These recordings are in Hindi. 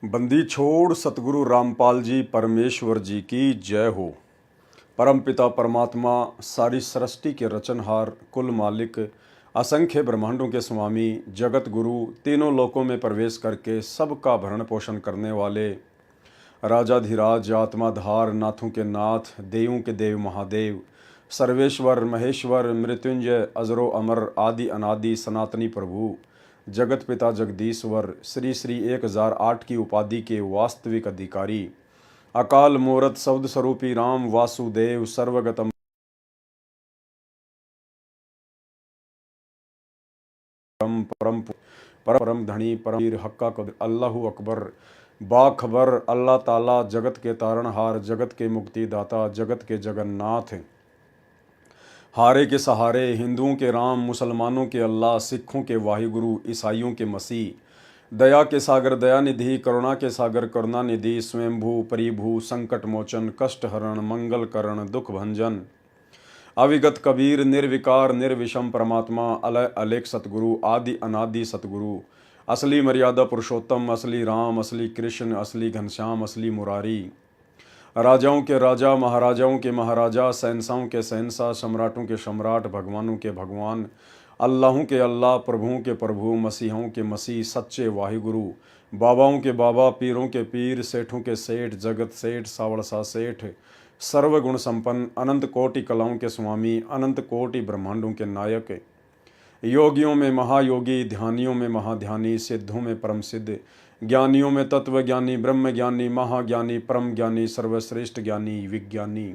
बंदी छोड़ सतगुरु रामपाल जी परमेश्वर जी की जय हो। परमपिता परमात्मा सारी सृष्टि के रचनहार, कुल मालिक, असंख्य ब्रह्मांडों के स्वामी, जगत गुरु, तीनों लोकों में प्रवेश करके सबका भरण पोषण करने वाले राजाधिराज, आत्माधार, नाथों के नाथ, देवों के देव महादेव, सर्वेश्वर महेश्वर, मृत्युंजय, अजरो अमर, आदि अनादि सनातनी प्रभु, जगत पिता जगदीश्वर, श्री श्री 1008 की उपाधि के वास्तविक अधिकारी, अकाल मूरत शब्द स्वरूपी राम वासुदेव सर्वगतम परम परम परम धनी परम वीर हक्का कदर अल्लाहु अकबर बाखबर अल्लाह ताला जगत के तारणहार, जगत के मुक्तिदाता, जगत के जगन्नाथ, हारे के सहारे, हिंदुओं के राम, मुसलमानों के अल्लाह, सिखों के वाहिगुरु, ईसाइयों के मसीह, दया के सागर दयानिधि, करुणा के सागर करुणानिधि, स्वयंभू परिभू, संकट मोचन, कष्ट हरण, मंगल करण, दुख भंजन, अविगत कबीर, निर्विकार निर्विषम परमात्मा, अलय अलेख सतगुरु, आदि अनादि सतगुरु, असली मर्यादा पुरुषोत्तम, असली राम, असली कृष्ण, असली घनश्याम, असली मुरारी, राजाओं के राजा, महाराजाओं के महाराजा, शहंशाहों के शहंशाह, सम्राटों के सम्राट, भगवानों के भगवान, अल्लाहों के अल्लाह, प्रभुओं के प्रभु, मसीहों के मसीह, सच्चे वाहिगुरु, बाबाओं के बाबा, पीरों के पीर, सेठों के सेठ, जगत सेठ, सावड़सा सेठ, सर्वगुण संपन्न, अनंत कोटि कलाओं के स्वामी, अनंत कोटि ब्रह्मांडों के नायक, योगियों में महायोगी, ध्यानियों में महाध्यानी, सिद्धों में परम सिद्ध, ज्ञानियों में तत्व ज्ञानी, ब्रह्म ज्ञानी, महाज्ञानी, परम ज्ञानी, सर्वश्रेष्ठ ज्ञानी, विज्ञानी,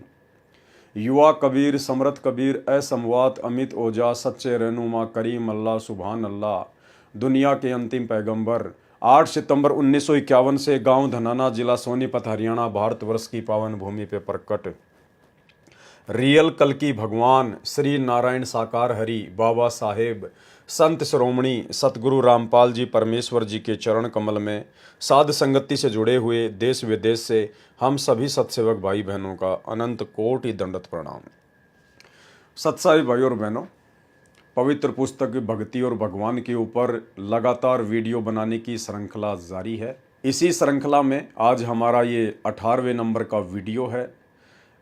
युवा कबीर, समरथ कबीर, असमवात, अमित ओजा, सच्चे रहनुमा, करीम अल्लाह, सुभान अल्लाह, दुनिया के अंतिम पैगंबर, 8 सितंबर 1951 से गांव धनाना, जिला सोनीपत, हरियाणा, भारतवर्ष की पावन भूमि पे प्रकट रियल कल की भगवान श्री नारायण साकार हरि बाबा साहेब संत श्रोमणी सतगुरु रामपाल जी परमेश्वर जी के चरण कमल में साध संगति से जुड़े हुए देश विदेश से हम सभी सत्सेवक भाई बहनों का अनंत कोटि दंडवत प्रणाम। सत्साई भाई और बहनों, पवित्र पुस्तक भक्ति और भगवान के ऊपर लगातार वीडियो बनाने की श्रृंखला जारी है। इसी श्रृंखला में आज हमारा ये 18वें नंबर का वीडियो है।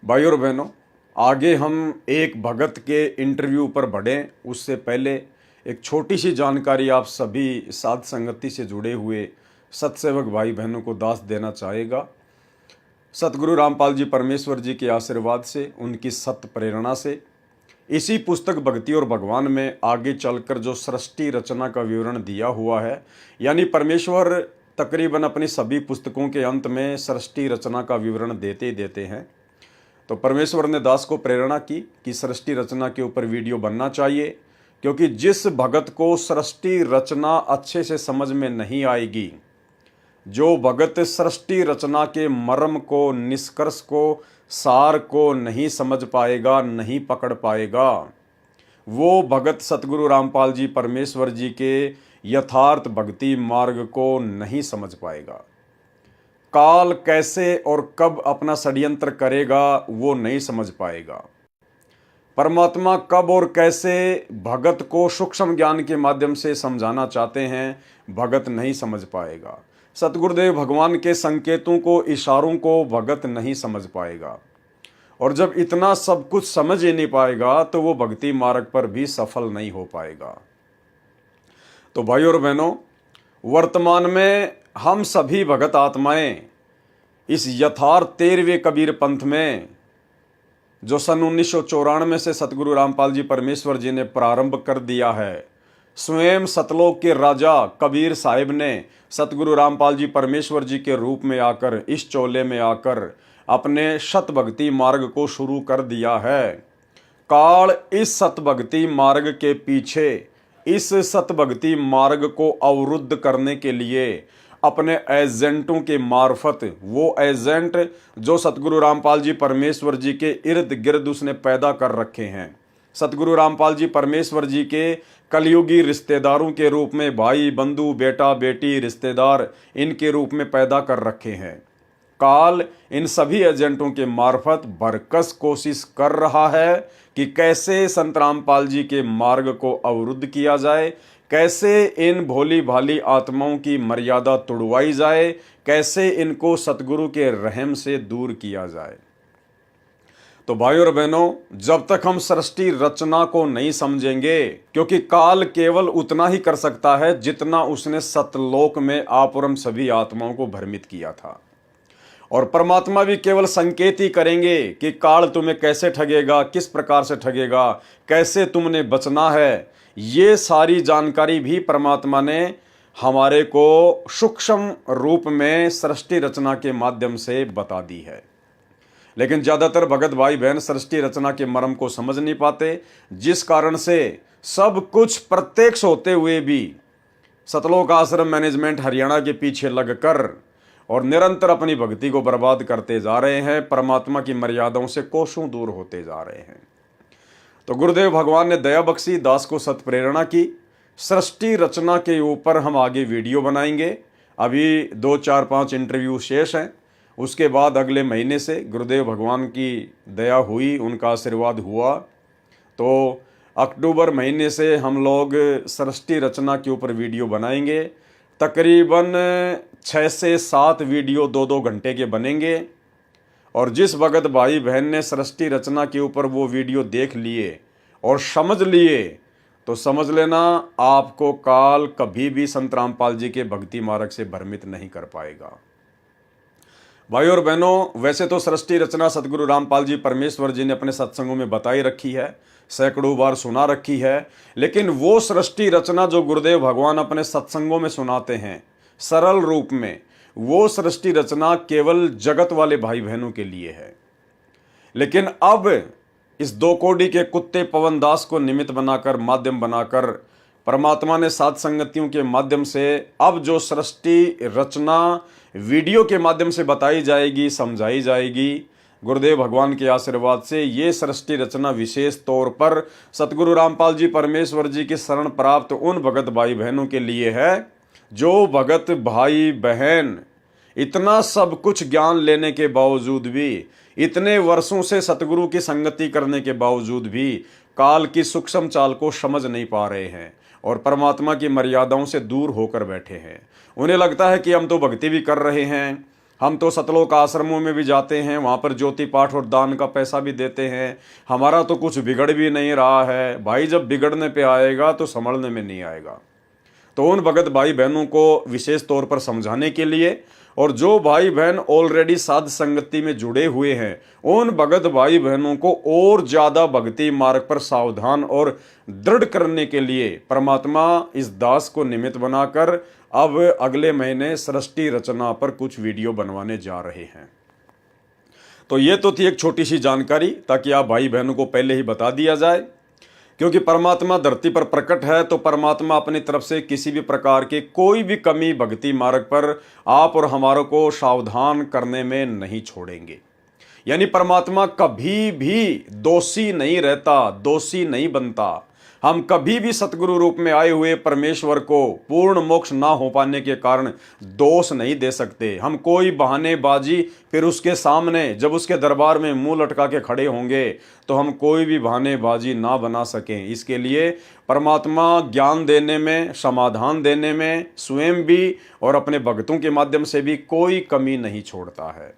भाई और बहनों, आगे हम एक भगत के इंटरव्यू पर बढ़ें उससे पहले एक छोटी सी जानकारी आप सभी साध संगति से जुड़े हुए सत्सेवक भाई बहनों को दास देना चाहेगा। सतगुरु रामपाल जी परमेश्वर जी के आशीर्वाद से, उनकी सत्य प्रेरणा से इसी पुस्तक भक्ति और भगवान में आगे चलकर जो सृष्टि रचना का विवरण दिया हुआ है, यानी परमेश्वर तकरीबन अपनी सभी पुस्तकों के अंत में सृष्टि रचना का विवरण देते ही देते हैं। तो परमेश्वर ने दास को प्रेरणा की कि सृष्टि रचना के ऊपर वीडियो बनना चाहिए, क्योंकि जिस भगत को सृष्टि रचना अच्छे से समझ में नहीं आएगी, जो भगत सृष्टि रचना के मर्म को, निष्कर्ष को, सार को नहीं समझ पाएगा, नहीं पकड़ पाएगा, वो भगत सतगुरु रामपाल जी परमेश्वर जी के यथार्थ भक्ति मार्ग को नहीं समझ पाएगा। काल कैसे और कब अपना षड्यंत्र करेगा वो नहीं समझ पाएगा। परमात्मा कब और कैसे भगत को सूक्ष्म ज्ञान के माध्यम से समझाना चाहते हैं, भगत नहीं समझ पाएगा। सतगुरुदेव भगवान के संकेतों को, इशारों को भगत नहीं समझ पाएगा। और जब इतना सब कुछ समझ ही नहीं पाएगा तो वो भक्ति मार्ग पर भी सफल नहीं हो पाएगा। तो भाई और बहनों, वर्तमान में हम सभी भगत आत्माएं इस यथार्थ 13वें कबीर पंथ में, जो सन 1994 से सतगुरु रामपाल जी परमेश्वर जी ने प्रारंभ कर दिया है, स्वयं सतलोक के राजा कबीर साहिब ने सतगुरु रामपाल जी परमेश्वर जी के रूप में आकर, इस चोले में आकर अपने सत भक्ति मार्ग को शुरू कर दिया है। काल इस सत भक्ति मार्ग के पीछे, इस सत भक्ति मार्ग को अवरुद्ध करने के लिए अपने एजेंटों के मार्फत, वो एजेंट जो सतगुरु रामपाल जी परमेश्वर जी के इर्द गिर्द उसने पैदा कर रखे हैं, सतगुरु रामपाल जी परमेश्वर जी के कलयुगी रिश्तेदारों के रूप में, भाई बंधु, बेटा बेटी, रिश्तेदार, इनके रूप में पैदा कर रखे हैं। काल इन सभी एजेंटों के मार्फत भरकस कोशिश कर रहा है कि कैसे संत रामपाल जी के मार्ग को अवरुद्ध किया जाए, कैसे इन भोली भाली आत्माओं की मर्यादा तोड़वाई जाए, कैसे इनको सतगुरु के रहम से दूर किया जाए। तो भाइयों और बहनों, जब तक हम सृष्टि रचना को नहीं समझेंगे, क्योंकि काल केवल उतना ही कर सकता है जितना उसने सतलोक में आप और हम सभी आत्माओं को भ्रमित किया था, और परमात्मा भी केवल संकेत ही करेंगे कि काल तुम्हें कैसे ठगेगा, किस प्रकार से ठगेगा, कैसे तुमने बचना है। ये सारी जानकारी भी परमात्मा ने हमारे को सूक्ष्म रूप में सृष्टि रचना के माध्यम से बता दी है। लेकिन ज़्यादातर भगत भाई बहन सृष्टि रचना के मर्म को समझ नहीं पाते, जिस कारण से सब कुछ प्रत्यक्ष होते हुए भी सतलोक आश्रम मैनेजमेंट हरियाणा के पीछे लगकर और निरंतर अपनी भक्ति को बर्बाद करते जा रहे हैं, परमात्मा की मर्यादाओं से कोसों दूर होते जा रहे हैं। तो गुरुदेव भगवान ने दया बख्शी, दास को सत प्रेरणा की। सृष्टि रचना के ऊपर हम आगे वीडियो बनाएंगे। अभी 2, 4, 5 इंटरव्यू शेष हैं। उसके बाद अगले महीने से गुरुदेव भगवान की दया हुई, उनका आशीर्वाद हुआ, तो अक्टूबर महीने से हम लोग सृष्टि रचना के ऊपर वीडियो बनाएंगे। तकरीबन 6 से 7 वीडियो 2-2 घंटे के बनेंगे। और जिस भगत भाई बहन ने सृष्टि रचना के ऊपर वो वीडियो देख लिए और समझ लिए, तो समझ लेना आपको काल कभी भी संत रामपाल जी के भक्ति मार्ग से भ्रमित नहीं कर पाएगा। भाई और बहनों, वैसे तो सृष्टि रचना सतगुरु रामपाल जी परमेश्वर जी ने अपने सत्संगों में बताई रखी है, सैकड़ों बार सुना रखी है, लेकिन वो सृष्टि रचना जो गुरुदेव भगवान अपने सत्संगों में सुनाते हैं सरल रूप में, वो सृष्टि रचना केवल जगत वाले भाई बहनों के लिए है। लेकिन अब इस 2 कोड़ी के कुत्ते पवन दास को निमित्त बनाकर, माध्यम बनाकर परमात्मा ने साध संगतियों के माध्यम से अब जो सृष्टि रचना वीडियो के माध्यम से बताई जाएगी, समझाई जाएगी, गुरुदेव भगवान के आशीर्वाद से ये सृष्टि रचना विशेष तौर पर सतगुरु रामपाल जी परमेश्वर जी की शरण प्राप्त उन भगत भाई बहनों के लिए है जो भगत भाई बहन इतना सब कुछ ज्ञान लेने के बावजूद भी, इतने वर्षों से सतगुरु की संगति करने के बावजूद भी काल की सूक्ष्म चाल को समझ नहीं पा रहे हैं और परमात्मा की मर्यादाओं से दूर होकर बैठे हैं। उन्हें लगता है कि हम तो भक्ति भी कर रहे हैं, हम तो सतलोक आश्रमों में भी जाते हैं, वहाँ पर ज्योति पाठ और दान का पैसा भी देते हैं, हमारा तो कुछ बिगड़ भी नहीं रहा है। भाई जब बिगड़ने पे आएगा तो संभलने में नहीं आएगा। तो उन भगत भाई बहनों को विशेष तौर पर समझाने के लिए, और जो भाई बहन ऑलरेडी साध संगति में जुड़े हुए हैं, उन भगत भाई बहनों को और ज्यादा भक्ति मार्ग पर सावधान और दृढ़ करने के लिए परमात्मा इस दास को निमित्त बनाकर अब अगले महीने सृष्टि रचना पर कुछ वीडियो बनवाने जा रहे हैं। तो ये तो थी एक छोटी सी जानकारी, ताकि आप भाई बहनों को पहले ही बता दिया जाए, क्योंकि परमात्मा धरती पर प्रकट है तो परमात्मा अपनी तरफ से किसी भी प्रकार की कोई भी कमी भक्ति मार्ग पर आप और हमारों को सावधान करने में नहीं छोड़ेंगे। यानी परमात्मा कभी भी दोषी नहीं रहता, दोषी नहीं बनता। हम कभी भी सतगुरु रूप में आए हुए परमेश्वर को पूर्ण मोक्ष ना हो पाने के कारण दोष नहीं दे सकते। हम कोई बहानेबाजी फिर उसके सामने जब उसके दरबार में मुंह लटका के खड़े होंगे तो हम कोई भी बहानेबाजी ना बना सकें। इसके लिए परमात्मा ज्ञान देने में, समाधान देने में स्वयं भी और अपने भक्तों के माध्यम से भी कोई कमी नहीं छोड़ता है।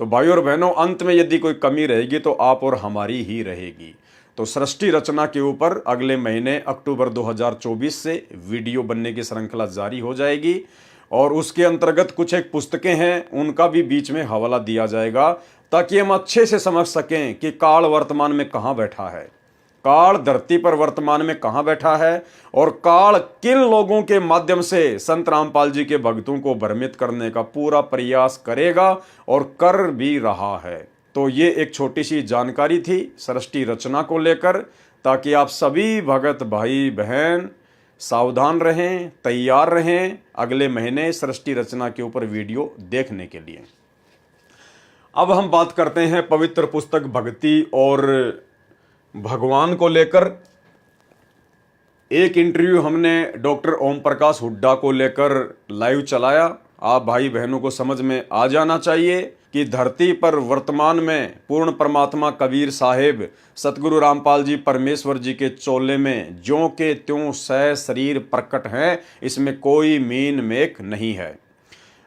तो भाइयों और बहनों, अंत में यदि कोई कमी रहेगी तो आप और हमारी ही रहेगी। तो सृष्टि रचना के ऊपर अगले महीने अक्टूबर 2024 से वीडियो बनने की श्रृंखला जारी हो जाएगी, और उसके अंतर्गत कुछ एक पुस्तकें हैं, उनका भी बीच में हवाला दिया जाएगा, ताकि हम अच्छे से समझ सकें कि काल वर्तमान में कहाँ बैठा है, काल धरती पर वर्तमान में कहाँ बैठा है, और काल किन लोगों के माध्यम से संत रामपाल जी के भक्तों को भ्रमित करने का पूरा प्रयास करेगा और कर भी रहा है। तो ये एक छोटी सी जानकारी थी सृष्टि रचना को लेकर, ताकि आप सभी भगत भाई बहन सावधान रहें, तैयार रहें अगले महीने सृष्टि रचना के ऊपर वीडियो देखने के लिए। अब हम बात करते हैं पवित्र पुस्तक भक्ति और भगवान को लेकर। एक इंटरव्यू हमने डॉक्टर ओम प्रकाश हुड्डा को लेकर लाइव चलाया। आप भाई बहनों को समझ में आ जाना चाहिए कि धरती पर वर्तमान में पूर्ण परमात्मा कबीर साहिब सतगुरु रामपाल जी परमेश्वर जी के चोले में ज्यों के त्यों सह शरीर प्रकट हैं, इसमें कोई मीन मेक नहीं है।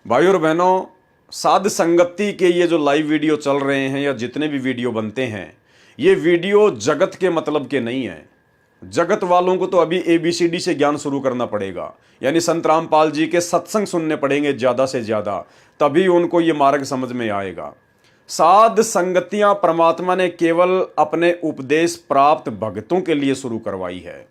भाइयों और बहनों, साध संगति के ये जो लाइव वीडियो चल रहे हैं या जितने भी वीडियो बनते हैं, ये वीडियो जगत के मतलब के नहीं है। जगत वालों को तो अभी ABCD से ज्ञान शुरू करना पड़ेगा, यानी संत रामपाल जी के सत्संग सुनने पड़ेंगे ज़्यादा से ज़्यादा, तभी उनको ये मार्ग समझ में आएगा। साध संगतियां परमात्मा ने केवल अपने उपदेश प्राप्त भक्तों के लिए शुरू करवाई है,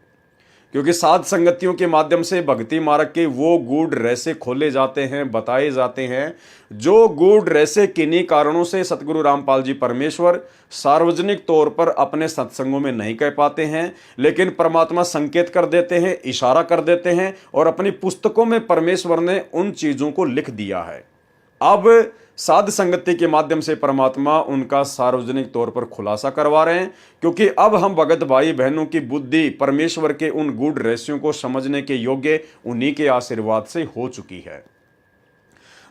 क्योंकि साध संगतियों के माध्यम से भक्ति मार्ग के वो गूढ़ रहस्य खोले जाते हैं, बताए जाते हैं, जो गूढ़ रहस्य किन्हीं कारणों से सतगुरु रामपाल जी परमेश्वर सार्वजनिक तौर पर अपने सत्संगों में नहीं कह पाते हैं, लेकिन परमात्मा संकेत कर देते हैं, इशारा कर देते हैं, और अपनी पुस्तकों में परमेश्वर ने उन चीज़ों को लिख दिया है। अब साध संगति के माध्यम से परमात्मा उनका सार्वजनिक तौर पर खुलासा करवा रहे हैं, क्योंकि अब हम भगत भाई बहनों की बुद्धि परमेश्वर के उन गूढ़ रहस्यों को समझने के योग्य उन्हीं के आशीर्वाद से हो चुकी है।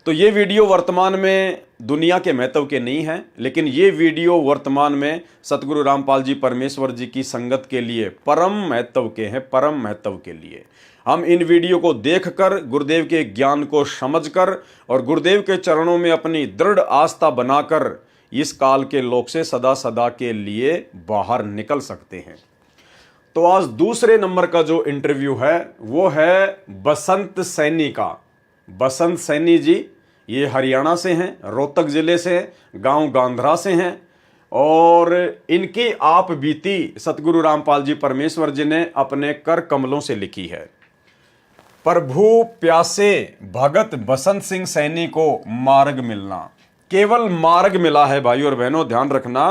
तो ये वीडियो वर्तमान में दुनिया के महत्व के नहीं है, लेकिन ये वीडियो वर्तमान में सतगुरु रामपाल जी परमेश्वर जी की संगत के लिए परम महत्व के हैं, परम महत्व के लिए। हम इन वीडियो को देखकर गुरुदेव के ज्ञान को समझकर और गुरुदेव के चरणों में अपनी दृढ़ आस्था बनाकर इस काल के लोक से सदा सदा के लिए बाहर निकल सकते हैं। तो आज दूसरे नंबर का जो इंटरव्यू है वो है बसंत सैनी का। बसंत सैनी जी ये हरियाणा से हैं, रोहतक जिले से, गांव गांधरा से हैं, और इनकी आप बीती सतगुरु रामपाल जी परमेश्वर जी ने अपने कर कमलों से लिखी है। प्रभु प्यासे भगत बसंत सिंह सैनी को मार्ग मिलना, केवल मार्ग मिला है भाइयों और बहनों, ध्यान रखना।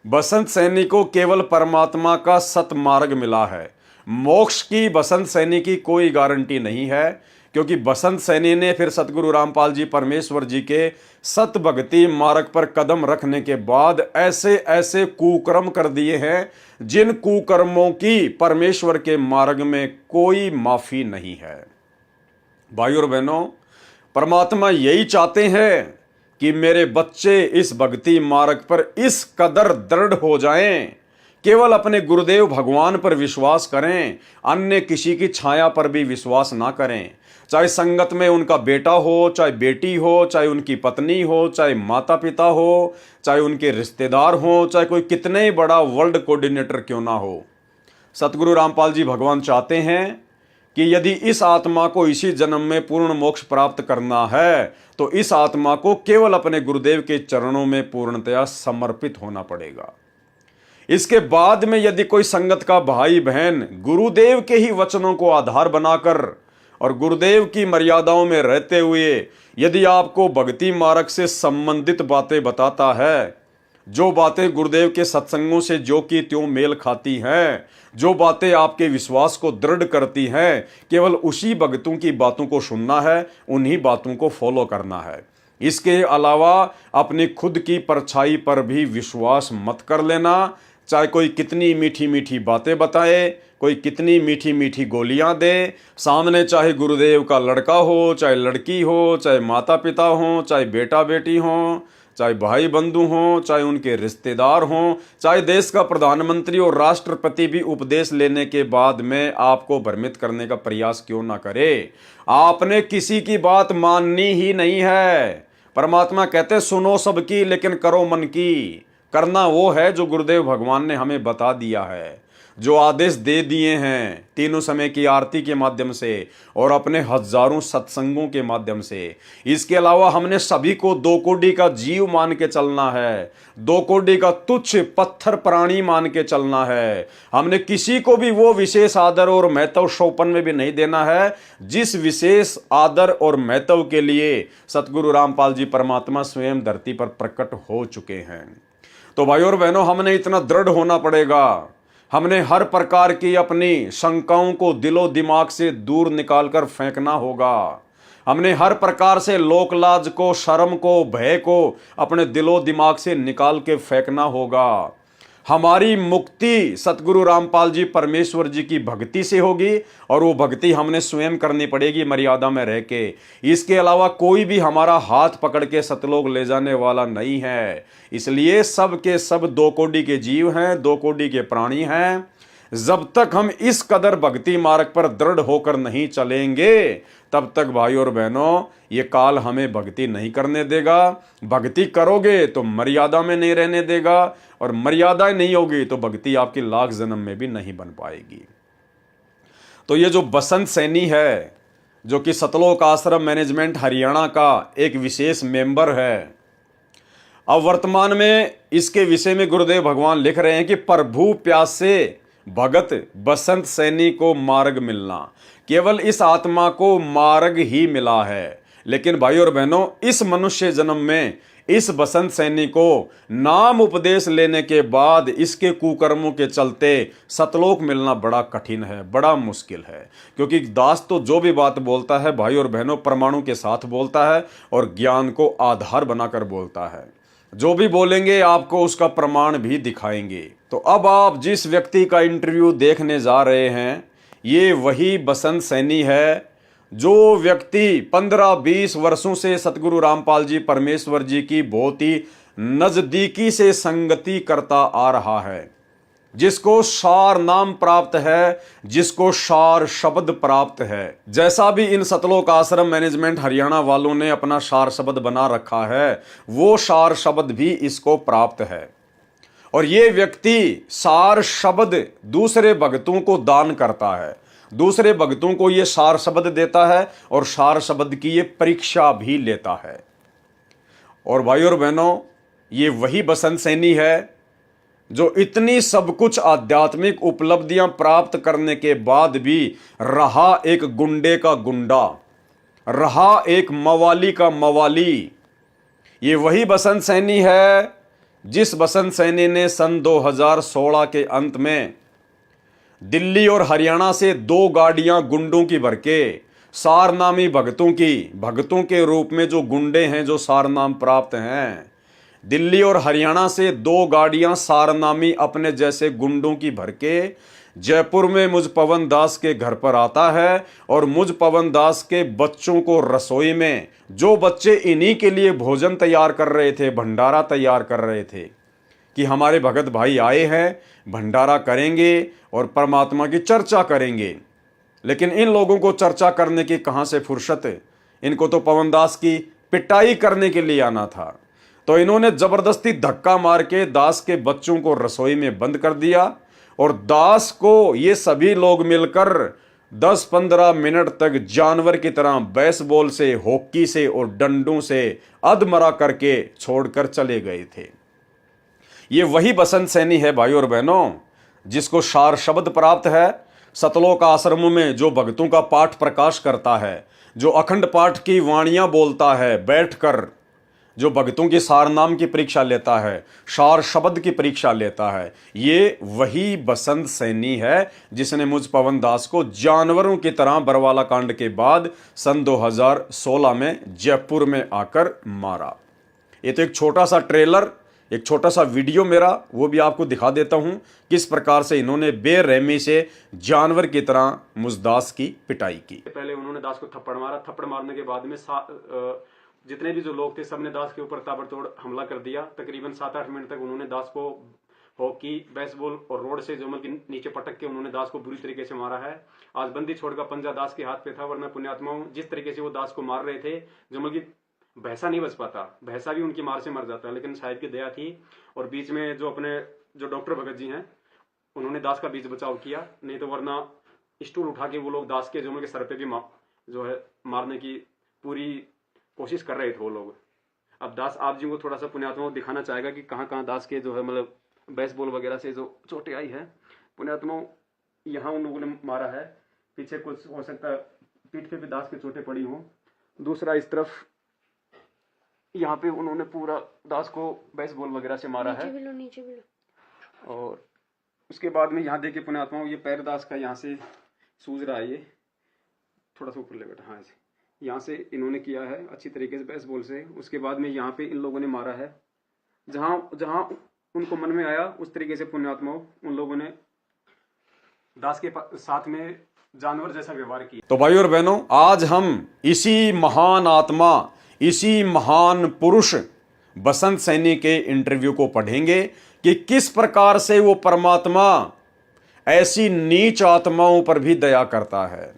बसंत सैनी को केवल परमात्मा का सत मार्ग मिला है। मोक्ष की बसंत सैनी की कोई गारंटी नहीं है, क्योंकि बसंत सैनी ने फिर सतगुरु रामपाल जी परमेश्वर जी के सत भक्ति मार्ग पर कदम रखने के बाद ऐसे ऐसे कुकर्म कर दिए हैं, जिन कुकर्मों की परमेश्वर के मार्ग में कोई माफी नहीं है। भाइयों और बहनों, परमात्मा यही चाहते हैं कि मेरे बच्चे इस भक्ति मार्ग पर इस कदर दृढ़ हो जाएं, केवल अपने गुरुदेव भगवान पर विश्वास करें, अन्य किसी की छाया पर भी विश्वास ना करें। चाहे संगत में उनका बेटा हो, चाहे बेटी हो, चाहे उनकी पत्नी हो, चाहे माता पिता हो, चाहे उनके रिश्तेदार हो, चाहे कोई कितने ही बड़ा वर्ल्ड कोऑर्डिनेटर क्यों ना हो। सतगुरु रामपाल जी भगवान चाहते हैं कि यदि इस आत्मा को इसी जन्म में पूर्ण मोक्ष प्राप्त करना है, तो इस आत्मा को केवल अपने गुरुदेव के चरणों में पूर्णतया समर्पित होना पड़ेगा। इसके बाद में यदि कोई संगत का भाई बहन गुरुदेव के ही वचनों को आधार बनाकर और गुरुदेव की मर्यादाओं में रहते हुए यदि आपको भक्ति मार्ग से संबंधित बातें बताता है, जो बातें गुरुदेव के सत्संगों से जो की त्यों मेल खाती हैं, जो बातें आपके विश्वास को दृढ़ करती हैं, केवल उसी भक्तों की बातों को सुनना है, उन्हीं बातों को फॉलो करना है। इसके अलावा अपनी खुद की परछाई पर भी विश्वास मत कर लेना। चाहे कोई कितनी मीठी मीठी बातें बताए, कोई कितनी मीठी मीठी गोलियां दे, सामने चाहे गुरुदेव का लड़का हो, चाहे लड़की हो, चाहे माता पिता हो, चाहे बेटा बेटी हो, चाहे भाई बंधु हों, चाहे उनके रिश्तेदार हों, चाहे देश का प्रधानमंत्री और राष्ट्रपति भी उपदेश लेने के बाद में आपको भ्रमित करने का प्रयास क्यों ना करे, आपने किसी की बात माननी ही नहीं है। परमात्मा कहते सुनो सबकी लेकिन करो मन की। करना वो है जो गुरुदेव भगवान ने हमें बता दिया है, जो आदेश दे दिए हैं तीनों समय की आरती के माध्यम से और अपने हजारों सत्संगों के माध्यम से। इसके अलावा हमने सभी को दो कोड़ी का जीव मान के चलना है, दो कोड़ी का तुच्छ पत्थर प्राणी मान के चलना है। हमने किसी को भी वो विशेष आदर और महत्व शोपन में भी नहीं देना है जिस विशेष आदर और महत्व के लिए सतगुरु रामपाल जी परमात्मा स्वयं धरती पर प्रकट हो चुके हैं। तो भाइयों और बहनों, हमने इतना दृढ़ होना पड़ेगा। हमने हर प्रकार की अपनी शंकाओं को दिलो दिमाग से दूर निकालकर फेंकना होगा। हमने हर प्रकार से लोक लाज को, शर्म को, भय को अपने दिलो दिमाग से निकाल के फेंकना होगा। हमारी मुक्ति सतगुरु रामपाल जी परमेश्वर जी की भक्ति से होगी, और वो भक्ति हमने स्वयं करनी पड़ेगी मर्यादा में रह के। इसके अलावा कोई भी हमारा हाथ पकड़ के सतलोक ले जाने वाला नहीं है। इसलिए सब के सब दो कोटि के जीव हैं, दो कोटि के प्राणी हैं। जब तक हम इस कदर भक्ति मार्ग पर दृढ़ होकर नहीं चलेंगे, तब तक भाई और बहनों ये काल हमें भक्ति नहीं करने देगा। भक्ति करोगे तो मर्यादा में नहीं रहने देगा, और मर्यादा नहीं होगी तो भक्ति आपकी लाख जन्म में भी नहीं बन पाएगी। तो ये जो बसंत सैनी है, जो कि सतलोक आश्रम मैनेजमेंट हरियाणा का एक विशेष मेंबर है, अब वर्तमान में इसके विषय में गुरुदेव भगवान लिख रहे हैं कि प्रभु प्यासे भगत बसंत सैनी को मार्ग मिलना, केवल इस आत्मा को मार्ग ही मिला है। लेकिन भाई और बहनों, इस मनुष्य जन्म में इस बसंत सैनी को नाम उपदेश लेने के बाद इसके कुकर्मों के चलते सतलोक मिलना बड़ा कठिन है, बड़ा मुश्किल है। क्योंकि दास तो जो भी बात बोलता है भाई और बहनों, प्रमाणों के साथ बोलता है और ज्ञान को आधार बनाकर बोलता है। जो भी बोलेंगे आपको उसका प्रमाण भी दिखाएंगे। तो अब आप जिस व्यक्ति का इंटरव्यू देखने जा रहे हैं, ये वही बसंत सैनी है, जो व्यक्ति 15-20 वर्षों से सतगुरु रामपाल जी परमेश्वर जी की बहुत ही नजदीकी से संगति करता आ रहा है, जिसको सार नाम प्राप्त है, जिसको सार शब्द प्राप्त है। जैसा भी इन सतलोक आश्रम मैनेजमेंट हरियाणा वालों ने अपना सार शब्द बना रखा है, वो सार शब्द भी इसको प्राप्त है। और ये व्यक्ति सार शब्द दूसरे भक्तों को दान करता है, दूसरे भक्तों को ये सार शब्द देता है, और सार शब्द की ये परीक्षा भी लेता है। और भाई और बहनों, ये वही बसंत सैनी है जो इतनी सब कुछ आध्यात्मिक उपलब्धियां प्राप्त करने के बाद भी रहा एक गुंडे का गुंडा, रहा एक मवाली का मवाली। ये वही बसंत सैनी है जिस बसंत सैनी ने सन 2016 के अंत में दिल्ली और हरियाणा से 2 गाड़ियां गुंडों की भर के सारनामी भक्तों के रूप में जो गुंडे हैं, जो सारनाम प्राप्त हैं, दिल्ली और हरियाणा से 2 गाड़ियां सारनामी अपने जैसे गुंडों की भर के जयपुर में मुझ पवन दास के घर पर आता है, और मुझ पवन दास के बच्चों को रसोई में, जो बच्चे इन्हीं के लिए भोजन तैयार कर रहे थे, भंडारा तैयार कर रहे थे कि हमारे भगत भाई आए हैं, भंडारा करेंगे और परमात्मा की चर्चा करेंगे। लेकिन इन लोगों को चर्चा करने की कहां से फुर्सत है, इनको तो पवन दास की पिटाई करने के लिए आना था। तो इन्होंने जबरदस्ती धक्का मार के दास के बच्चों को रसोई में बंद कर दिया, और दास को ये सभी लोग मिलकर 10-15 मिनट तक जानवर की तरह बेसबॉल से, हॉकी से और डंडों से अधमरा करके छोड़कर चले गए थे। ये वही बसंत सैनी है भाई और बहनों, जिसको सार शब्द प्राप्त है। सतलोक आश्रमों में जो भक्तों का पाठ प्रकाश करता है, जो अखंड पाठ की वाणियां बोलता है बैठकर, जो भक्तों की सार नाम की परीक्षा लेता है, सार शब्द की परीक्षा लेता है, ये वही बसंत सैनी है जिसने मुझ पवन दास को जानवरों की तरह बरवाला कांड के बाद सन 2016 में जयपुर में आकर मारा। ये तो एक छोटा सा ट्रेलर, एक छोटा सा वीडियो मेरा, वो भी आपको दिखा देता हूं किस प्रकार से इन्होंने बेरहमी से जानवर की तरह मुझ दास की पिटाई की। पहले उन्होंने दास को थप्पड़ मारा, थप्पड़ मारने के बाद में जितने भी जो लोग थे सबने दास के ऊपर ताबड़तोड़ हमला कर दिया। तकरीबन 7-8 मिनट तक उन्होंने दास को हॉकी, बेसबॉल और रोड से जमल के नीचे पटक के उन्होंने दास को बुरी तरीके से मारा है। आज बंदी छोड़ का पंजा दास के हाथ पे था, वरना पुण्यात्माओं जिस तरीके से वो दास को मार रहे थे, जमल की भैंसा नहीं बच पाता, भैंसा भी उनकी मार से मर जाता, लेकिन साहिब की दया थी। और बीच में जो अपने जो डॉक्टर भगत जी हैं, उन्होंने दास का बीच बचाव किया, नहीं तो वरना स्टूल उठा के वो लोग दास के जमल के सर पे भी जो है मारने की पूरी कोशिश कर रहे थे वो लोग। अब दास आप जी को थोड़ा सा पुण्यात्माओं दिखाना चाहेगा कि कहाँ कहाँ दास के जो है मतलब बेसबॉल वगैरह से जो चोटें आई है। पुण्यात्माओं यहाँ उन लोगों ने मारा है, पीछे कुछ हो सकता है पीठ पे भी दास की चोटें पड़ी हों। दूसरा इस तरफ यहाँ पे उन्होंने पूरा दास को बेसबॉल वगैरह से मारा है। नीचे भी लो। और उसके बाद में यहाँ देखिए पुण्यात्माओं, ये पैर दास का यहाँ से सूज रहा है, ये थोड़ा सा ऊपर ले बैठा, हाँ यहाँ से इन्होंने किया है अच्छी तरीके से बेसबॉल से। उसके बाद में यहाँ पे इन लोगों ने मारा है, जहाँ जहाँ उनको मन में आया, उस तरीके से पुण्यात्माओं उन लोगों ने दास के साथ में जानवर जैसा व्यवहार किया। तो भाई और बहनों, आज हम इसी महान आत्मा, इसी महान पुरुष बसंत सैनी के इंटरव्यू को पढ़ेंगे कि किस प्रकार से वो परमात्मा ऐसी नीच आत्माओं पर भी दया करता है।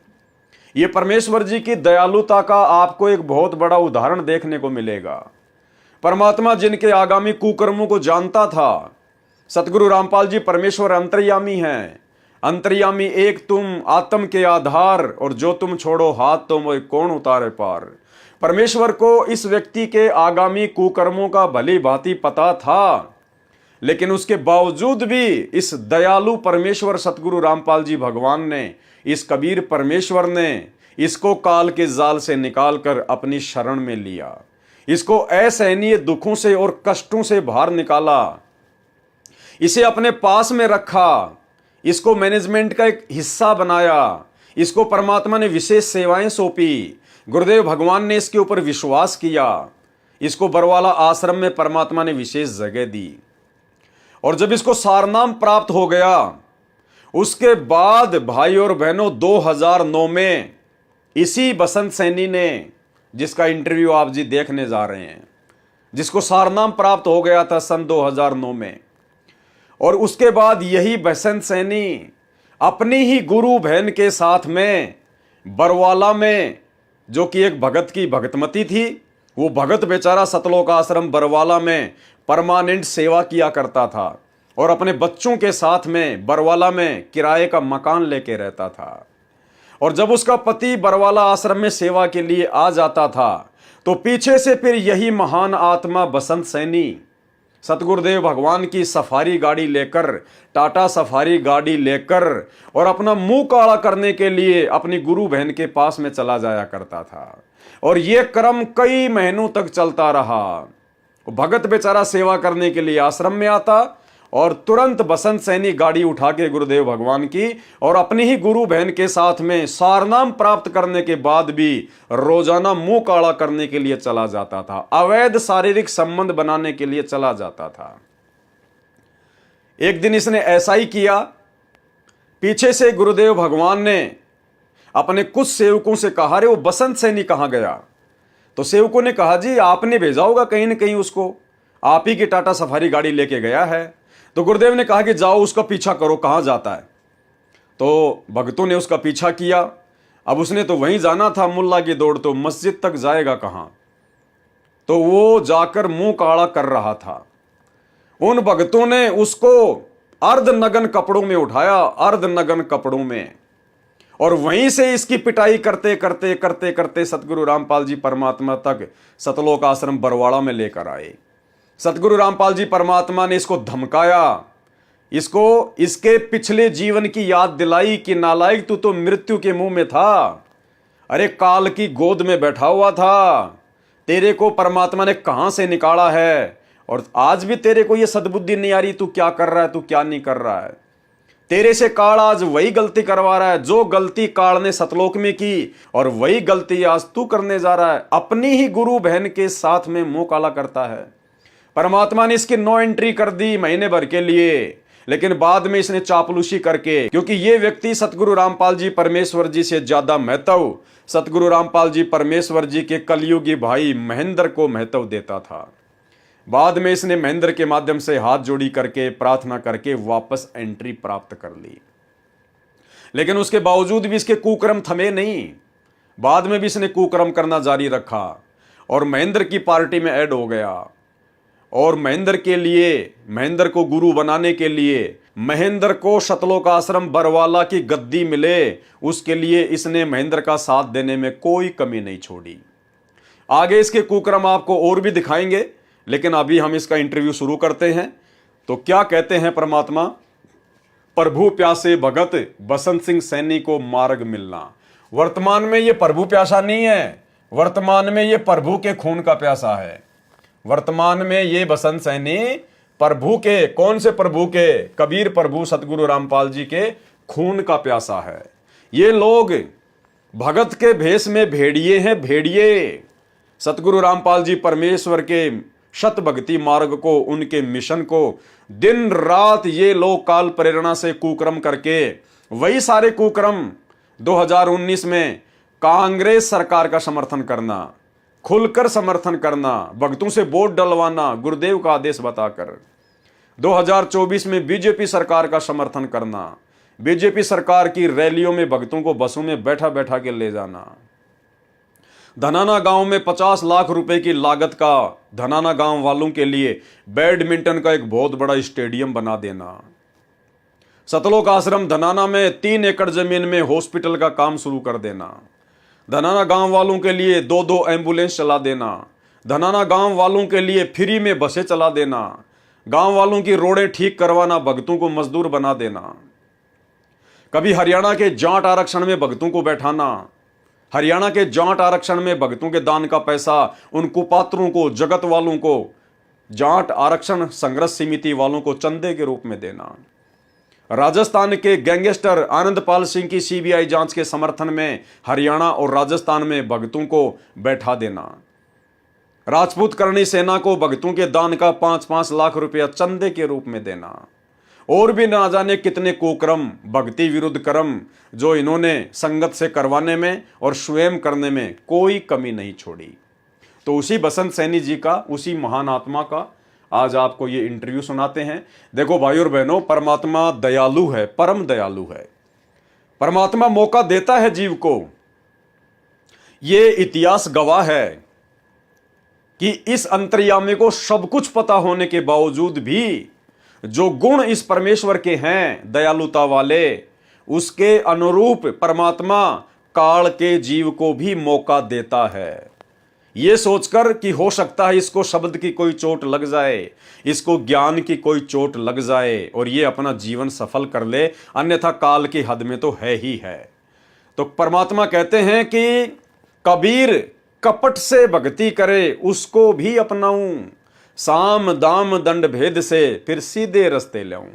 ये परमेश्वर जी की दयालुता का आपको एक बहुत बड़ा उदाहरण देखने को मिलेगा। परमात्मा जिनके आगामी कुकर्मों को जानता था, सतगुरु रामपाल जी परमेश्वर अंतर्यामी हैं। अंतर्यामी एक तुम, आत्म के आधार, और जो तुम छोड़ो हाथ तो मोय कौन उतारे पार। परमेश्वर को इस व्यक्ति के आगामी कुकर्मों का भली भांति पता था, लेकिन उसके बावजूद भी इस दयालु परमेश्वर सतगुरु रामपाल जी भगवान ने, इस कबीर परमेश्वर ने इसको काल के जाल से निकालकर अपनी शरण में लिया। इसको असहनीय दुखों से और कष्टों से बाहर निकाला, इसे अपने पास में रखा, इसको मैनेजमेंट का एक हिस्सा बनाया, इसको परमात्मा ने विशेष सेवाएं सौंपी, गुरुदेव भगवान ने इसके ऊपर विश्वास किया, इसको बरवाला आश्रम में परमात्मा ने विशेष जगह दी। और जब इसको सारनाम प्राप्त हो गया, उसके बाद भाई और बहनों 2009 में इसी बसंत सैनी ने, जिसका इंटरव्यू आप जी देखने जा रहे हैं, जिसको सारनाम प्राप्त हो गया था सन 2009 में, और उसके बाद यही बसंत सैनी अपनी ही गुरु बहन के साथ में बरवाला में, जो कि एक भगत की भगतमती थी, वो भगत बेचारा सतलोक आश्रम बरवाला में परमानेंट सेवा किया करता था और अपने बच्चों के साथ में बरवाला में किराए का मकान लेके रहता था। और जब उसका पति बरवाला आश्रम में सेवा के लिए आ जाता था, तो पीछे से फिर यही महान आत्मा बसंत सैनी सतगुरुदेव भगवान की सफारी गाड़ी लेकर, टाटा सफारी गाड़ी लेकर, और अपना मुंह काला करने के लिए अपनी गुरु बहन के पास में चला जाया करता था। और यह क्रम कई महीनों तक चलता रहा। भगत बेचारा सेवा करने के लिए आश्रम में आता और तुरंत बसंत सैनी गाड़ी उठा के गुरुदेव भगवान की और अपनी ही गुरु बहन के साथ में सारनाम प्राप्त करने के बाद भी रोजाना मुंह काला करने के लिए चला जाता था, अवैध शारीरिक संबंध बनाने के लिए चला जाता था। एक दिन इसने ऐसा ही किया। पीछे से गुरुदेव भगवान ने अपने कुछ सेवकों से कहा, रे वो बसंत सैनी कहां गया? तो सेवकों ने कहा, जी आपने भेजा होगा कहीं ना कहीं उसको, आप ही की टाटा सफारी गाड़ी लेके गया है। तो गुरुदेव ने कहा कि जाओ उसका पीछा करो, कहां जाता है। तो भक्तों ने उसका पीछा किया। अब उसने तो वहीं जाना था, मुल्ला की दौड़, तो मस्जिद तक जाएगा कहां? तो वो जाकर मुंह काला कर रहा था। उन भक्तों ने उसको अर्धनग्न कपड़ों में उठाया, अर्धनग्न कपड़ों में, और वहीं से इसकी पिटाई करते करते करते करते सतगुरु रामपाल जी परमात्मा तक सतलोक आश्रम बरवाड़ा में लेकर आए। सतगुरु रामपाल जी परमात्मा ने इसको धमकाया, इसको इसके पिछले जीवन की याद दिलाई कि नालायक तू तो मृत्यु के मुंह में था, अरे काल की गोद में बैठा हुआ था, तेरे को परमात्मा ने कहां से निकाला है, और आज भी तेरे को यह सद्बुद्धि नहीं आ रही तू क्या कर रहा है, तू क्या नहीं कर रहा है। तेरे से काल आज वही गलती करवा रहा है जो गलती काल ने सतलोक में की, और वही गलती आज तू करने जा रहा है। अपनी ही गुरु बहन के साथ में मुंह काला करता है। परमात्मा ने इसकी नो एंट्री कर दी महीने भर के लिए, लेकिन बाद में इसने चापलूसी करके, क्योंकि ये व्यक्ति सतगुरु रामपाल जी परमेश्वर जी से ज्यादा महत्व सतगुरु रामपाल जी परमेश्वर जी के कलयुगी भाई महेंद्र को महत्व देता था। बाद में इसने महेंद्र के माध्यम से हाथ जोड़ी करके प्रार्थना करके वापस एंट्री प्राप्त कर ली, लेकिन उसके बावजूद भी इसके कुकर्म थमे नहीं। बाद में भी इसने कुकर्म करना जारी रखा और महेंद्र की पार्टी में ऐड हो गया। और महेंद्र के लिए, महेंद्र को गुरु बनाने के लिए, महेंद्र को सतलोक आश्रम बरवाला की गद्दी मिले, उसके लिए इसने महेंद्र का साथ देने में कोई कमी नहीं छोड़ी। आगे इसके कुकर्म आपको और भी दिखाएंगे, लेकिन अभी हम इसका इंटरव्यू शुरू करते हैं। तो क्या कहते हैं परमात्मा? प्रभु प्यासे भगत बसंत सिंह सैनी को मार्ग मिलना। वर्तमान में ये प्रभु प्यासा नहीं है, वर्तमान में ये प्रभु के खून का प्यासा है। वर्तमान में ये बसंत सैनी प्रभु के, कौन से प्रभु के? कबीर प्रभु सतगुरु रामपाल जी के खून का प्यासा है। ये लोग भगत के भेष में भेड़िए हैं, भेड़िए। सतगुरु रामपाल जी परमेश्वर के शत भक्ति मार्ग को, उनके मिशन को। दिन रात ये लोग काल प्रेरणा से कुकर्म करके वही सारे कुकर्म 2019 में कांग्रेस सरकार का समर्थन करना, खुलकर समर्थन करना, भक्तों से वोट डलवाना गुरुदेव का आदेश बताकर, 2024 में बीजेपी सरकार का समर्थन करना, बीजेपी सरकार की रैलियों में भक्तों को बसों में बैठा बैठा के ले जाना, धनाना गांव में 50 लाख रुपए की लागत का धनाना गांव वालों के लिए बैडमिंटन का एक बहुत बड़ा स्टेडियम बना देना, सतलोक आश्रम धनाना में 3 एकड़ जमीन में हॉस्पिटल का काम शुरू कर देना, धनाना गांव वालों के लिए 2-2 एम्बुलेंस चला देना, धनाना गांव वालों के लिए फ्री में बसें चला देना, गांव वालों की रोडें ठीक करवाना, भक्तों को मजदूर बना देना। कभी हरियाणा के जाट आरक्षण में भक्तों को बैठाना, हरियाणा के जाट आरक्षण में भक्तों के दान का पैसा उन कुपात्रों को, जगत वालों को, जाट आरक्षण संघर्ष समिति वालों को चंदे के रूप में देना। राजस्थान के गैंगस्टर आनंदपाल सिंह की सीबीआई जांच के समर्थन में हरियाणा और राजस्थान में भक्तों को बैठा देना। राजपूत करणी सेना को भक्तों के दान का 5-5 लाख रुपया चंदे के रूप में देना। और भी ना जाने कितने कुकर्म, भक्ति विरुद्ध कर्म जो इन्होंने संगत से करवाने में और स्वयं करने में कोई कमी नहीं छोड़ी। तो उसी बसंत सैनी जी का, उसी महान आत्मा का आज आपको ये इंटरव्यू सुनाते हैं। देखो भाई और बहनों, परमात्मा दयालु है, परम दयालु है। परमात्मा मौका देता है जीव को। ये इतिहास गवाह है कि इस अंतर्यामी को सब कुछ पता होने के बावजूद भी जो गुण इस परमेश्वर के हैं दयालुता वाले, उसके अनुरूप परमात्मा काल के जीव को भी मौका देता है, ये सोचकर कि हो सकता है इसको शब्द की कोई चोट लग जाए, इसको ज्ञान की कोई चोट लग जाए और ये अपना जीवन सफल कर ले, अन्यथा काल की हद में तो है ही है। तो परमात्मा कहते हैं कि कबीर कपट से भक्ति करे उसको भी अपनाऊं, साम दाम दंड भेद से फिर सीधे रास्ते लाऊं।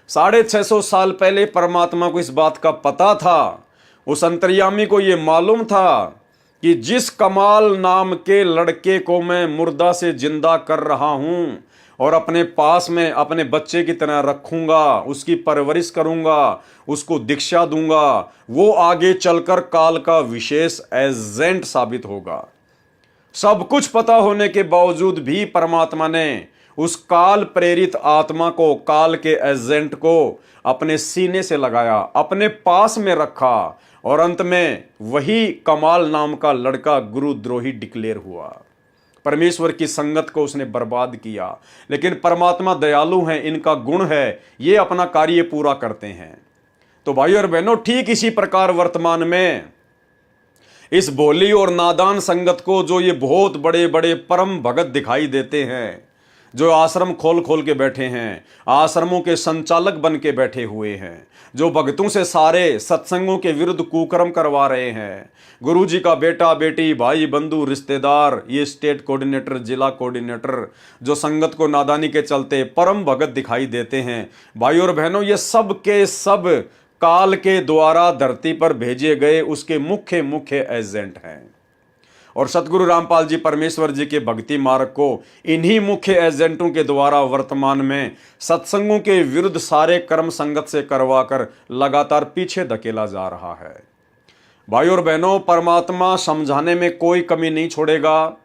650 साल पहले परमात्मा को इस बात का पता था, उस अंतर्यामी को यह मालूम था कि जिस कमाल नाम के लड़के को मैं मुर्दा से जिंदा कर रहा हूं और अपने पास में अपने बच्चे की तरह रखूंगा, उसकी परवरिश करूंगा, उसको दीक्षा दूंगा, वो आगे चलकर काल का विशेष एजेंट साबित होगा। सब कुछ पता होने के बावजूद भी परमात्मा ने उस काल प्रेरित आत्मा को, काल के एजेंट को अपने सीने से लगाया, अपने पास में रखा और अंत में वही कमाल नाम का लड़का गुरुद्रोही डिक्लेयर हुआ। परमेश्वर की संगत को उसने बर्बाद किया। लेकिन परमात्मा दयालु हैं, इनका गुण है, ये अपना कार्य पूरा करते हैं। तो भाई और बहनों, ठीक इसी प्रकार वर्तमान में इस भोली और नादान संगत को जो ये बहुत बड़े बड़े परम भगत दिखाई देते हैं, जो आश्रम खोल खोल के बैठे हैं, आश्रमों के संचालक बन के बैठे हुए हैं, जो भक्तों से सारे सत्संगों के विरुद्ध कुकर्म करवा रहे हैं, गुरुजी का बेटा बेटी भाई बंधु रिश्तेदार, ये स्टेट कोऑर्डिनेटर, जिला कोऑर्डिनेटर, जो संगत को नादानी के चलते परम भगत दिखाई देते हैं, भाई और बहनों, ये सब के सब काल के द्वारा धरती पर भेजे गए उसके मुख्य मुख्य एजेंट हैं। और सतगुरु रामपाल जी परमेश्वर जी के भक्ति मार्ग को इन्हीं मुख्य एजेंटों के द्वारा वर्तमान में सत्संगों के विरुद्ध सारे कर्म संगत से करवाकर लगातार पीछे धकेला जा रहा है। भाई और बहनों, परमात्मा समझाने में कोई कमी नहीं छोड़ेगा।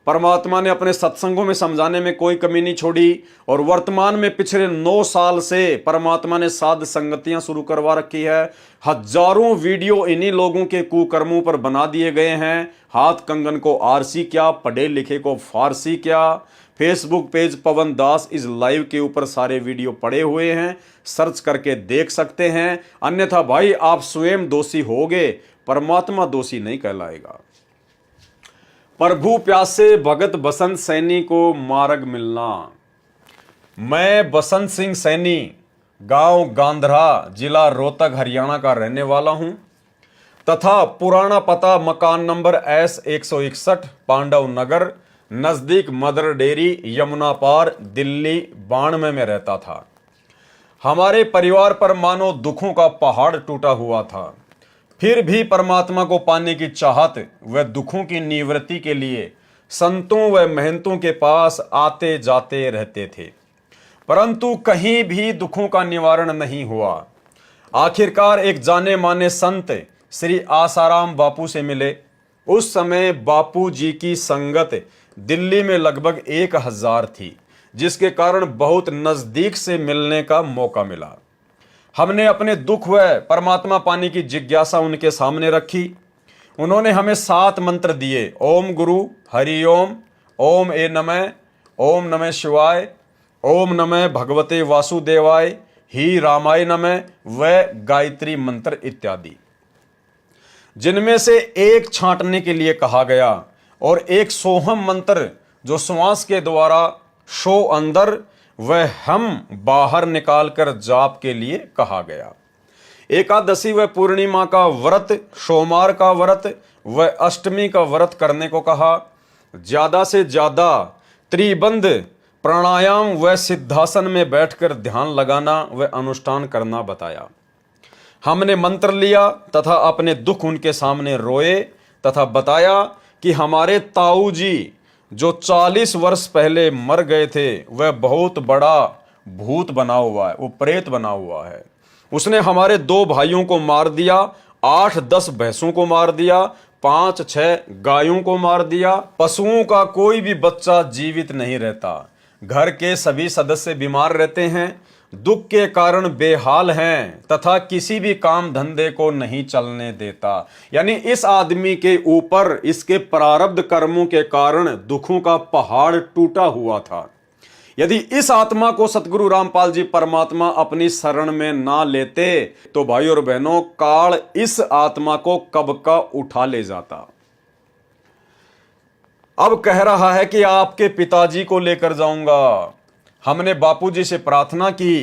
परमात्मा ने अपने सत्संगों में समझाने में कोई कमी नहीं छोड़ी। और वर्तमान में पिछले 9 साल से परमात्मा ने साध संगतियां शुरू करवा रखी है। हजारों वीडियो इन्हीं लोगों के कुकर्मों पर बना दिए गए हैं। हाथ कंगन को आरसी क्या, पढ़े लिखे को फारसी क्या। फेसबुक पेज पवन दास इस लाइव के ऊपर सारे वीडियो पड़े हुए हैं, सर्च करके देख सकते हैं। अन्यथा भाई आप स्वयं दोषी होगे, परमात्मा दोषी नहीं कहलाएगा। प्रभु प्यासे भगत बसंत सैनी को मार्ग मिलना। मैं बसंत सिंह सैनी, गांव गांधरा, जिला रोहतक, हरियाणा का रहने वाला हूं तथा पुराना पता मकान नंबर S161 पांडव नगर, नजदीक मदर डेरी, यमुना पार, दिल्ली 92 में रहता था। हमारे परिवार पर मानो दुखों का पहाड़ टूटा हुआ था। फिर भी परमात्मा को पाने की चाहत व दुखों की निवृत्ति के लिए संतों व महंतों के पास आते जाते रहते थे, परंतु कहीं भी दुखों का निवारण नहीं हुआ। आखिरकार एक जाने माने संत श्री आसाराम बापू से मिले। उस समय बापू जी की संगत दिल्ली में लगभग 1000 थी, जिसके कारण बहुत नजदीक से मिलने का मौका मिला। हमने अपने दुख व परमात्मा पाने की जिज्ञासा उनके सामने रखी। उन्होंने हमें 7 मंत्र दिए। ओम गुरु हरि ओम, ओम ए नमः, ओम नमः शिवाय, ओम नमः भगवते वासुदेवाय, ही रामाय नमः व गायत्री मंत्र इत्यादि, जिनमें से एक छांटने के लिए कहा गया और एक सोहम मंत्र जो श्वास के द्वारा शो अंदर वह हम बाहर निकालकर जाप के लिए कहा गया। एकादशी व पूर्णिमा का व्रत, सोमवार का व्रत व अष्टमी का व्रत करने को कहा। ज्यादा से ज्यादा त्रिबंध प्राणायाम व सिद्धासन में बैठकर ध्यान लगाना व अनुष्ठान करना बताया। हमने मंत्र लिया तथा अपने दुख उनके सामने रोए तथा बताया कि हमारे ताऊ जी जो 40 वर्ष पहले मर गए थे वह बहुत बड़ा भूत बना हुआ है, वो प्रेत बना हुआ है। उसने हमारे 2 भाइयों को मार दिया, 8-10 भैंसों को मार दिया, 5-6 गायों को मार दिया। पशुओं का कोई भी बच्चा जीवित नहीं रहता। घर के सभी सदस्य बीमार रहते हैं, दुख के कारण बेहाल हैं तथा किसी भी काम धंधे को नहीं चलने देता। यानी इस आदमी के ऊपर इसके प्रारब्ध कर्मों के कारण दुखों का पहाड़ टूटा हुआ था। यदि इस आत्मा को सतगुरु रामपाल जी परमात्मा अपनी शरण में ना लेते तो भाई और बहनों, काल इस आत्मा को कब का उठा ले जाता। अब कह रहा है कि आपके पिताजी को लेकर जाऊंगा। हमने बापूजी से प्रार्थना की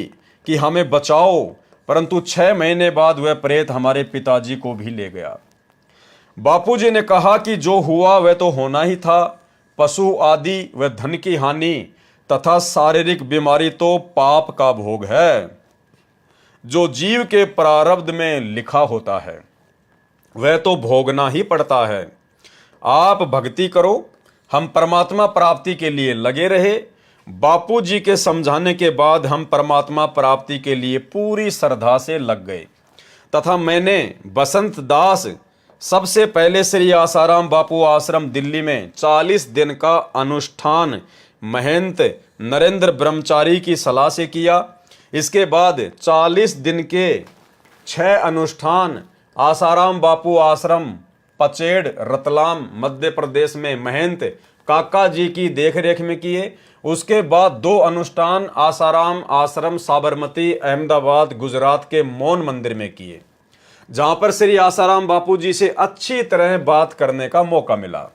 कि हमें बचाओ, परंतु 6 महीने बाद वह प्रेत हमारे पिताजी को भी ले गया। बापूजी ने कहा कि जो हुआ वह तो होना ही था। पशु आदि व धन की हानि तथा शारीरिक बीमारी तो पाप का भोग है। जो जीव के प्रारब्ध में लिखा होता है वह तो भोगना ही पड़ता है। आप भक्ति करो। हम परमात्मा प्राप्ति के लिए लगे रहे। बापूजी के समझाने के बाद हम परमात्मा प्राप्ति के लिए पूरी श्रद्धा से लग गए तथा मैंने बसंत दास सबसे पहले श्री आसाराम बापू आश्रम दिल्ली में 40 दिन का अनुष्ठान महंत नरेंद्र ब्रह्मचारी की सलाह से किया। इसके बाद 40 दिन के 6 अनुष्ठान आसाराम बापू आश्रम पचेड़ रतलाम मध्य प्रदेश में महंत काका जी की देखरेख में किए। उसके बाद 2 अनुष्ठान आसाराम आश्रम साबरमती अहमदाबाद गुजरात के मौन मंदिर में किए, जहां पर श्री आसाराम बापूजी से अच्छी तरह बात करने का मौका मिला।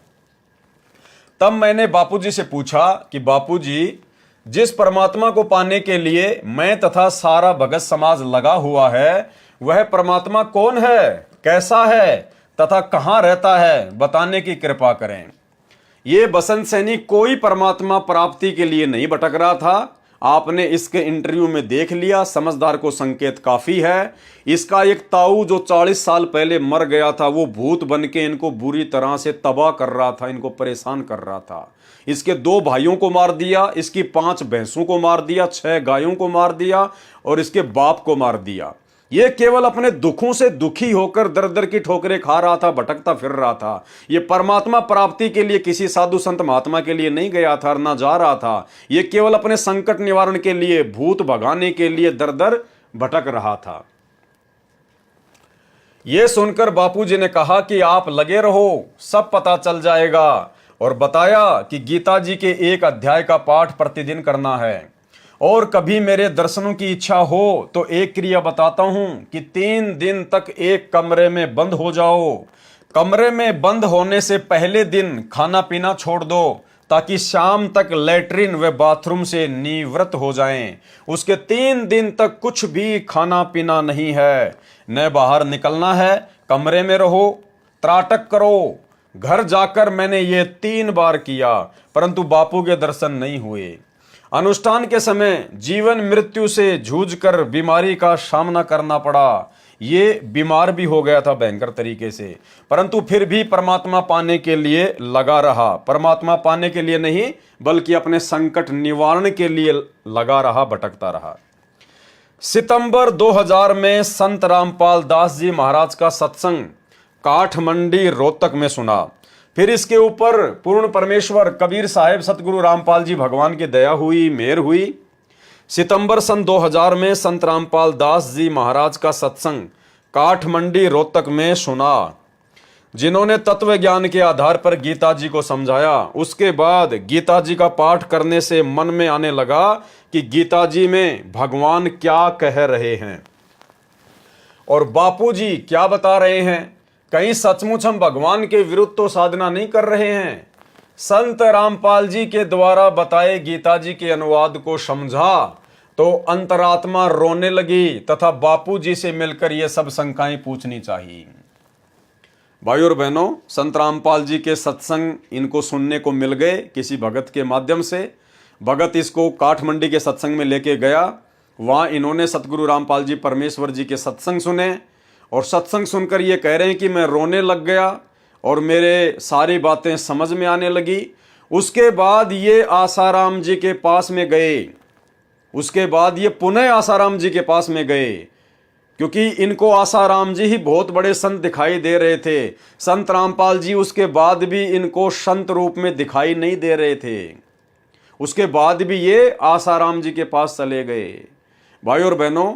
तब मैंने बापूजी से पूछा कि बापूजी, जिस परमात्मा को पाने के लिए मैं तथा सारा भगत समाज लगा हुआ है वह परमात्मा कौन है, कैसा है तथा कहां रहता है, बताने की कृपा करें। ये बसंत सैनी कोई परमात्मा प्राप्ति के लिए नहीं भटक रहा था। आपने इसके इंटरव्यू में देख लिया, समझदार को संकेत काफी है। इसका एक ताऊ जो 40 साल पहले मर गया था वो भूत बन के इनको बुरी तरह से तबाह कर रहा था, इनको परेशान कर रहा था। इसके 2 भाइयों को मार दिया, इसकी 5 भैंसों को मार दिया, 6 गायों को मार दिया और इसके बाप को मार दिया। ये केवल अपने दुखों से दुखी होकर दर दर की ठोकरें खा रहा था, भटकता फिर रहा था। ये परमात्मा प्राप्ति के लिए किसी साधु संत महात्मा के लिए नहीं गया था और ना जा रहा था। ये केवल अपने संकट निवारण के लिए, भूत भगाने के लिए दर दर भटक रहा था। ये सुनकर बापूजी ने कहा कि आप लगे रहो, सब पता चल जाएगा, और बताया कि गीता जी के 1 अध्याय का पाठ प्रतिदिन करना है। और कभी मेरे दर्शनों की इच्छा हो तो एक क्रिया बताता हूं कि 3 दिन तक एक कमरे में बंद हो जाओ। कमरे में बंद होने से पहले दिन खाना पीना छोड़ दो ताकि शाम तक लैट्रिन व बाथरूम से निवृत्त हो जाएं। उसके 3 दिन तक कुछ भी खाना पीना नहीं है, न बाहर निकलना है, कमरे में रहो, त्राटक करो। घर जाकर मैंने ये 3 बार किया, परंतु बापू के दर्शन नहीं हुए। अनुष्ठान के समय जीवन मृत्यु से जूझकर बीमारी का सामना करना पड़ा। ये बीमार भी हो गया था भयंकर तरीके से, परंतु फिर भी परमात्मा पाने के लिए लगा रहा। परमात्मा पाने के लिए नहीं, बल्कि अपने संकट निवारण के लिए लगा रहा, भटकता रहा। सितंबर 2000 में संत रामपाल दास जी महाराज का सत्संग काठमंडी रोहतक में सुना। फिर इसके ऊपर पूर्ण परमेश्वर कबीर साहेब सतगुरु रामपाल जी भगवान की दया हुई, मेहर हुई। सितंबर सन 2000 में संत रामपाल दास जी महाराज का सत्संग काठमंडी रोहतक में सुना, जिन्होंने तत्व ज्ञान के आधार पर गीता जी को समझाया। उसके बाद गीता जी का पाठ करने से मन में आने लगा कि गीता जी में भगवान क्या कह रहे हैं और बापू जी क्या बता रहे हैं। कहीं सचमुच हम भगवान के विरुद्ध तो साधना नहीं कर रहे हैं। संत रामपाल जी के द्वारा बताए गीता जी के अनुवाद को समझा तो अंतरात्मा रोने लगी तथा बापू जी से मिलकर ये सब शंकाएं पूछनी चाहिए। भाइयों और बहनों, संत रामपाल जी के सत्संग इनको सुनने को मिल गए किसी भगत के माध्यम से। भगत इसको काठमंडी के सत्संग में लेके गया। वहां इन्होंने सतगुरु रामपाल जी परमेश्वर जी के सत्संग सुने और सत्संग सुनकर ये कह रहे हैं कि मैं रोने लग गया और मेरे सारी बातें समझ में आने लगी। उसके बाद ये आसाराम जी के पास में गए। उसके बाद ये पुनः आसाराम जी के पास में गए, क्योंकि इनको आसाराम जी ही बहुत बड़े संत दिखाई दे रहे थे। संत रामपाल जी उसके बाद भी इनको संत रूप में दिखाई नहीं दे रहे थे। उसके बाद भी ये आसाराम जी के पास चले गए। भाइयों और बहनों,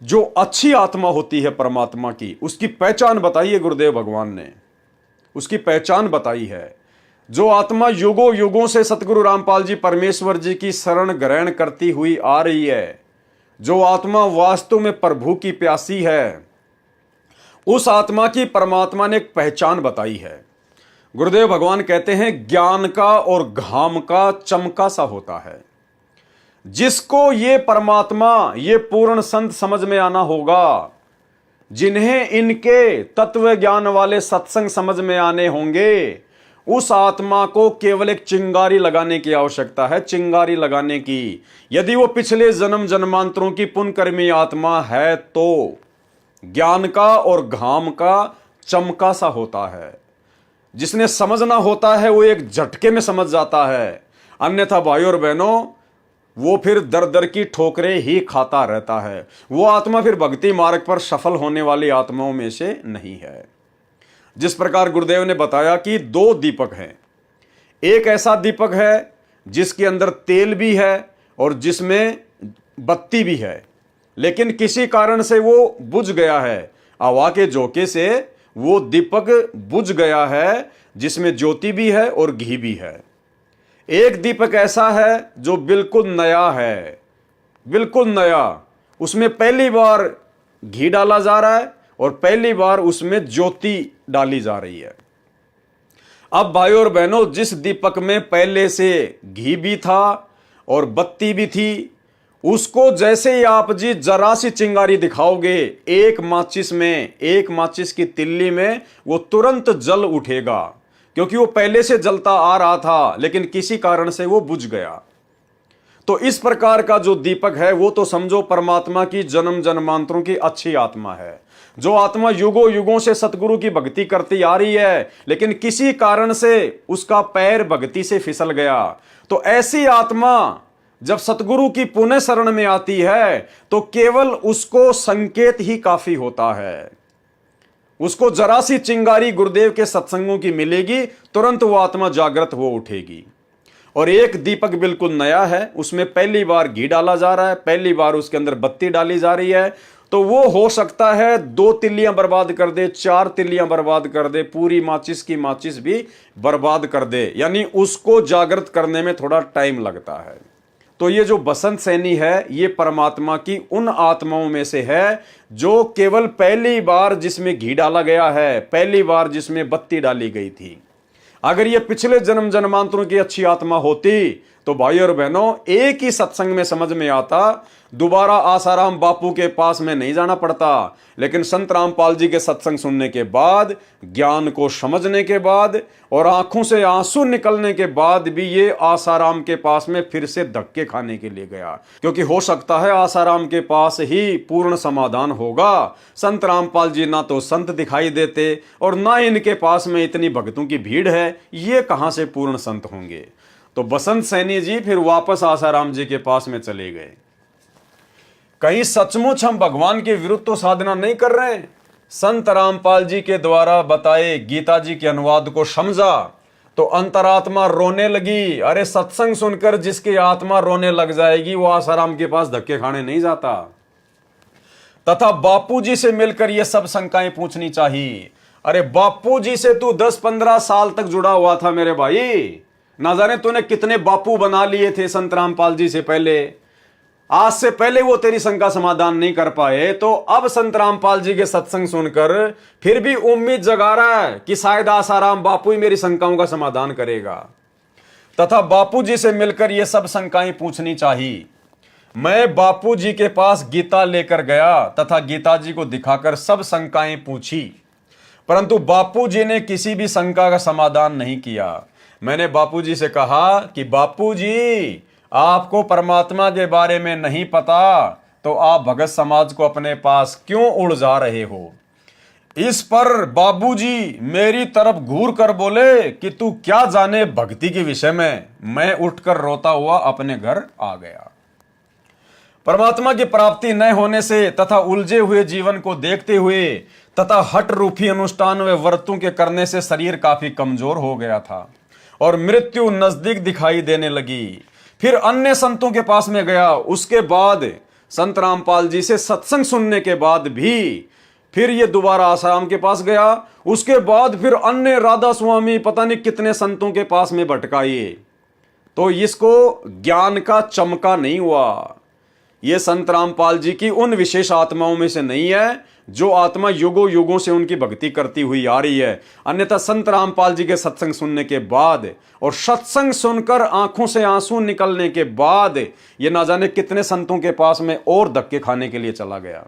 जो अच्छी आत्मा होती है परमात्मा की, उसकी पहचान बताई है गुरुदेव भगवान ने। उसकी पहचान बताई है। जो आत्मा युगों युगों से सतगुरु रामपाल जी परमेश्वर जी की शरण ग्रहण करती हुई आ रही है, जो आत्मा वास्तव में प्रभु की प्यासी है, उस आत्मा की परमात्मा ने एक पहचान बताई है। गुरुदेव भगवान कहते हैं ज्ञान का और घाम का चमका सा होता है। जिसको ये परमात्मा, ये पूर्ण संत समझ में आना होगा, जिन्हें इनके तत्व ज्ञान वाले सत्संग समझ में आने होंगे, उस आत्मा को केवल एक चिंगारी लगाने की आवश्यकता है, चिंगारी लगाने की। यदि वो पिछले जन्म जन्मांतरों की पुण्यकर्मी आत्मा है तो ज्ञान का और घाम का चमका सा होता है। जिसने समझना होता है वो एक झटके में समझ जाता है, अन्यथा भाइयों और बहनों वो फिर दर दर की ठोकरें ही खाता रहता है। वो आत्मा फिर भक्ति मार्ग पर सफल होने वाली आत्माओं में से नहीं है। जिस प्रकार गुरुदेव ने बताया कि दो दीपक हैं। एक ऐसा दीपक है जिसके अंदर तेल भी है और जिसमें बत्ती भी है, लेकिन किसी कारण से वो बुझ गया है। हवा के झोंके से वो दीपक बुझ गया है जिसमें ज्योति भी है और घी भी है। एक दीपक ऐसा है जो बिल्कुल नया है, बिल्कुल नया। उसमें पहली बार घी डाला जा रहा है और पहली बार उसमें ज्योति डाली जा रही है। अब भाइयों और बहनों, जिस दीपक में पहले से घी भी था और बत्ती भी थी, उसको जैसे ही आप जी जरा सी चिंगारी दिखाओगे, एक माचिस में, एक माचिस की तिल्ली में वो तुरंत जल उठेगा, क्योंकि वो पहले से जलता आ रहा था लेकिन किसी कारण से वो बुझ गया। तो इस प्रकार का जो दीपक है वो तो समझो परमात्मा की जन्म जन्मांतरों की अच्छी आत्मा है। जो आत्मा युगों युगों से सतगुरु की भक्ति करती आ रही है लेकिन किसी कारण से उसका पैर भक्ति से फिसल गया, तो ऐसी आत्मा जब सतगुरु की पुण्य शरण में आती है तो केवल उसको संकेत ही काफी होता है। उसको जरा सी चिंगारी गुरुदेव के सत्संगों की मिलेगी, तुरंत वो आत्मा जागृत हो उठेगी। और एक दीपक बिल्कुल नया है, उसमें पहली बार घी डाला जा रहा है, पहली बार उसके अंदर बत्ती डाली जा रही है, तो वो हो सकता है 2 तिल्लियां बर्बाद कर दे, 4 तिल्लियां बर्बाद कर दे, पूरी माचिस की माचिस भी बर्बाद कर दे। यानी उसको जागृत करने में थोड़ा टाइम लगता है। तो ये जो बसंत सैनी है ये परमात्मा की उन आत्माओं में से है जो केवल पहली बार जिसमें घी डाला गया है, पहली बार जिसमें बत्ती डाली गई थी। अगर ये पिछले जन्म जन्मांतरों की अच्छी आत्मा होती तो भाई और बहनों, एक ही सत्संग में समझ में आता, दोबारा आसाराम बापू के पास में नहीं जाना पड़ता। लेकिन संत रामपाल जी के सत्संग सुनने के बाद, ज्ञान को समझने के बाद और आंखों से आंसू निकलने के बाद भी ये आसाराम के पास में फिर से धक्के खाने के लिए गया, क्योंकि हो सकता है आसाराम के पास ही पूर्ण समाधान होगा। संत रामपाल जी ना तो संत दिखाई देते और ना इनके पास में इतनी भक्तों की भीड़ है, ये कहां से पूर्ण संत होंगे। तो बसंत सैनी जी फिर वापस आसाराम जी के पास में चले गए। कहीं सचमुच हम भगवान के विरुद्ध तो साधना नहीं कर रहे हैं। संत रामपाल जी के द्वारा बताए गीता जी के अनुवाद को समझा तो अंतरात्मा रोने लगी। अरे सत्संग सुनकर जिसकी आत्मा रोने लग जाएगी वो आसाराम के पास धक्के खाने नहीं जाता। तथा बापूजी से मिलकर ये सब शंकाएं पूछनी चाहिए। अरे बापूजी से तू 10-15 साल तक जुड़ा हुआ था मेरे भाई, ना जाने तूने कितने बापू बना लिए थे संत रामपाल जी से पहले। आज से पहले वो तेरी शंका समाधान नहीं कर पाए, तो अब संत रामपाल जी के सत्संग सुनकर फिर भी उम्मीद जगा रहा है कि शायद आसाराम बापू ही मेरी शंकाओं का समाधान करेगा। तथा बापू जी से मिलकर ये सब शंकाएं पूछनी चाहिए। मैं बापू जी के पास गीता लेकर गया तथा गीता जी को दिखाकर सब शंकाएं पूछी, परंतु बापू जी ने किसी भी शंका का समाधान नहीं किया। मैंने बापूजी से कहा कि बापूजी, आपको परमात्मा के बारे में नहीं पता तो आप भगत समाज को अपने पास क्यों उड़जा रहे हो। इस पर बाबूजी मेरी तरफ घूर कर बोले कि तू क्या जाने भक्ति के विषय में। मैं उठकर रोता हुआ अपने घर आ गया। परमात्मा की प्राप्ति न होने से तथा उलझे हुए जीवन को देखते हुए तथा हट रूपी अनुष्ठान व व्रतों के करने से शरीर काफी कमजोर हो गया था और मृत्यु नजदीक दिखाई देने लगी। फिर अन्य संतों के पास में गया। उसके बाद संत रामपाल जी से सत्संग सुनने के बाद भी फिर ये दोबारा आसाराम के पास गया। उसके बाद फिर अन्य राधा स्वामी पता नहीं कितने संतों के पास में भटका ये, तो इसको ज्ञान का चमका नहीं हुआ। ये संत रामपाल जी की उन विशेष आत्माओं में से नहीं है जो आत्मा युगों युगों से उनकी भक्ति करती हुई आ रही है। अन्यथा संत रामपाल जी के सत्संग सुनने के बाद और सत्संग सुनकर आंखों से आंसू निकलने के बाद ये ना जाने कितने संतों के पास में और धक्के खाने के लिए चला गया।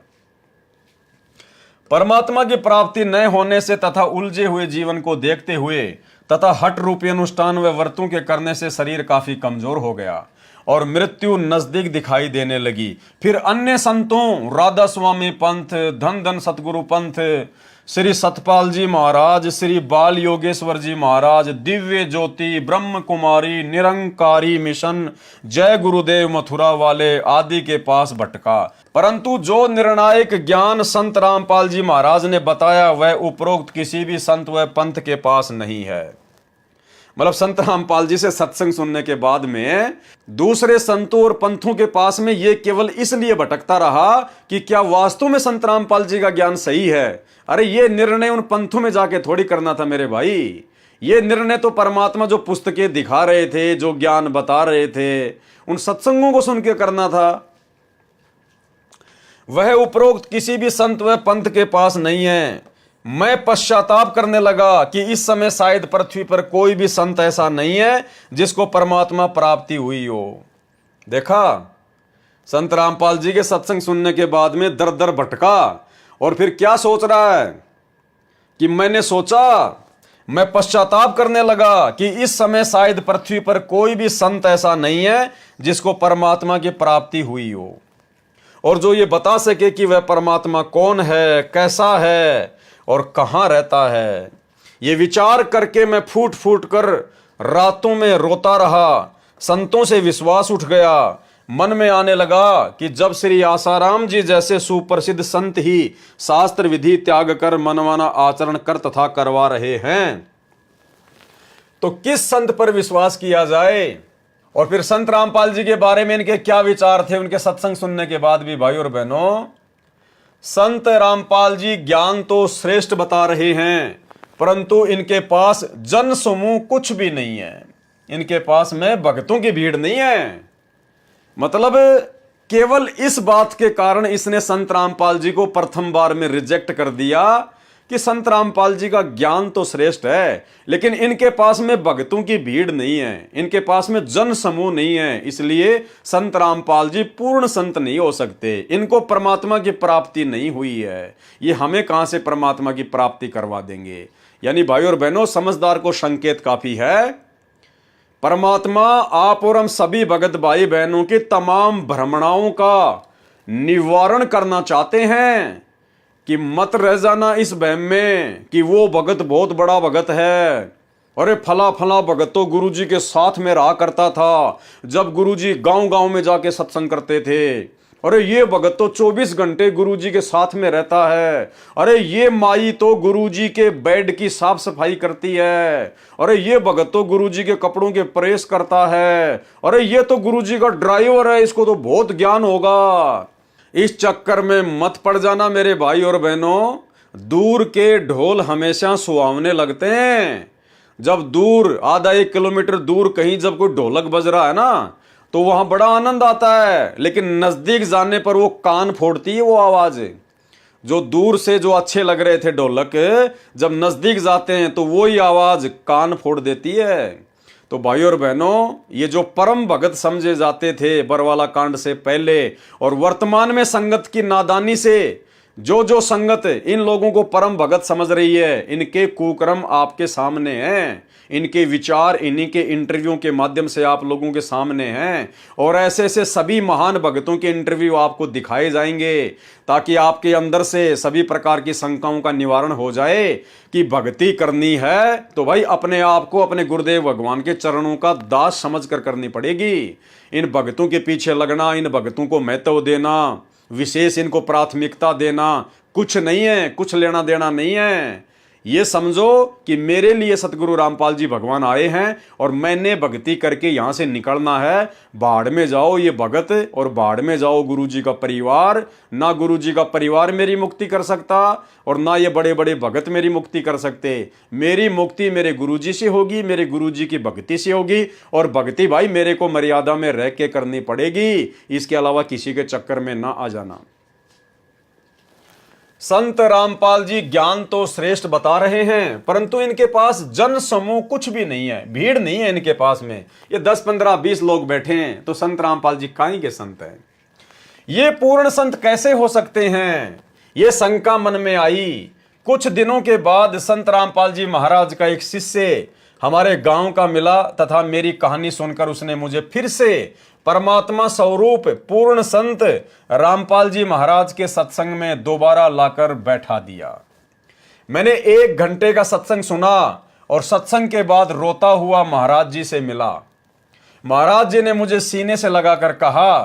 परमात्मा की प्राप्ति न होने से तथा उलझे हुए जीवन को देखते हुए तथा हट रूपी अनुष्ठान व व्रतों के करने से शरीर काफी कमजोर हो गया और मृत्यु नजदीक दिखाई देने लगी। फिर अन्य संतों राधा स्वामी पंथ, धन धन सतगुरु पंथ, श्री सतपाल जी महाराज, श्री बाल योगेश्वर जी महाराज, दिव्य ज्योति, ब्रह्म कुमारी, निरंकारी मिशन, जय गुरुदेव मथुरा वाले आदि के पास भटका। परंतु जो निर्णायक ज्ञान संत रामपाल जी महाराज ने बताया वह उपरोक्त किसी भी संत व पंथ के पास नहीं है। मतलब संत रामपाल जी से सत्संग सुनने के बाद में दूसरे संतों और पंथों के पास में ये केवल इसलिए भटकता रहा कि क्या वास्तव में संत रामपाल जी का ज्ञान सही है। अरे ये निर्णय उन पंथों में जाके थोड़ी करना था मेरे भाई। ये निर्णय तो परमात्मा जो पुस्तकें दिखा रहे थे, जो ज्ञान बता रहे थे, उन सत्संगों को सुन के करना था। वह उपरोक्त किसी भी संत व पंथ के पास नहीं है। मैं पश्चाताप करने लगा कि इस समय शायद पृथ्वी पर कोई भी संत ऐसा नहीं है जिसको परमात्मा प्राप्ति हुई हो। देखा, संत रामपाल जी के सत्संग सुनने के बाद में दर दर भटका और फिर क्या सोच रहा है कि मैं पश्चाताप करने लगा कि इस समय शायद पृथ्वी पर कोई भी संत ऐसा नहीं है जिसको परमात्मा की प्राप्ति हुई हो और जो ये बता सके कि वह परमात्मा कौन है, कैसा है और कहां रहता है। ये विचार करके मैं फूट फूट कर रातों में रोता रहा। संतों से विश्वास उठ गया। मन में आने लगा कि जब श्री आसाराम जी जैसे सुप्रसिद्ध संत ही शास्त्र विधि त्याग कर मनमाना आचरण कर तथा करवा रहे हैं तो किस संत पर विश्वास किया जाए। और फिर संत रामपाल जी के बारे में इनके क्या विचार थे उनके सत्संग सुनने के बाद भी। भाई और बहनों, संत रामपाल जी ज्ञान तो श्रेष्ठ बता रहे हैं, परंतु इनके पास जन समूह कुछ भी नहीं है। इनके पास में भक्तों की भीड़ नहीं है। मतलब केवल इस बात के कारण इसने संत रामपाल जी को प्रथम बार में रिजेक्ट कर दिया कि संत रामपाल जी का ज्ञान तो श्रेष्ठ है, लेकिन इनके पास में भक्तों की भीड़ नहीं है, इनके पास में जन समूह नहीं है, इसलिए संत रामपाल जी पूर्ण संत नहीं हो सकते, इनको परमात्मा की प्राप्ति नहीं हुई है, ये हमें कहां से परमात्मा की प्राप्ति करवा देंगे। यानी भाई और बहनों, समझदार को संकेत काफी है। परमात्मा आप और हम सभी भगत भाई बहनों की तमाम भ्रमणाओं का निवारण करना चाहते हैं कि मत रह जाना इस वहम में कि वो भगत बहुत बड़ा भगत है, अरे फला फला भगत तो गुरुजी के साथ में रहा करता था जब गुरुजी गांव-गांव में जाके सत्संग करते थे, अरे ये भगत तो 24 घंटे गुरुजी के साथ में रहता है, अरे ये माई तो गुरुजी के बेड की साफ सफाई करती है, अरे ये भगत तो गुरुजी के कपड़ों के प्रेस करता है, अरे ये तो गुरुजी का ड्राइवर है, इसको तो बहुत ज्ञान होगा। इस चक्कर में मत पड़ जाना मेरे भाई और बहनों। दूर के ढोल हमेशा सुहावने लगते हैं। जब दूर आधा 1 किलोमीटर दूर कहीं जब कोई ढोलक बज रहा है ना, तो वहां बड़ा आनंद आता है, लेकिन नजदीक जाने पर वो कान फोड़ती है वो आवाज। जो दूर से जो अच्छे लग रहे थे ढोलक, जब नजदीक जाते हैं तो वही आवाज कान फोड़ देती है। तो भाई और बहनों, ये जो परम भगत समझे जाते थे बरवाला कांड से पहले और वर्तमान में संगत की नादानी से जो संगत इन लोगों को परम भगत समझ रही है, इनके कुकर्म आपके सामने हैं, इनके विचार इन्हीं के इंटरव्यू के माध्यम से आप लोगों के सामने हैं। और ऐसे ऐसे सभी महान भगतों के इंटरव्यू आपको दिखाए जाएंगे ताकि आपके अंदर से सभी प्रकार की शंकाओं का निवारण हो जाए कि भक्ति करनी है तो भाई अपने आप को अपने गुरुदेव भगवान के चरणों का दास समझकर करनी पड़ेगी। इन भक्तों के पीछे लगना, इन भक्तों को महत्व देना, विशेष इनको प्राथमिकता देना कुछ नहीं है, कुछ लेना देना नहीं है। ये समझो कि मेरे लिए सतगुरु रामपाल जी भगवान आए हैं और मैंने भक्ति करके यहां से निकलना है। बाढ़ में जाओ ये भगत और बाढ़ में जाओ गुरु जी का परिवार। ना गुरु जी का परिवार मेरी मुक्ति कर सकता और ना ये बड़े बड़े भगत मेरी मुक्ति कर सकते। मेरी मुक्ति मेरे गुरु जी से होगी, मेरे गुरु जी की भक्ति से होगी, और भक्ति भाई मेरे को मर्यादा में रह के करनी पड़ेगी। इसके अलावा किसी के चक्कर में ना आ जाना। संत रामपाल जी ज्ञान तो श्रेष्ठ बता रहे हैं, परंतु इनके पास जन समूह कुछ भी नहीं है, भीड़ नहीं है इनके पास में। ये 10, 15, 20 लोग बैठे हैं तो संत रामपाल जी काहीं के संत हैं। ये पूर्ण संत कैसे हो सकते हैं, ये शंका मन में आई। कुछ दिनों के बाद संत रामपाल जी महाराज का एक शिष्य हमारे गांव का मिला तथा मेरी कहानी सुनकर उसने मुझे फिर से परमात्मा स्वरूप पूर्ण संत रामपाल जी महाराज के सत्संग में दोबारा लाकर बैठा दिया। मैंने 1 घंटे का सत्संग सुना और सत्संग के बाद रोता हुआ महाराज जी से मिला। महाराज जी ने मुझे सीने से लगाकर कहा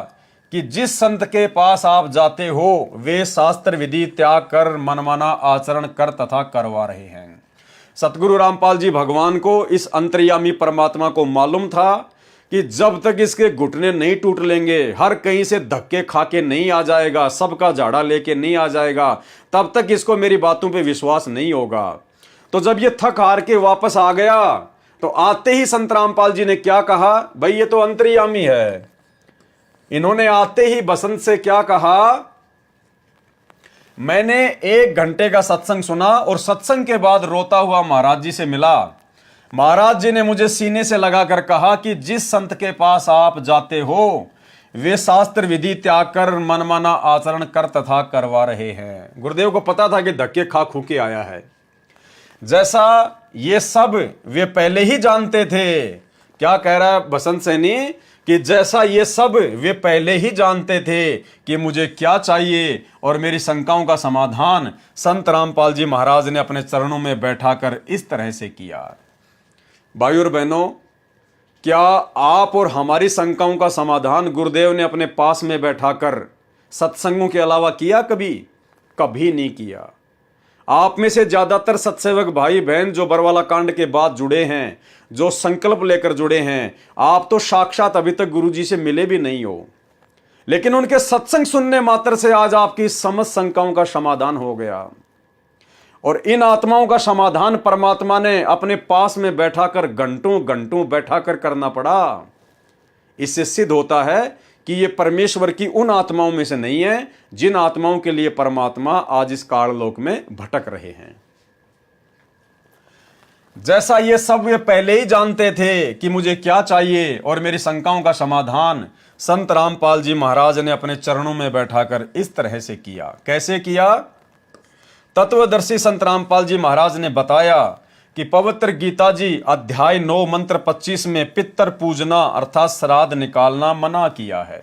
कि जिस संत के पास आप जाते हो वे शास्त्र विधि त्याग कर मनमाना आचरण कर तथा करवा रहे हैं। सतगुरु रामपाल जी भगवान को इस अंतर्यामी परमात्मा को मालूम था कि जब तक इसके घुटने नहीं टूट लेंगे, हर कहीं से धक्के खा के नहीं आ जाएगा, सबका झाड़ा लेके नहीं आ जाएगा, तब तक इसको मेरी बातों पे विश्वास नहीं होगा। तो जब ये थक हार के वापस आ गया तो आते ही संत रामपाल जी ने क्या कहा, भाई ये तो अंतर्यामी है। इन्होंने आते ही बसंत से क्या कहा, मैंने 1 घंटे का सत्संग सुना और सत्संग के बाद रोता हुआ महाराज जी से मिला। महाराज जी ने मुझे सीने से लगाकर कहा कि जिस संत के पास आप जाते हो वे शास्त्र विधि त्याग कर मनमाना आचरण कर तथा करवा रहे हैं। गुरुदेव को पता था कि धक्के खा खू के आया है, जैसा ये सब वे पहले ही जानते थे। क्या कह रहा है बसंत सैनी कि जैसा ये सब वे पहले ही जानते थे कि मुझे क्या चाहिए और मेरी शंकाओं का समाधान संत रामपाल जी महाराज ने अपने चरणों में बैठाकर इस तरह से किया। भाई और बहनों, क्या आप और हमारी शंकाओं का समाधान गुरुदेव ने अपने पास में बैठाकर सत्संगों के अलावा किया? कभी नहीं किया। आप में से ज्यादातर सत्सेवक भाई बहन जो बरवाला कांड के बाद जुड़े हैं, जो संकल्प लेकर जुड़े हैं, आप तो साक्षात अभी तक गुरुजी से मिले भी नहीं हो, लेकिन उनके सत्संग सुनने मात्र से आज आपकी समस्त शंकाओं का समाधान हो गया। और इन आत्माओं का समाधान परमात्मा ने अपने पास में बैठाकर घंटों घंटों बैठाकर करना पड़ा। इससे सिद्ध होता है कि ये परमेश्वर की उन आत्माओं में से नहीं है जिन आत्माओं के लिए परमात्मा आज इस काललोक में भटक रहे हैं। जैसा ये सब वे पहले ही जानते थे कि मुझे क्या चाहिए और मेरी शंकाओं का समाधान संत रामपाल जी महाराज ने अपने चरणों में बैठाकर इस तरह से किया। कैसे किया? तत्वदर्शी संत रामपाल जी महाराज ने बताया कि पवित्र गीता जी अध्याय 9 मंत्र 25 में पितर पूजना अर्थात श्राद्ध निकालना मना किया है।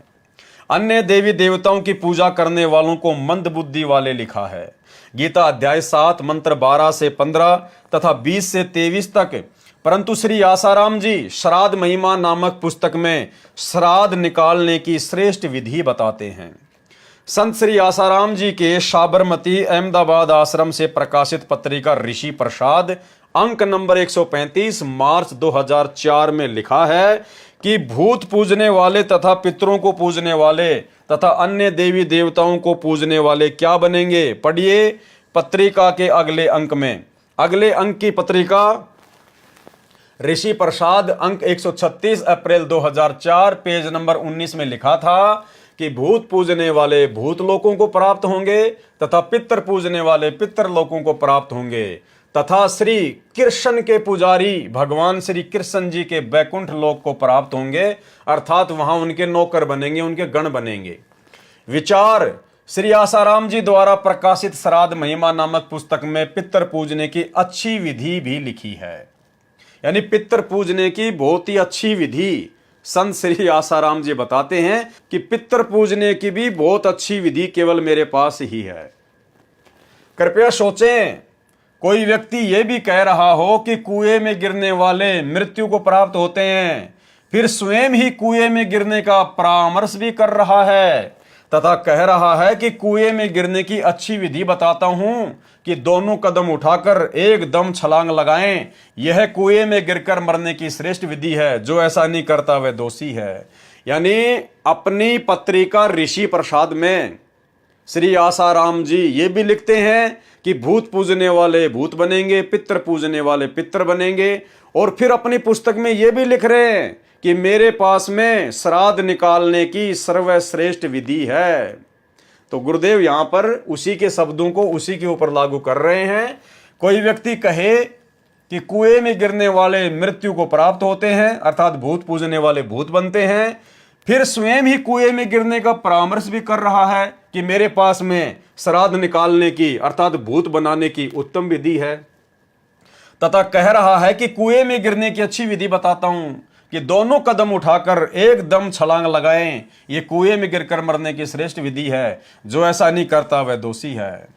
अन्य देवी देवताओं की पूजा करने वालों को मंद बुद्धि वाले लिखा है। गीता अध्याय 7 मंत्र 12 से 15 तथा 20 से 23 तक। परंतु श्री आसाराम जी श्राद्ध महिमा नामक पुस्तक में श्राद्ध निकालने की श्रेष्ठ विधि बताते हैं। संत श्री आसाराम जी के साबरमती अहमदाबाद आश्रम से प्रकाशित पत्रिका ऋषि प्रसाद अंक नंबर 135 मार्च 2004 में लिखा है कि भूत पूजने वाले तथा पितरों को पूजने वाले तथा अन्य देवी देवताओं को पूजने वाले क्या बनेंगे? पढ़िए पत्रिका के अगले अंक में। अगले अंक की पत्रिका ऋषि प्रसाद अंक 136 अप्रैल 2004 पेज नंबर 19 में लिखा था कि भूत पूजने वाले भूत लोकों को प्राप्त होंगे तथा पितर पूजने वाले पितर लोकों को प्राप्त होंगे तथा श्री कृष्ण के पुजारी भगवान श्री कृष्ण जी के बैकुंठ लोक को प्राप्त होंगे, अर्थात वहां उनके नौकर बनेंगे, उनके गण बनेंगे। विचार श्री आसाराम जी द्वारा प्रकाशित श्राद्ध महिमा नामक पुस्तक में पितर पूजने की अच्छी विधि भी लिखी है। यानी पितर पूजने की बहुत ही अच्छी विधि संत श्री आसाराम जी बताते हैं कि पितर पूजने की भी बहुत अच्छी विधि केवल मेरे पास ही है। कृपया सोचें, कोई व्यक्ति यह भी कह रहा हो कि कुएं में गिरने वाले मृत्यु को प्राप्त होते हैं, फिर स्वयं ही कुएं में गिरने का परामर्श भी कर रहा है तथा कह रहा है कि कुएं में गिरने की अच्छी विधि बताता हूं कि दोनों कदम उठाकर एकदम छलांग लगाएं, यह कुएं में गिरकर मरने की श्रेष्ठ विधि है, जो ऐसा नहीं करता वह दोषी है। यानी अपनी पत्रिका ऋषि प्रसाद में श्री आसाराम जी ये भी लिखते हैं कि भूत पूजने वाले भूत बनेंगे, पितर पूजने वाले पितर बनेंगे, और फिर अपनी पुस्तक में ये भी लिख रहे हैं कि मेरे पास में श्राद्ध निकालने की सर्वश्रेष्ठ विधि है। तो गुरुदेव यहां पर उसी के शब्दों को उसी के ऊपर लागू कर रहे हैं। कोई व्यक्ति कहे कि कुएं में गिरने वाले मृत्यु को प्राप्त होते हैं, अर्थात भूत पूजने वाले भूत बनते हैं, फिर स्वयं ही कुएं में गिरने का परामर्श भी कर रहा है कि मेरे पास में श्राद्ध निकालने की अर्थात भूत बनाने की उत्तम विधि है, तथा कह रहा है कि कुएं में गिरने की अच्छी विधि बताता हूं कि दोनों कदम उठाकर एकदम छलांग लगाएं, ये कुएं में गिरकर मरने की श्रेष्ठ विधि है, जो ऐसा नहीं करता वह दोषी है।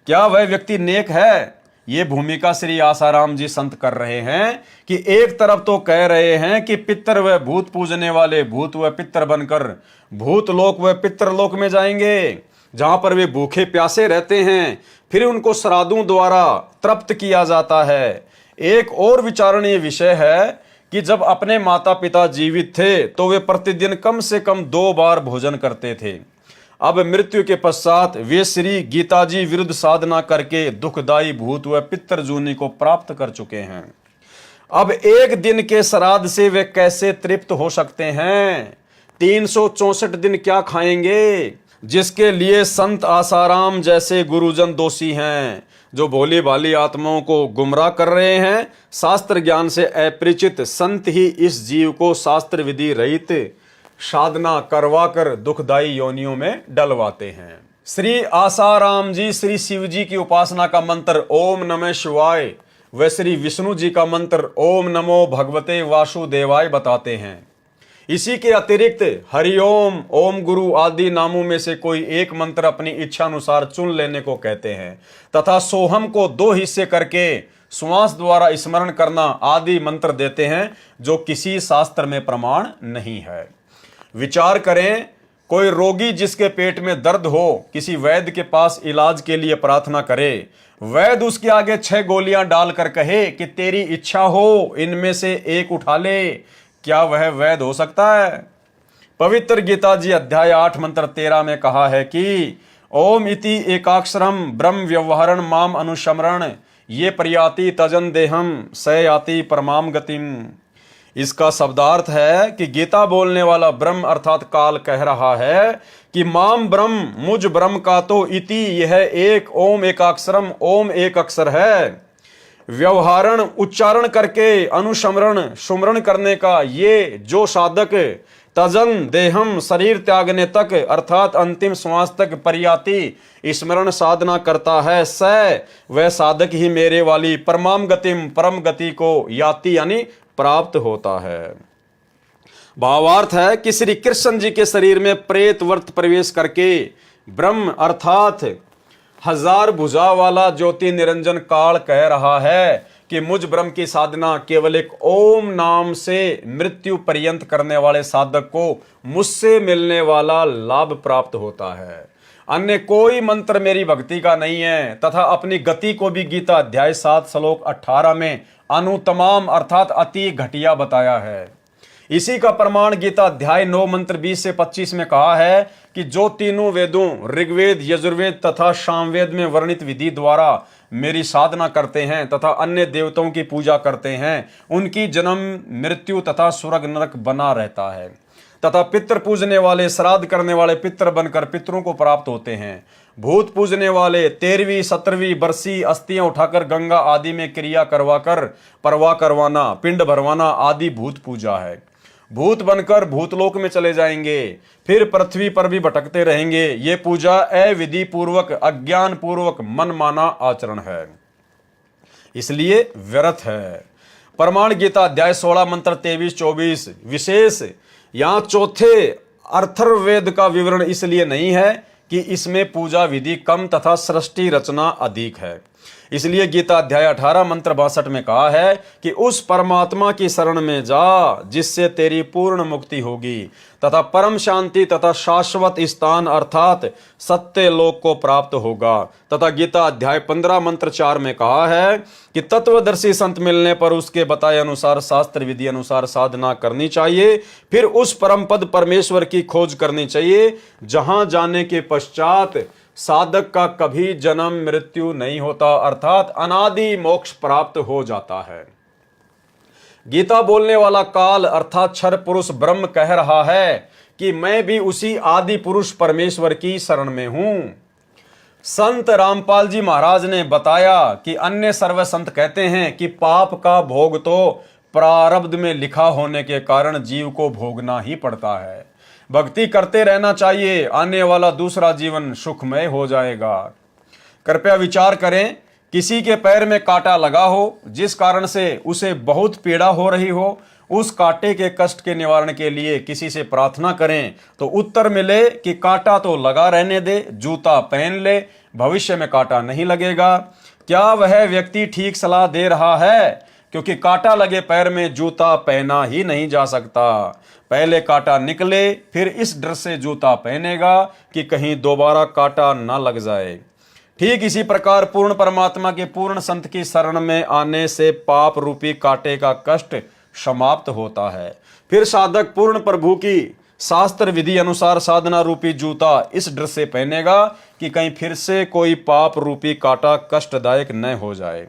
क्या वह व्यक्ति नेक है? ये भूमिका श्री आसाराम जी संत कर रहे हैं कि एक तरफ तो कह रहे हैं कि पितर व भूत पूजने वाले भूत व पितर बनकर भूत लोक व पितर लोक में जाएंगे, जहां पर वे भूखे प्यासे रहते हैं, फिर उनको श्राद्धों द्वारा तृप्त किया जाता है। एक और विचारणीय विषय है कि जब अपने माता पिता जीवित थे तो वे प्रतिदिन कम से कम 2 बार भोजन करते थे। अब मृत्यु के पश्चात वे श्री गीता जी विरुद्ध साधना करके दुखदायी भूत व पितर जूनी को प्राप्त कर चुके हैं। अब एक दिन के श्राद्ध से वे कैसे तृप्त हो सकते हैं? 364 दिन क्या खाएंगे? जिसके लिए संत आसाराम जैसे गुरुजन दोषी हैं, जो भोली भाली आत्माओं को गुमराह कर रहे हैं। शास्त्र ज्ञान से अपरिचित संत ही इस जीव को शास्त्र विधि रहित साधना करवाकर दुखदायी योनियों में डलवाते हैं। श्री आसाराम जी श्री शिव जी की उपासना का मंत्र ओम नमः शिवाय व श्री विष्णु जी का मंत्र ओम नमो भगवते वासुदेवाय बताते हैं। इसी के अतिरिक्त हरिओम, ओम गुरु आदि नामों में से कोई एक मंत्र अपनी इच्छा अनुसार चुन लेने को कहते हैं तथा सोहम को 2 हिस्से करके श्वास द्वारा स्मरण करना आदि मंत्र देते हैं, जो किसी शास्त्र में प्रमाण नहीं है। विचार करें, कोई रोगी जिसके पेट में दर्द हो किसी वैद्य के पास इलाज के लिए प्रार्थना करे, वैद्य उसके आगे 6 गोलियां डालकर कहे कि तेरी इच्छा हो इनमें से एक उठा ले, क्या वह वैध हो सकता है? पवित्र गीता जी अध्याय 8 मंत्र 13 में कहा है कि ओम इति एकाक्षरम ब्रह्म व्यवहरण माम अनुस्मरण ये प्रयाति तजन देहम स याति परमाम गतिम। इसका शब्दार्थ है कि गीता बोलने वाला ब्रह्म अर्थात काल कह रहा है कि माम ब्रह्म, मुझ ब्रह्म का तो इति यह एक ओम एकाक्षरम ओम एक अक्षर है, व्यवहारण उच्चारण करके अनुस्मरण सुमरण करने का ये जो साधक तजन देहम शरीर त्यागने तक अर्थात अंतिम श्वास तक पर्याति स्मरण साधना करता है, वह साधक ही मेरे वाली परमाम गतिम परम गति को याति यानी प्राप्त होता है। भावार्थ है कि श्री कृष्ण जी के शरीर में प्रेत वर्त प्रवेश करके ब्रह्म अर्थात हजार भुजा वाला ज्योति निरंजन काल कह रहा है कि मुझ ब्रह्म की साधना केवल एक ओम नाम से मृत्यु पर्यंत करने वाले साधक को मुझसे मिलने वाला लाभ प्राप्त होता है। अन्य कोई मंत्र मेरी भक्ति का नहीं है तथा अपनी गति को भी गीता अध्याय 7 श्लोक 18 में अनुतमाम अर्थात अति घटिया बताया है। इसी का प्रमाण गीता अध्याय 9 मंत्र 20 से 25 में कहा है कि जो तीनों वेदों ऋग्वेद यजुर्वेद तथा सामवेद में वर्णित विधि द्वारा मेरी साधना करते हैं तथा अन्य देवताओं की पूजा करते हैं उनकी जन्म मृत्यु तथा स्वर्ग नरक बना रहता है तथा पितृ पूजने वाले श्राद्ध करने वाले पितृ बनकर पितरों को प्राप्त होते हैं। भूत पूजने वाले 13वीं 17वीं बरसी अस्थियां उठाकर गंगा आदि में क्रिया करवाकर परवाह करवाना पिंड भरवाना आदि भूत पूजा है। भूत बनकर भूतलोक में चले जाएंगे फिर पृथ्वी पर भी भटकते रहेंगे। ये पूजा अविधि पूर्वक अज्ञान पूर्वक मनमाना आचरण है, इसलिए व्यर्थ है। प्रमाण गीता अध्याय 16 मंत्र 23-24 विशेष यहां चौथे अथर्ववेद का विवरण इसलिए नहीं है कि इसमें पूजा विधि कम तथा सृष्टि रचना अधिक है। इसलिए गीता अध्याय 18 मंत्र 62 में कहा है कि उस परमात्मा की शरण में जा जिससे तेरी पूर्ण मुक्ति होगी तथा परम शांति तथा शाश्वत स्थान अर्थात सत्य लोक को प्राप्त होगा। तथा गीता अध्याय 15 मंत्र 4 में कहा है कि तत्वदर्शी संत मिलने पर उसके बताए अनुसार शास्त्र विधि अनुसार साधना करनी चाहिए, फिर उस परम पद परमेश्वर की खोज करनी चाहिए जहां जाने के पश्चात साधक का कभी जन्म मृत्यु नहीं होता अर्थात अनादि मोक्ष प्राप्त हो जाता है। गीता बोलने वाला काल अर्थात क्षर पुरुष ब्रह्म कह रहा है कि मैं भी उसी आदि पुरुष परमेश्वर की शरण में हूं। संत रामपाल जी महाराज ने बताया कि अन्य सर्व संत कहते हैं कि पाप का भोग तो प्रारब्ध में लिखा होने के कारण जीव को भोगना ही पड़ता है। भक्ति करते रहना चाहिए, आने वाला दूसरा जीवन सुखमय हो जाएगा। कृपया विचार करें, किसी के पैर में कांटा लगा हो जिस कारण से उसे बहुत पीड़ा हो रही हो, उस कांटे के कष्ट के निवारण के लिए किसी से प्रार्थना करें तो उत्तर मिले कि कांटा तो लगा रहने दे, जूता पहन ले, भविष्य में कांटा नहीं लगेगा। क्या वह व्यक्ति ठीक सलाह दे रहा है? क्योंकि कांटा लगे पैर में जूता पहना ही नहीं जा सकता। पहले कांटा निकले फिर इस डर से जूता पहनेगा कि कहीं दोबारा कांटा ना लग जाए। ठीक इसी प्रकार पूर्ण परमात्मा के पूर्ण संत की शरण में आने से पाप रूपी कांटे का कष्ट समाप्त होता है। फिर साधक पूर्ण प्रभु की शास्त्र विधि अनुसार साधना रूपी जूता इस डर से पहनेगा कि कहीं फिर से कोई पाप रूपी कांटा कष्टदायक न हो जाए।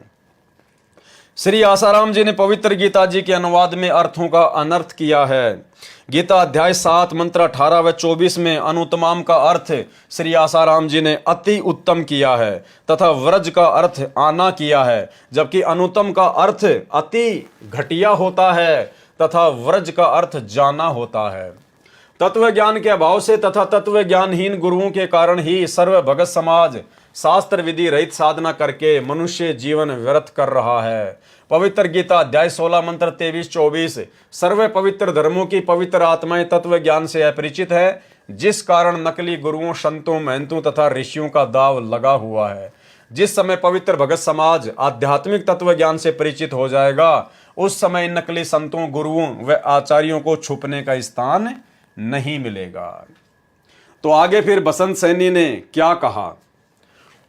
श्री आसाराम जी ने पवित्र गीता जी के अनुवाद में अर्थों का अनर्थ किया है। गीता अध्याय 7 मंत्र 18 व 24 में अनुत्तमाम का अर्थ श्री आसाराम जी ने अति उत्तम किया है तथा व्रज का अर्थ आना किया है, जबकि अनुत्तम का अर्थ अति घटिया होता है तथा व्रज का अर्थ जाना होता है। तत्व ज्ञान के अभाव से तथा तत्व ज्ञानहीन गुरुओं के कारण ही सर्व भगत समाज शास्त्र विधि रहित साधना करके मनुष्य जीवन व्यर्थ कर रहा है। पवित्र गीता अध्याय 16 मंत्र 23-24 सर्व पवित्र धर्मों की पवित्र आत्माएं तत्व ज्ञान से अपरिचित है, जिस कारण नकली गुरुओं संतों महंतों तथा ऋषियों का दाव लगा हुआ है। जिस समय पवित्र भगत समाज आध्यात्मिक तत्व ज्ञान से परिचित हो जाएगा, उस समय नकली संतों गुरुओं व आचार्यों को छुपने का स्थान नहीं मिलेगा। तो आगे फिर बसंत सैनी ने क्या कहा?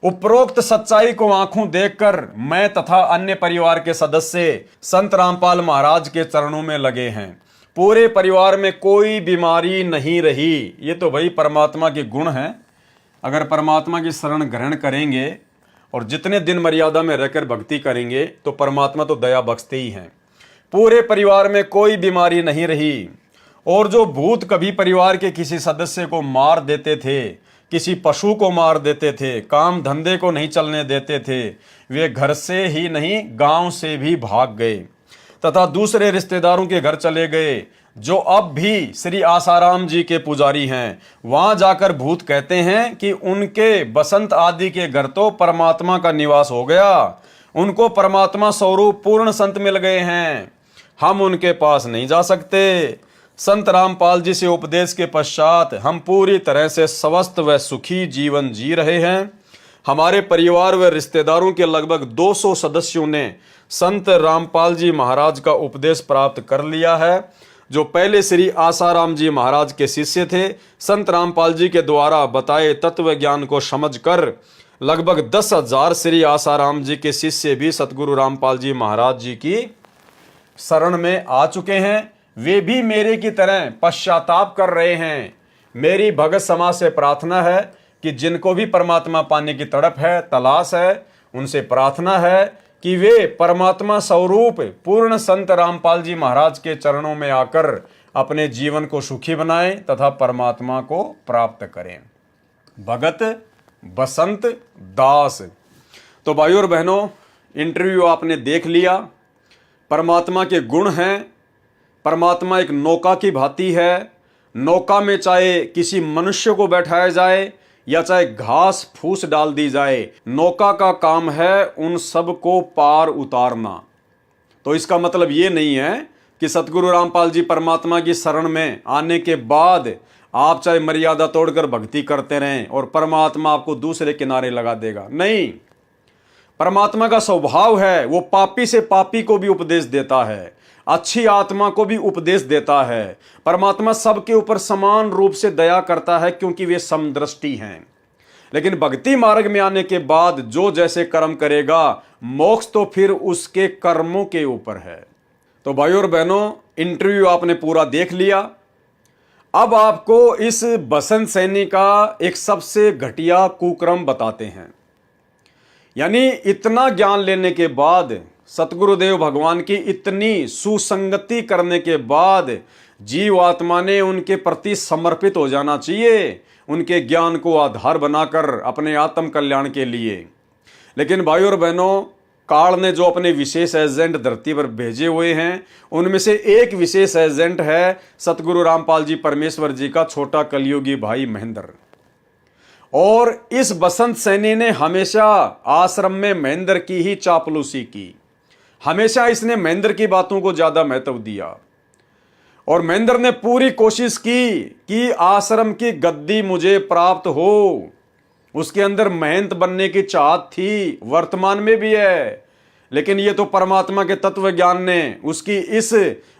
उपरोक्त सच्चाई को आंखों देखकर मैं तथा अन्य परिवार के सदस्य संत रामपाल महाराज के चरणों में लगे हैं। पूरे परिवार में कोई बीमारी नहीं रही। ये तो भाई परमात्मा के गुण हैं। अगर परमात्मा की शरण ग्रहण करेंगे और जितने दिन मर्यादा में रहकर भक्ति करेंगे तो परमात्मा तो दया बख्शते ही हैं। पूरे परिवार में कोई बीमारी नहीं रही। और जो भूत कभी परिवार के किसी सदस्य को मार देते थे, किसी पशु को मार देते थे, काम धंधे को नहीं चलने देते थे, वे घर से ही नहीं गांव से भी भाग गए तथा दूसरे रिश्तेदारों के घर चले गए जो अब भी श्री आसाराम जी के पुजारी हैं। वहां जाकर भूत कहते हैं कि उनके बसंत आदि के घर तो परमात्मा का निवास हो गया, उनको परमात्मा स्वरूप पूर्ण संत मिल गए हैं, हम उनके पास नहीं जा सकते। संत रामपाल जी से उपदेश के पश्चात हम पूरी तरह से स्वस्थ व सुखी जीवन जी रहे हैं। हमारे परिवार व रिश्तेदारों के लगभग 200 सदस्यों ने संत रामपाल जी महाराज का उपदेश प्राप्त कर लिया है, जो पहले श्री आसाराम जी महाराज के शिष्य थे। संत रामपाल जी के द्वारा बताए तत्व ज्ञान को समझकर लगभग 10,000 श्री आसाराम जी के शिष्य भी सतगुरु रामपाल जी महाराज जी की शरण में आ चुके हैं। वे भी मेरे की तरह पश्चाताप कर रहे हैं। मेरी भगत समाज से प्रार्थना है कि जिनको भी परमात्मा पाने की तड़प है, तलाश है, उनसे प्रार्थना है कि वे परमात्मा स्वरूप पूर्ण संत रामपाल जी महाराज के चरणों में आकर अपने जीवन को सुखी बनाएं तथा परमात्मा को प्राप्त करें। भगत बसंत दास। तो भाइयों और बहनों, इंटरव्यू आपने देख लिया। परमात्मा के गुण हैं। परमात्मा एक नौका की भांति है। नौका में चाहे किसी मनुष्य को बैठाया जाए या चाहे घास फूस डाल दी जाए, नौका का काम है उन सब को पार उतारना। तो इसका मतलब ये नहीं है कि सतगुरु रामपाल जी परमात्मा की शरण में आने के बाद आप चाहे मर्यादा तोड़कर भक्ति करते रहें और परमात्मा आपको दूसरे किनारे लगा देगा। नहीं, परमात्मा का स्वभाव है, वो पापी से पापी को भी उपदेश देता है, अच्छी आत्मा को भी उपदेश देता है। परमात्मा सबके ऊपर समान रूप से दया करता है क्योंकि वे समदृष्टि हैं। लेकिन भक्ति मार्ग में आने के बाद जो जैसे कर्म करेगा, मोक्ष तो फिर उसके कर्मों के ऊपर है। तो भाइयों और बहनों, इंटरव्यू आपने पूरा देख लिया। अब आपको इस बसंत सैनी का एक सबसे घटिया कुक्रम बताते हैं। यानी इतना ज्ञान लेने के बाद, सतगुरुदेव भगवान की इतनी सुसंगति करने के बाद जीव आत्मा ने उनके प्रति समर्पित हो जाना चाहिए, उनके ज्ञान को आधार बनाकर अपने आत्म कल्याण के लिए। लेकिन भाइयों और बहनों, काल ने जो अपने विशेष एजेंट धरती पर भेजे हुए हैं, उनमें से एक विशेष एजेंट है सतगुरु रामपाल जी परमेश्वर जी का छोटा कलयुगी भाई महेंद्र। और इस बसंत सैनी ने हमेशा आश्रम में महेंद्र की ही चापलूसी की। हमेशा इसने महेंद्र की बातों को ज्यादा महत्व दिया और महेंद्र ने पूरी कोशिश की कि आश्रम की गद्दी मुझे प्राप्त हो। उसके अंदर महंत बनने की चाहत थी, वर्तमान में भी है। लेकिन ये तो परमात्मा के तत्व ज्ञान ने उसकी इस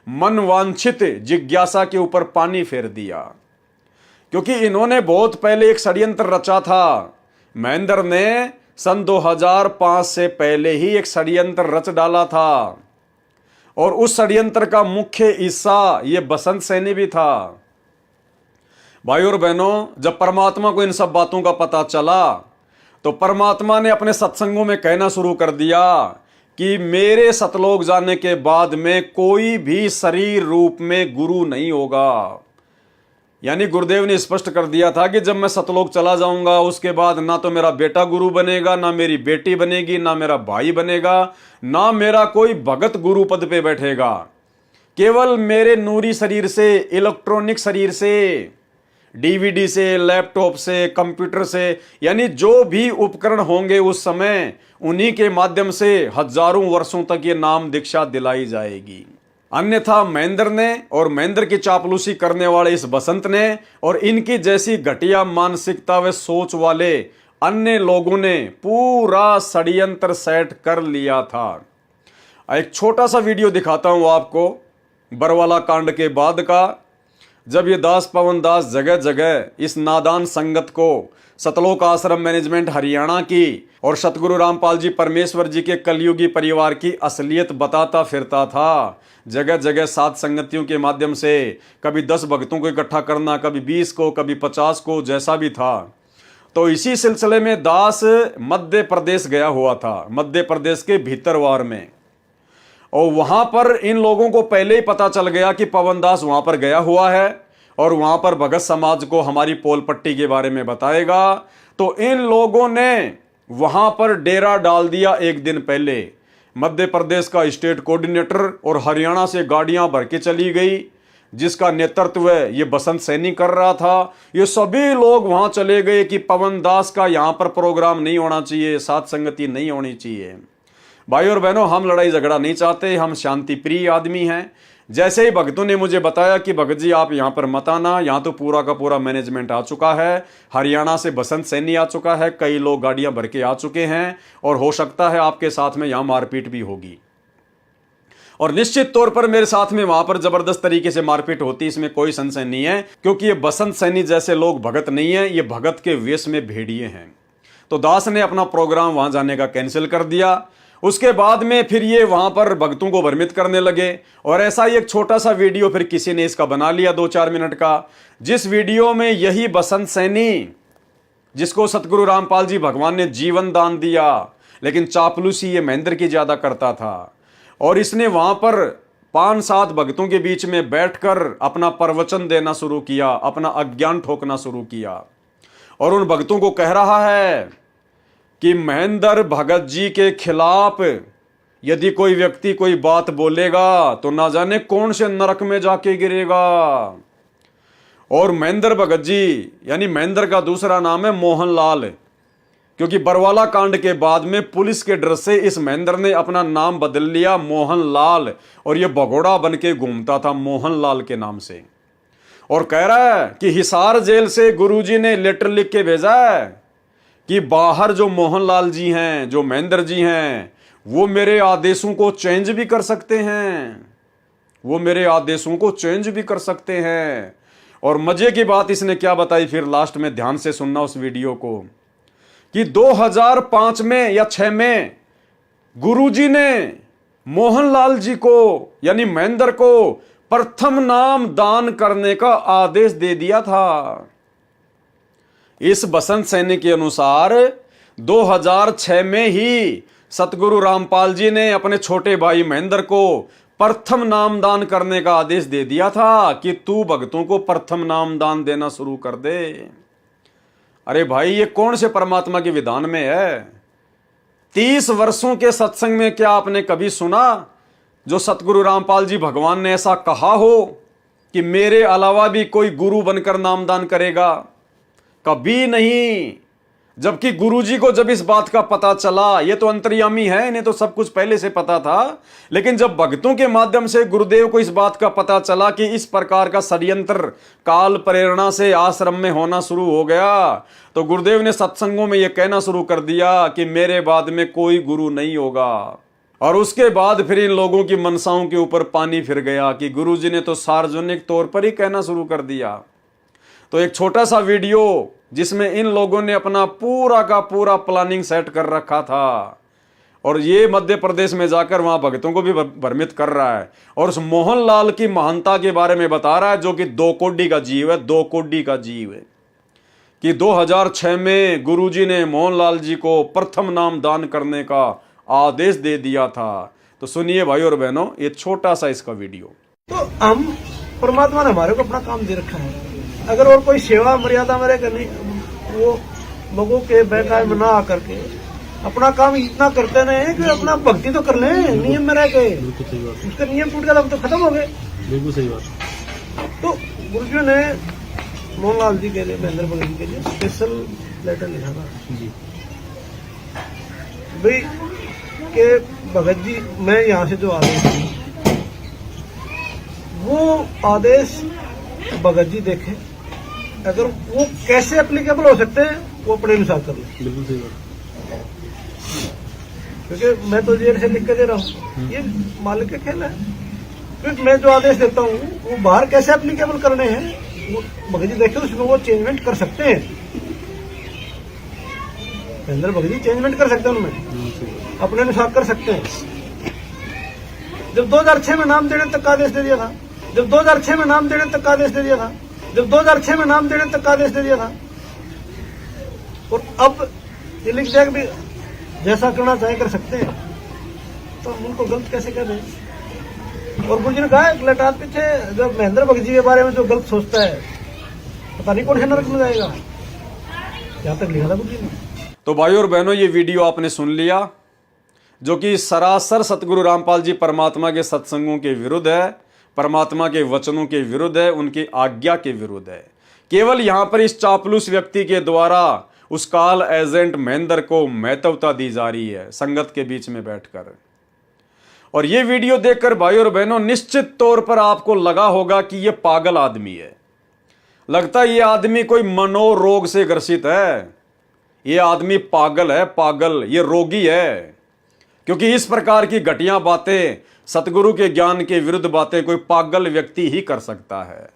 मन वांछित जिज्ञासा के ऊपर पानी फेर दिया, क्योंकि इन्होंने बहुत पहले एक षड्यंत्र रचा था। महेंद्र ने सन 2005 से पहले ही एक षड्यंत्र रच डाला था और उस षड्यंत्र का मुख्य हिस्सा ये बसंत सैनी भी था। भाइयों और बहनों, जब परमात्मा को इन सब बातों का पता चला तो परमात्मा ने अपने सत्संगों में कहना शुरू कर दिया कि मेरे सतलोक जाने के बाद में कोई भी शरीर रूप में गुरु नहीं होगा। यानी गुरुदेव ने स्पष्ट कर दिया था कि जब मैं सतलोक चला जाऊंगा उसके बाद ना तो मेरा बेटा गुरु बनेगा, ना मेरी बेटी बनेगी, ना मेरा भाई बनेगा, ना मेरा कोई भगत गुरु पद पे बैठेगा। केवल मेरे नूरी शरीर से, इलेक्ट्रॉनिक शरीर से, डीवीडी से, लैपटॉप से, कंप्यूटर से, यानी जो भी उपकरण होंगे उस समय, उन्हीं के माध्यम से हजारों वर्षों तक ये नाम दीक्षा दिलाई जाएगी। अन्यथा महेंद्र ने और महेंद्र की चापलूसी करने वाले इस बसंत ने और इनकी जैसी घटिया मानसिकता व सोच वाले अन्य लोगों ने पूरा षड्यंत्र सेट कर लिया था। एक छोटा सा वीडियो दिखाता हूं आपको बरवाला कांड के बाद का, जब ये दास पवन दास जगह जगह इस नादान संगत को सतलोक आश्रम मैनेजमेंट हरियाणा की और सतगुरु रामपाल जी परमेश्वर जी के कलयुगी परिवार की असलियत बताता फिरता था। जगह जगह सात संगतियों के माध्यम से कभी 10 भक्तों को इकट्ठा करना, कभी 20 को, कभी 50 को, जैसा भी था। तो इसी सिलसिले में दास मध्य प्रदेश गया हुआ था, मध्य प्रदेश के भीतरवार में, और वहां पर इन लोगों को पहले ही पता चल गया कि पवन दास वहां पर गया हुआ है और वहां पर भगत समाज को हमारी पोल पट्टी के बारे में बताएगा। तो इन लोगों ने वहां पर डेरा डाल दिया एक दिन पहले। मध्य प्रदेश का स्टेट कोऑर्डिनेटर और हरियाणा से गाड़ियां भर के चली गई, जिसका नेतृत्व ये बसंत सैनी कर रहा था। ये सभी लोग वहां चले गए कि पवन दास का यहां पर प्रोग्राम नहीं होना चाहिए, साथ संगति नहीं होनी चाहिए। भाई और बहनों, हम लड़ाई झगड़ा नहीं चाहते, हम शांति प्रिय आदमी हैं। जैसे ही भक्तों ने मुझे बताया कि भगत जी आप यहां पर मत आना, यहां तो पूरा का पूरा मैनेजमेंट आ चुका है, हरियाणा से बसंत सैनी आ चुका है, कई लोग गाड़ियां भर के आ चुके हैं और हो सकता है आपके साथ में यहां मारपीट भी होगी। और निश्चित तौर पर मेरे साथ में वहां पर जबरदस्त तरीके से मारपीट होती, इसमें कोई संशय नहीं है, क्योंकि ये बसंत सैनी जैसे लोग भगत नहीं है, ये भगत के वेश में भेड़िए हैं। तो दास ने अपना प्रोग्राम वहां जाने का कैंसिल कर दिया। उसके बाद में फिर ये वहां पर भक्तों को भ्रमित करने लगे और ऐसा ही एक छोटा सा वीडियो फिर किसी ने इसका बना लिया 2-4 मिनट का, जिस वीडियो में यही बसंत सैनी, जिसको सतगुरु रामपाल जी भगवान ने जीवन दान दिया, लेकिन चापलूसी ये महेंद्र की ज्यादा करता था, और इसने वहां पर 5-7 भक्तों के बीच में बैठकर अपना प्रवचन देना शुरू किया, अपना अज्ञान ठोकना शुरू किया और उन भक्तों को कह रहा है कि महेंद्र भगत जी के खिलाफ यदि कोई व्यक्ति कोई बात बोलेगा तो ना जाने कौन से नरक में जाके गिरेगा। और महेंद्र भगत जी, यानी महेंद्र का दूसरा नाम है मोहनलाल, क्योंकि बरवाला कांड के बाद में पुलिस के डर से इस महेंद्र ने अपना नाम बदल लिया मोहनलाल, और यह भगोड़ा बन के घूमता था मोहनलाल के नाम से। और कह रहा है कि हिसार जेल से गुरुजी ने लेटर लिख के भेजा है कि बाहर जो मोहनलाल जी हैं, जो महेंद्र जी हैं, वो मेरे आदेशों को चेंज भी कर सकते हैं, वो मेरे आदेशों को चेंज भी कर सकते हैं। और मजे की बात इसने क्या बताई, फिर लास्ट में ध्यान से सुनना उस वीडियो को, कि 2005 में या 6 में गुरुजी ने मोहनलाल जी को यानी महेंद्र को प्रथम नाम दान करने का आदेश दे दिया था। इस बसंत सैनी के अनुसार 2006 में ही सतगुरु रामपाल जी ने अपने छोटे भाई महेंद्र को प्रथम नाम दान करने का आदेश दे दिया था कि तू भक्तों को प्रथम नाम दान देना शुरू कर दे। अरे भाई, ये कौन से परमात्मा के विधान में है? 30 वर्षों के सत्संग में क्या आपने कभी सुना जो सतगुरु रामपाल जी भगवान ने ऐसा कहा हो कि मेरे अलावा भी कोई गुरु बनकर नामदान करेगा? कभी नहीं। जबकि गुरुजी को जब इस बात का पता चला, ये तो अंतर्यामी है, इन्हें तो सब कुछ पहले से पता था, लेकिन जब भक्तों के माध्यम से गुरुदेव को इस बात का पता चला कि इस प्रकार का षड्यंत्र काल प्रेरणा से आश्रम में होना शुरू हो गया, तो गुरुदेव ने सत्संगों में यह कहना शुरू कर दिया कि मेरे बाद में कोई गुरु नहीं होगा। और उसके बाद फिर इन लोगों की मनसाओं के ऊपर पानी फिर गया कि गुरुजी ने तो सार्वजनिक तौर पर ही कहना शुरू कर दिया। तो एक छोटा सा वीडियो जिसमें इन लोगों ने अपना पूरा का पूरा प्लानिंग सेट कर रखा था, और ये मध्य प्रदेश में जाकर वहां भक्तों को भी भ्रमित कर रहा है और उस मोहनलाल की महानता के बारे में बता रहा है, जो कि 2 कोड़ी का जीव है, 2 कोड़ी का जीव है, कि 2006 में गुरुजी ने मोहनलाल जी को प्रथम नाम दान करने का आदेश दे दिया था। तो सुनिए भाई और बहनों, ये छोटा सा इसका वीडियो। तो हम परमात्मा ने हमारे को अपना काम दे रखा है, अगर और कोई सेवा मर्यादा मेरे करनी, वो लोगों के बहकावे में ना आकर के अपना काम इतना करते नहीं कि अपना भक्ति तो कर ले, नियम में रह के। उसका नियम टूट गया, तो खत्म हो गए। बिल्कुल सही बात। तो गुरुजी ने मोहनलाल जी के लिए, महेंद्र भगत जी के लिए स्पेशल लेटर लिखा था भाई के भगत जी, मैं यहाँ से जो आदेश दूं, वो आदेश भगत जी देखें, अगर वो कैसे एप्लीकेबल हो सकते हैं वो अपने अनुसार कर ले। बिल्कुल सही बात। क्योंकि मैं तो जेल से लिख के दे रहा हूँ, ये मालिक का खेल है। क्योंकि मैं जो आदेश देता हूँ वो बाहर कैसे एप्लीकेबल करने हैं वो भगत जी देखे, उसमें वो चेंजमेंट कर सकते हैं। महेंद्र भगत जी चेंजमेंट कर सकते हैं, उनमें अपने अनुसार कर सकते हैं। जब 2006 में नाम देने तक का आदेश दे दिया था, जब 2006 में नाम देने तक का आदेश दे दिया था, जब 2006 में नाम देने तक का आदेश दे दिया था, और अब ये लिख दिया कि जैसा करना चाहे कर सकते हैं, तो हम उनको गलत कैसे कर रहे हैं? और गुरुजी ने कहा एक लटात पीछे जब महेंद्र भगत जी के बारे में जो गलत सोचता है पता नहीं कौन से नरक में जाएगा, यहाँ तक लिखा था गुरुजी ने। तो भाइयों और बहनों, ये वीडियो आपने सुन लिया, जो कि सरासर सतगुरु रामपाल जी परमात्मा के सत्संगों के विरुद्ध है, परमात्मा के वचनों के विरुद्ध है, उनकी आज्ञा के विरुद्ध है। केवल यहां पर इस चापलूस व्यक्ति के द्वारा उस काल एजेंट महेंद्र को महत्वता दी जा रही है संगत के बीच में बैठकर। और ये वीडियो देखकर भाइयों और बहनों, निश्चित तौर पर आपको लगा होगा कि ये पागल आदमी है। लगता है ये आदमी कोई मनोरोग से ग्रसित है, ये आदमी पागल है, पागल, ये रोगी है। क्योंकि इस प्रकार की घटिया बातें, सतगुरु के ज्ञान के विरुद्ध बातें कोई पागल व्यक्ति ही कर सकता है।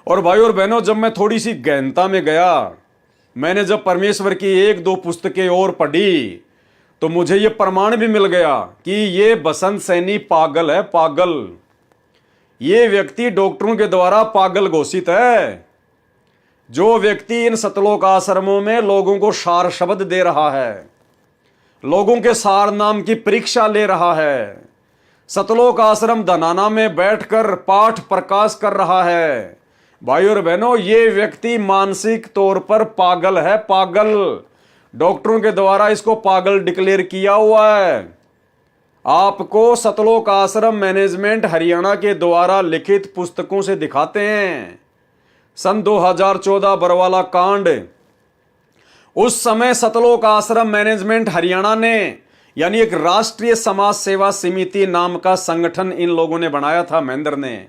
और भाइयों और बहनों, जब मैं थोड़ी सी गहनता में गया, मैंने जब परमेश्वर की एक दो पुस्तकें और पढ़ी, तो मुझे यह प्रमाण भी मिल गया कि ये बसंत सैनी पागल है, पागल। ये व्यक्ति डॉक्टरों के द्वारा पागल घोषित है। जो व्यक्ति इन सतलोक आश्रमों में लोगों को सार शब्द दे रहा है, लोगों के सार नाम की परीक्षा ले रहा है, सतलोक आश्रम धनाना में बैठकर पाठ प्रकाश कर रहा है, भाइयों और बहनों, ये व्यक्ति मानसिक तौर पर पागल है, पागल। डॉक्टरों के द्वारा इसको पागल डिक्लेयर किया हुआ है। आपको सतलोक आश्रम मैनेजमेंट हरियाणा के द्वारा लिखित पुस्तकों से दिखाते हैं। सन 2014 बरवाला कांड, उस समय सतलोक आश्रम मैनेजमेंट हरियाणा ने, यानी एक राष्ट्रीय समाज सेवा समिति नाम का संगठन इन लोगों ने बनाया था, महेंद्र ने।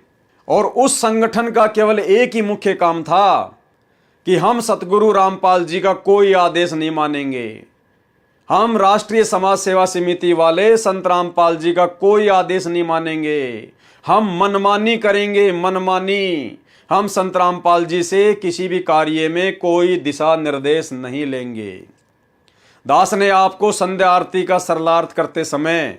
और उस संगठन का केवल एक ही मुख्य काम था कि हम सतगुरु रामपाल जी का कोई आदेश नहीं मानेंगे। हम राष्ट्रीय समाज सेवा समिति वाले संत रामपाल जी का कोई आदेश नहीं मानेंगे। हम मनमानी करेंगे, मनमानी। हम संत रामपाल जी से किसी भी कार्य में कोई दिशा निर्देश नहीं लेंगे। दास ने आपको संध्या आरती का सरलार्थ करते समय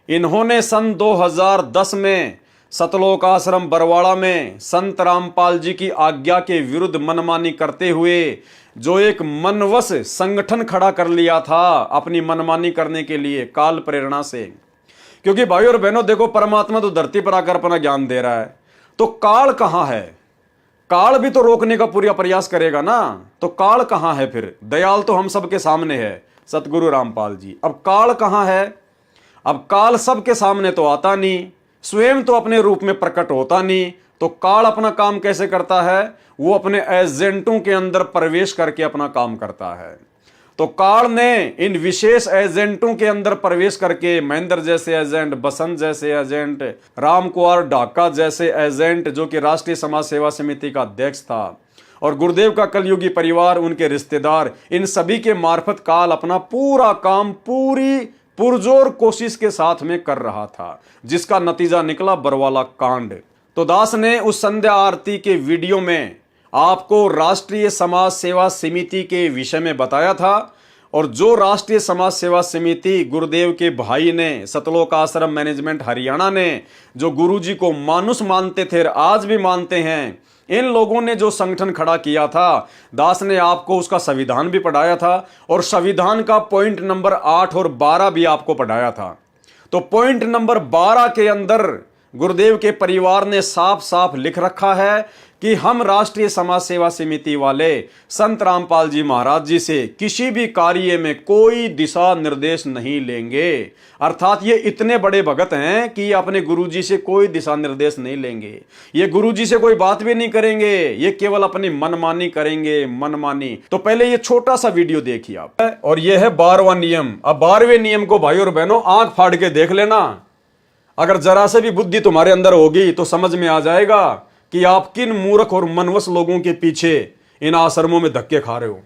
इन्होंने सन 2010 में सतलोक आश्रम बरवाड़ा में संत रामपाल जी की आज्ञा के विरुद्ध मनमानी करते हुए जो एक मनवश संगठन खड़ा कर लिया था अपनी मनमानी करने के लिए, काल प्रेरणा से। क्योंकि भाइयों और बहनों, देखो, परमात्मा तो धरती पर आकर अपना ज्ञान दे रहा है, तो काल कहां है? काल भी तो रोकने का पूरा प्रयास करेगा ना। तो काल कहां है फिर? दयाल तो हम सबके सामने है, सतगुरु रामपाल जी। अब काल कहां है? अब काल सबके सामने तो आता नहीं, स्वयं तो अपने रूप में प्रकट होता नहीं, तो काल अपना काम कैसे करता है? वो अपने एजेंटों के अंदर प्रवेश करके अपना काम करता है। तो काल ने इन विशेष एजेंटों के अंदर प्रवेश करके महेंद्र जैसे एजेंट, बसंत जैसे एजेंट, राम कुमार ढाका जैसे एजेंट, जो कि राष्ट्रीय समाज सेवा समिति का अध्यक्ष था, और गुरुदेव का कलयुगी परिवार, उनके रिश्तेदार, इन सभी के मार्फत काल अपना पूरा काम पूरी पुरजोर कोशिश के साथ में कर रहा था, जिसका नतीजा निकला बरवाला कांड। तो दास ने उस संध्या आरती के वीडियो में आपको राष्ट्रीय समाज सेवा समिति के विषय में बताया था, और जो राष्ट्रीय समाज सेवा समिति गुरुदेव के भाई ने, सतलोक आश्रम मैनेजमेंट हरियाणा ने, जो गुरुजी को मानुष मानते थे, आज भी मानते हैं, इन लोगों ने जो संगठन खड़ा किया था, दास ने आपको उसका संविधान भी पढ़ाया था, और संविधान का पॉइंट नंबर 8 और 12 भी आपको पढ़ाया था। तो पॉइंट नंबर 12 के अंदर गुरुदेव के परिवार ने साफ साफ लिख रखा है कि हम राष्ट्रीय समाज सेवा समिति वाले संत रामपाल जी महाराज जी से किसी भी कार्य में कोई दिशा निर्देश नहीं लेंगे। अर्थात ये इतने बड़े भगत हैं कि अपने गुरुजी से कोई दिशा निर्देश नहीं लेंगे, ये गुरुजी से कोई बात भी नहीं करेंगे, ये केवल अपनी मनमानी करेंगे, मनमानी। तो पहले ये छोटा सा वीडियो देखिए आप, और ये है 12वां नियम। अब 12वें नियम को भाइयों और बहनों आंख फाड़ के देख लेना। अगर जरा से भी बुद्धि तुम्हारे अंदर होगी तो समझ में आ जाएगा कि आप किन मूर्ख और मनवश लोगों के पीछे इन आश्रमों में धक्के खा रहे हो।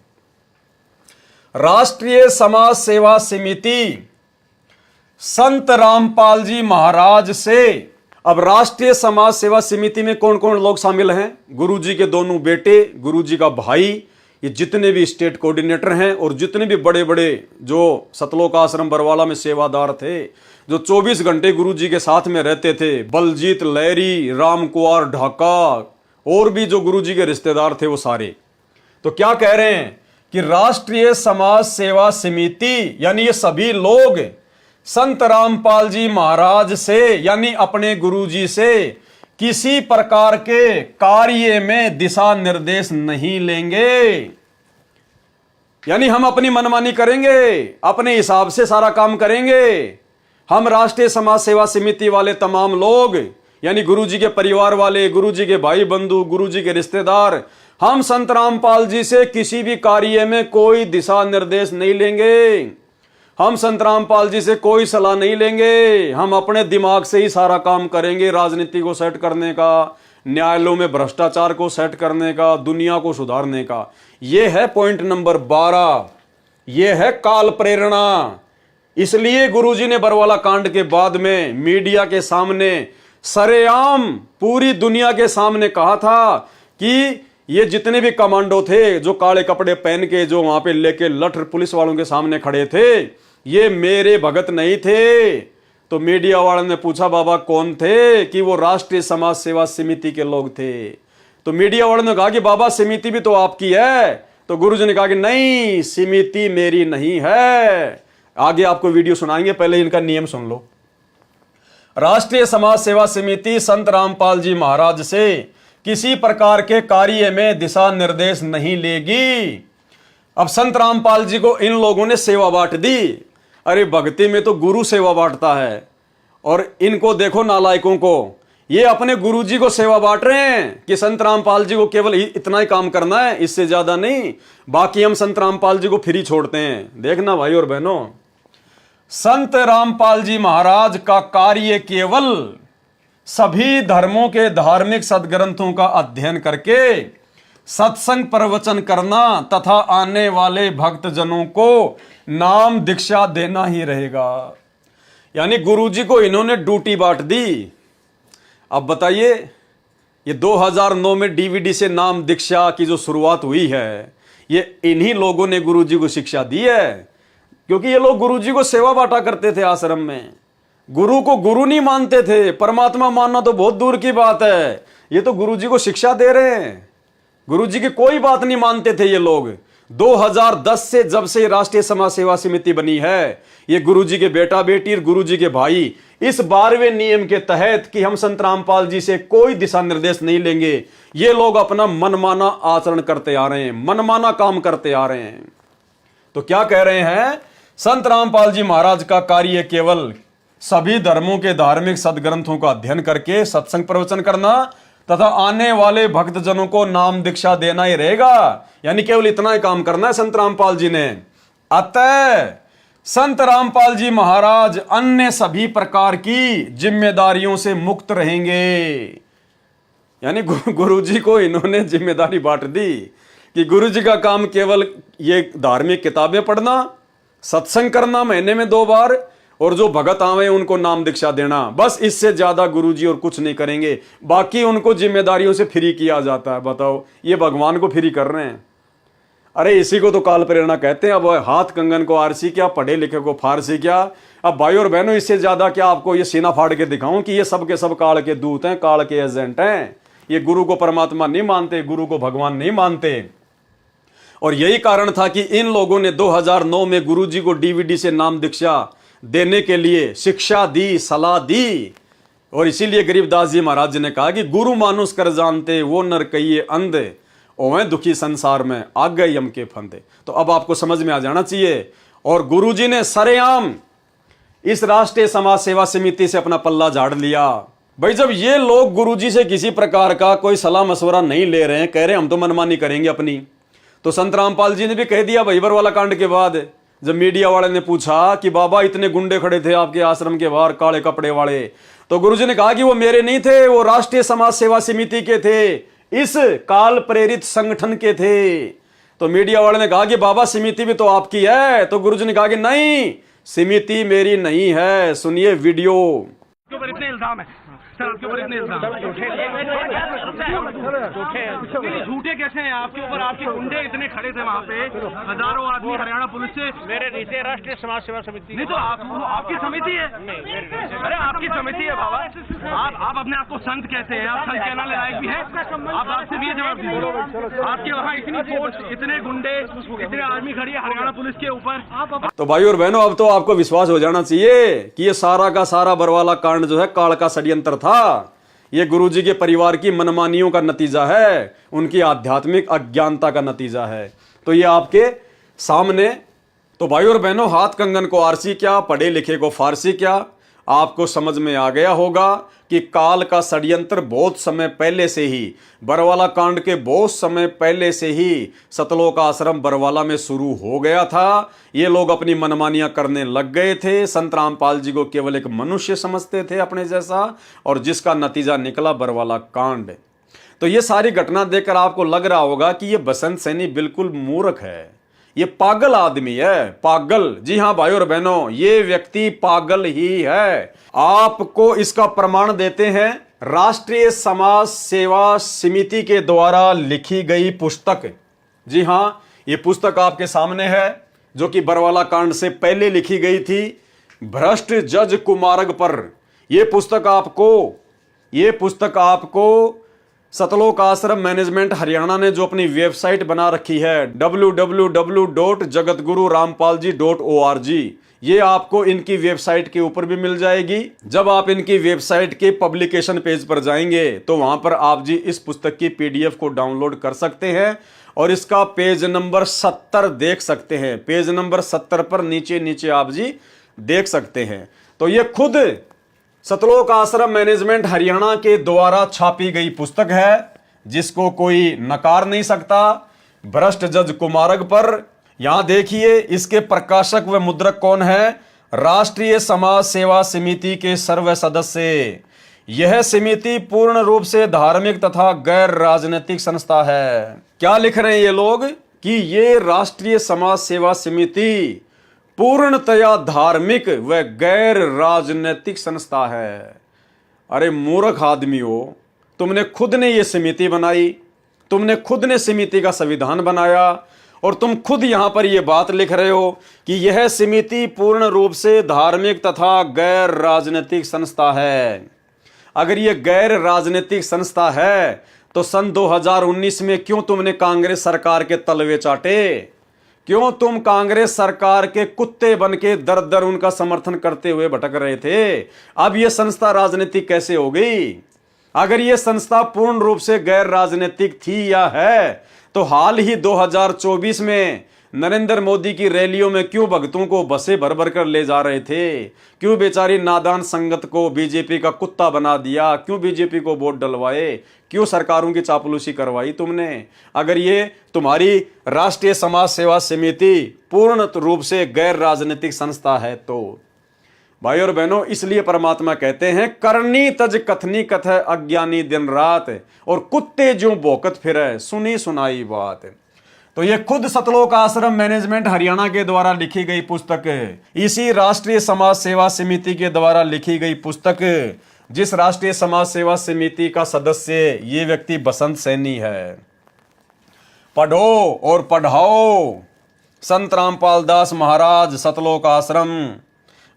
राष्ट्रीय समाज सेवा समिति संत रामपाल जी महाराज से, अब राष्ट्रीय समाज सेवा समिति में कौन कौन लोग शामिल हैं? गुरुजी के दोनों बेटे, गुरुजी का भाई, ये जितने भी स्टेट कोऑर्डिनेटर हैं, और जितने भी बड़े बड़े जो सतलोक आश्रम बरवाला में सेवादार थे, जो 24 घंटे गुरुजी के साथ में रहते थे, बलजीत लहरी, राम कुमार ढाका, और भी जो गुरुजी के रिश्तेदार थे वो सारे। तो क्या कह रहे हैं कि राष्ट्रीय समाज सेवा समिति, यानी ये सभी लोग संत रामपाल जी महाराज से यानी अपने गुरुजी से किसी प्रकार के कार्य में दिशा निर्देश नहीं लेंगे। यानी हम अपनी मनमानी करेंगे, अपने हिसाब से सारा काम करेंगे। हम राष्ट्रीय समाज सेवा समिति वाले तमाम लोग यानी गुरुजी के परिवार वाले, गुरुजी के भाई बंधु, गुरुजी के रिश्तेदार, हम संत रामपाल जी से किसी भी कार्य में कोई दिशा निर्देश नहीं लेंगे। हम संत रामपाल जी से कोई सलाह नहीं लेंगे। हम अपने दिमाग से ही सारा काम करेंगे। राजनीति को सेट करने का, न्यायालयों में भ्रष्टाचार को सेट करने का, दुनिया को सुधारने का। यह है पॉइंट नंबर 12। यह है काल प्रेरणा। इसलिए गुरुजी ने बरवाला कांड के बाद में मीडिया के सामने सरेआम पूरी दुनिया के सामने कहा था कि ये जितने भी कमांडो थे जो काले कपड़े पहन के जो वहां पे लेके लठ पुलिस वालों के सामने खड़े थे, ये मेरे भगत नहीं थे। तो मीडिया वालों ने पूछा बाबा कौन थे, कि वो राष्ट्रीय समाज सेवा समिति के लोग थे। तो मीडिया वालों ने कहा कि बाबा समिति भी तो आपकी है। तो गुरुजी ने कहा कि नहीं, समिति मेरी नहीं है। आगे आपको वीडियो सुनाएंगे, पहले इनका नियम सुन लो। राष्ट्रीय समाज सेवा समिति संत रामपाल जी महाराज से किसी प्रकार के कार्य में दिशा निर्देश नहीं लेगी। अब संत रामपाल जी को इन लोगों ने सेवा बांट दी। अरे भक्ति में तो गुरु सेवा बांटता है, और इनको देखो नालायकों को, ये अपने गुरुजी को सेवा बांट रहे हैं कि संत रामपाल जी को केवल इतना ही काम करना है, इससे ज्यादा नहीं, बाकी हम संत रामपाल जी को फ्री छोड़ते हैं। देखना भाई और बहनों, संत रामपाल जी महाराज का कार्य केवल सभी धर्मों के धार्मिक सदग्रंथों का अध्ययन करके सत्संग प्रवचन करना तथा आने वाले भक्तजनों को नाम दीक्षा देना ही रहेगा। यानी गुरुजी को इन्होंने ड्यूटी बांट दी। अब बताइए, ये 2009 में डीवीडी से नाम दीक्षा की जो शुरुआत हुई है, ये इन्हीं लोगों ने गुरुजी को शिक्षा दी है। क्योंकि ये लोग गुरुजी को सेवा बांटा करते थे आश्रम में, गुरु को गुरु नहीं मानते थे। परमात्मा मानना तो बहुत दूर की बात है, ये तो गुरुजी को शिक्षा दे रहे हैं। गुरुजी की कोई बात नहीं मानते थे ये लोग। 2010 से जब से राष्ट्रीय समाज सेवा समिति बनी है, ये गुरुजी के बेटा बेटी और गुरुजी के भाई इस 12वें नियम के तहत कि हम संत रामपाल जी से कोई दिशा निर्देश नहीं लेंगे, ये लोग अपना मनमाना आचरण करते आ रहे हैं, मनमाना काम करते आ रहे हैं। तो क्या कह रहे हैं, संत रामपाल जी महाराज का कार्य केवल सभी धर्मों के धार्मिक सदग्रंथों का अध्ययन करके सत्संग प्रवचन करना तथा आने वाले भक्तजनों को नाम दीक्षा देना ही रहेगा। यानी केवल इतना ही काम करना है संत रामपाल जी ने। अतः संत रामपाल जी महाराज अन्य सभी प्रकार की जिम्मेदारियों से मुक्त रहेंगे। यानी गुरुजी को इन्होंने जिम्मेदारी बांट दी कि गुरुजी का काम केवल ये धार्मिक किताबें पढ़ना, सत्संग करना महीने में 2 बार, और जो भगत आवे उनको नाम दीक्षा देना, बस। इससे ज्यादा गुरुजी और कुछ नहीं करेंगे। बाकी उनको जिम्मेदारियों से फ्री किया जाता है। बताओ, ये भगवान को फ्री कर रहे हैं। अरे इसी को तो काल प्रेरणा कहते हैं। अब हाथ कंगन को आरसी क्या, पढ़े लिखे को फारसी क्या। अब भाई और बहनों, इससे ज्यादा क्या आपको ये सीना फाड़ के दिखाऊं कि ये सब के सब काल के दूत हैं, काल के एजेंट हैं। ये गुरु को परमात्मा नहीं मानते, गुरु को भगवान नहीं मानते। और यही कारण था कि इन लोगों ने 2009 में गुरुजी को डीवीडी से नाम दीक्षा देने के लिए शिक्षा दी, सलाह दी। और इसीलिए गरीबदास जी महाराज ने कहा कि गुरु मानुष कर जानते वो नर कहिए अंधे, ओवे दुखी संसार में आ गए यम के फंदे। तो अब आपको समझ में आ जाना चाहिए। और गुरुजी ने सरेआम इस राष्ट्रीय समाज सेवा समिति से अपना पल्ला झाड़ लिया। भाई जब ये लोग गुरुजी से किसी प्रकार का कोई सलाह मशवरा नहीं ले रहे हैं, कह रहे हम तो मनमानी करेंगे अपनी, तो संत रामपाल जी ने भी कह दिया भाई बरवाला कांड के बाद, जब मीडिया वाले ने पूछा कि बाबा इतने गुंडे खड़े थे आपके आश्रम के बाहर काले कपड़े वाले, तो गुरुजी ने कहा कि वो मेरे नहीं थे, वो राष्ट्रीय समाज सेवा समिति के थे, इस काल प्रेरित संगठन के थे। तो मीडिया वाले ने कहा कि बाबा समिति भी तो आपकी है। तो गुरुजी ने कहा कि नहीं, समिति मेरी नहीं है। सुनिए वीडियो। ऊपर इतने इल्जाम है सर, आपके ऊपर इतने इल्जाम झूठे कैसे हैं आपके ऊपर? आपके गुंडे इतने खड़े थे वहाँ पे, हजारों आदमी हरियाणा पुलिस से। मेरे नीचे राष्ट्रीय समाज सेवा समिति। नहीं तो आपकी समिति है? अरे आपकी समिति है बाबा। आप अपने आप को संत कहते हैं, आप संत कहना लायक भी है? आप आपसे भी जवाब दीजिए। आपके वहाँ इतनी फोर्स, इतने गुंडे, इतने आदमी खड़ी है हरियाणा पुलिस के ऊपर। तो भाई और बहनों, अब तो आपको विश्वास हो जाना चाहिए कि ये सारा का सारा बरवाला कांड जो है काल का षड्यंत्र था। ये गुरुजी के परिवार की मनमानियों का नतीजा है, उनकी आध्यात्मिक अज्ञानता का नतीजा है। तो ये आपके सामने। तो भाई और बहनों, हाथ कंगन को आरसी क्या, पढ़े लिखे को फारसी क्या, आपको समझ में आ गया होगा कि काल का षड्यंत्र बहुत समय पहले से ही, बरवाला कांड के बहुत समय पहले से ही सतलोक आश्रम बरवाला में शुरू हो गया था। ये लोग अपनी मनमानियां करने लग गए थे। संत रामपाल जी को केवल एक मनुष्य समझते थे अपने जैसा, और जिसका नतीजा निकला बरवाला कांड। तो ये सारी घटना देखकर आपको लग रहा होगा कि ये बसंत सैनी बिल्कुल मूर्ख है, ये पागल आदमी है, पागल। जी हां भाई और बहनों, ये व्यक्ति पागल ही है। आपको इसका प्रमाण देते हैं राष्ट्रीय समाज सेवा समिति के द्वारा लिखी गई पुस्तक। जी हां, ये पुस्तक आपके सामने है, जो कि बरवाला कांड से पहले लिखी गई थी, भ्रष्ट जज कुमारग पर। ये पुस्तक आपको सतलोक आश्रम मैनेजमेंट हरियाणा ने जो अपनी वेबसाइट बना रखी है www.jagatgururampalji.org, ये आपको इनकी वेबसाइट के ऊपर भी मिल जाएगी। जब आप इनकी वेबसाइट के पब्लिकेशन पेज पर जाएंगे तो वहां पर आप जी इस पुस्तक की पीडीएफ को डाउनलोड कर सकते हैं और इसका पेज नंबर 70 देख सकते हैं। पेज नंबर 70 पर नीचे आप जी देख सकते हैं। तो ये खुद सतलोक आश्रम मैनेजमेंट हरियाणा के द्वारा छापी गई पुस्तक है, जिसको कोई नकार नहीं सकता। भ्रष्ट जज कुमारग पर, यहां देखिए इसके प्रकाशक व मुद्रक कौन है? राष्ट्रीय समाज सेवा समिति के सर्व सदस्य। यह समिति पूर्ण रूप से धार्मिक तथा गैर राजनीतिक संस्था है। क्या लिख रहे हैं ये लोग कि ये राष्ट्रीय समाज सेवा समिति पूर्णतया धार्मिक व गैर राजनीतिक संस्था है। अरे मूर्ख आदमियों, तुमने खुद ने यह समिति बनाई, तुमने खुद ने समिति का संविधान बनाया, और तुम खुद यहां पर यह बात लिख रहे हो कि यह समिति पूर्ण रूप से धार्मिक तथा गैर राजनीतिक संस्था है। अगर यह गैर राजनीतिक संस्था है तो सन 2019 में क्यों तुमने कांग्रेस सरकार के तलवे चाटे? क्यों तुम कांग्रेस सरकार के कुत्ते बन के दर दर उनका समर्थन करते हुए भटक रहे थे? अब यह संस्था राजनीतिक कैसे हो गई? अगर यह संस्था पूर्ण रूप से गैर राजनीतिक थी या है तो हाल ही 2024 में नरेंद्र मोदी की रैलियों में क्यों भक्तों को बसें भर भर कर ले जा रहे थे? क्यों बेचारी नादान संगत को बीजेपी का कुत्ता बना दिया? क्यों बीजेपी को वोट डलवाए? क्यों सरकारों की चापलूसी करवाई तुमने? अगर ये तुम्हारी राष्ट्रीय समाज सेवा समिति पूर्ण रूप से गैर राजनीतिक संस्था है तो भाई और बहनों, इसलिए परमात्मा कहते हैं करनी तज कथनी कथ अज्ञानी दिन रात, और कुत्ते जो भौंकत फिरे सुनी सुनाई बात। तो ये खुद सतलोक आश्रम मैनेजमेंट हरियाणा के द्वारा लिखी गई पुस्तक, इसी राष्ट्रीय समाज सेवा समिति के द्वारा लिखी गई पुस्तक, जिस राष्ट्रीय समाज सेवा समिति का सदस्य ये व्यक्ति बसंत सैनी है। पढ़ो और पढ़ाओ। संत रामपाल दास महाराज सतलोक आश्रम